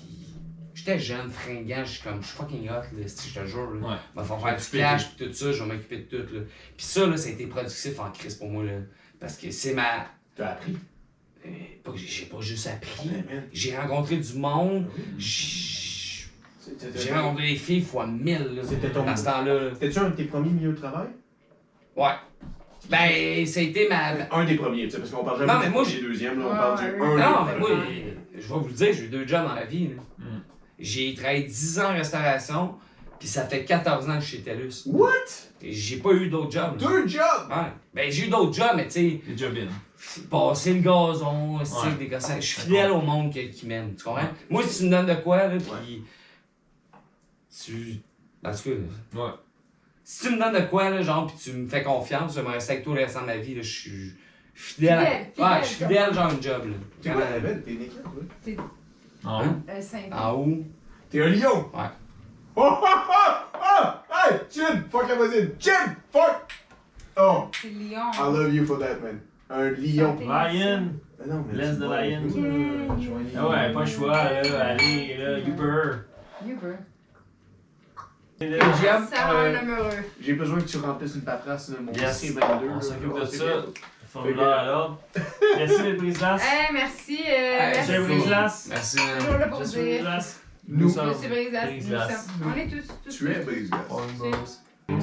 j'étais jeune, fringant, je suis fucking hot, là, si je te jure. Là. Ouais. Il va falloir faire du cash, puis tout ça, je vais m'occuper de tout. Là. Puis ça, là, ça a été productif en Chris pour moi, là. Parce que c'est ma. T'as appris. Pas que j'ai pas juste appris. Ouais, man. J'ai rencontré du monde. Oui. J'ai rencontré des filles fois 1000 là, C'était ton- dans ce temps-là. Là. C'était-tu un de tes premiers milieux de travail? Ouais. Ben, ça a été ma. Un des premiers, tu sais, parce qu'on parle Non, jamais mais du moi, premier, deuxième, là, on Ouais, parle du ouais. un. Non, des mais moi, premiers. je vais vous le dire, j'ai eu 2 jobs dans la vie. Là. Mm. J'ai travaillé 10 ans en restauration, puis ça fait 14 ans que je suis chez TELUS. What? Et j'ai pas eu d'autres jobs. là. 2 jobs! Ouais. Ben, j'ai eu d'autres jobs, mais tu sais, Les job-in. passer le gazon, tu sais, Ouais. des gossins. Je suis fidèle au monde qui m'aime, tu comprends? Moi, si tu me donnes de quoi, là, puis tu. En tout cas, Ouais. si tu me donnes de quoi, là, genre, puis tu me fais confiance, je vais me rester avec toi le restant de ma vie, là, je suis fidèle. Fidèle, Ouais, je suis fidèle, genre, une job, là. T'es quoi, Annabelle? T'es une équipe, oui? Non. Hein? 5 En haut. T'es un lion! Ouais. Oh, oh, oh, oh! Hey! Chin! Fuck la voisine! Chin! Fuck! Oh! C'est Lyon. I love you for that, man. Un lion. Lion. Mais non, mais Laisse tu de vois, lion. je vois Ah ouais, pas le choix, là. Allez, là, Uber. Uber. Jam, Ça rend un homme heureux. j'ai besoin que tu remplisses une paperasse de mon Yes. C22. On s'occupe de c'est ça. bien. Formulaire à l'ordre. Merci, les brise-glaces. Merci. Monsieur Merci. Brise-glace. Merci, Toujours man. là pour Monsieur dire. Brise-glace. Nous, sommes Monsieur Brise-Glace. Brise-glace. On est tous. tu es brise-glace. Formulaire. Tu-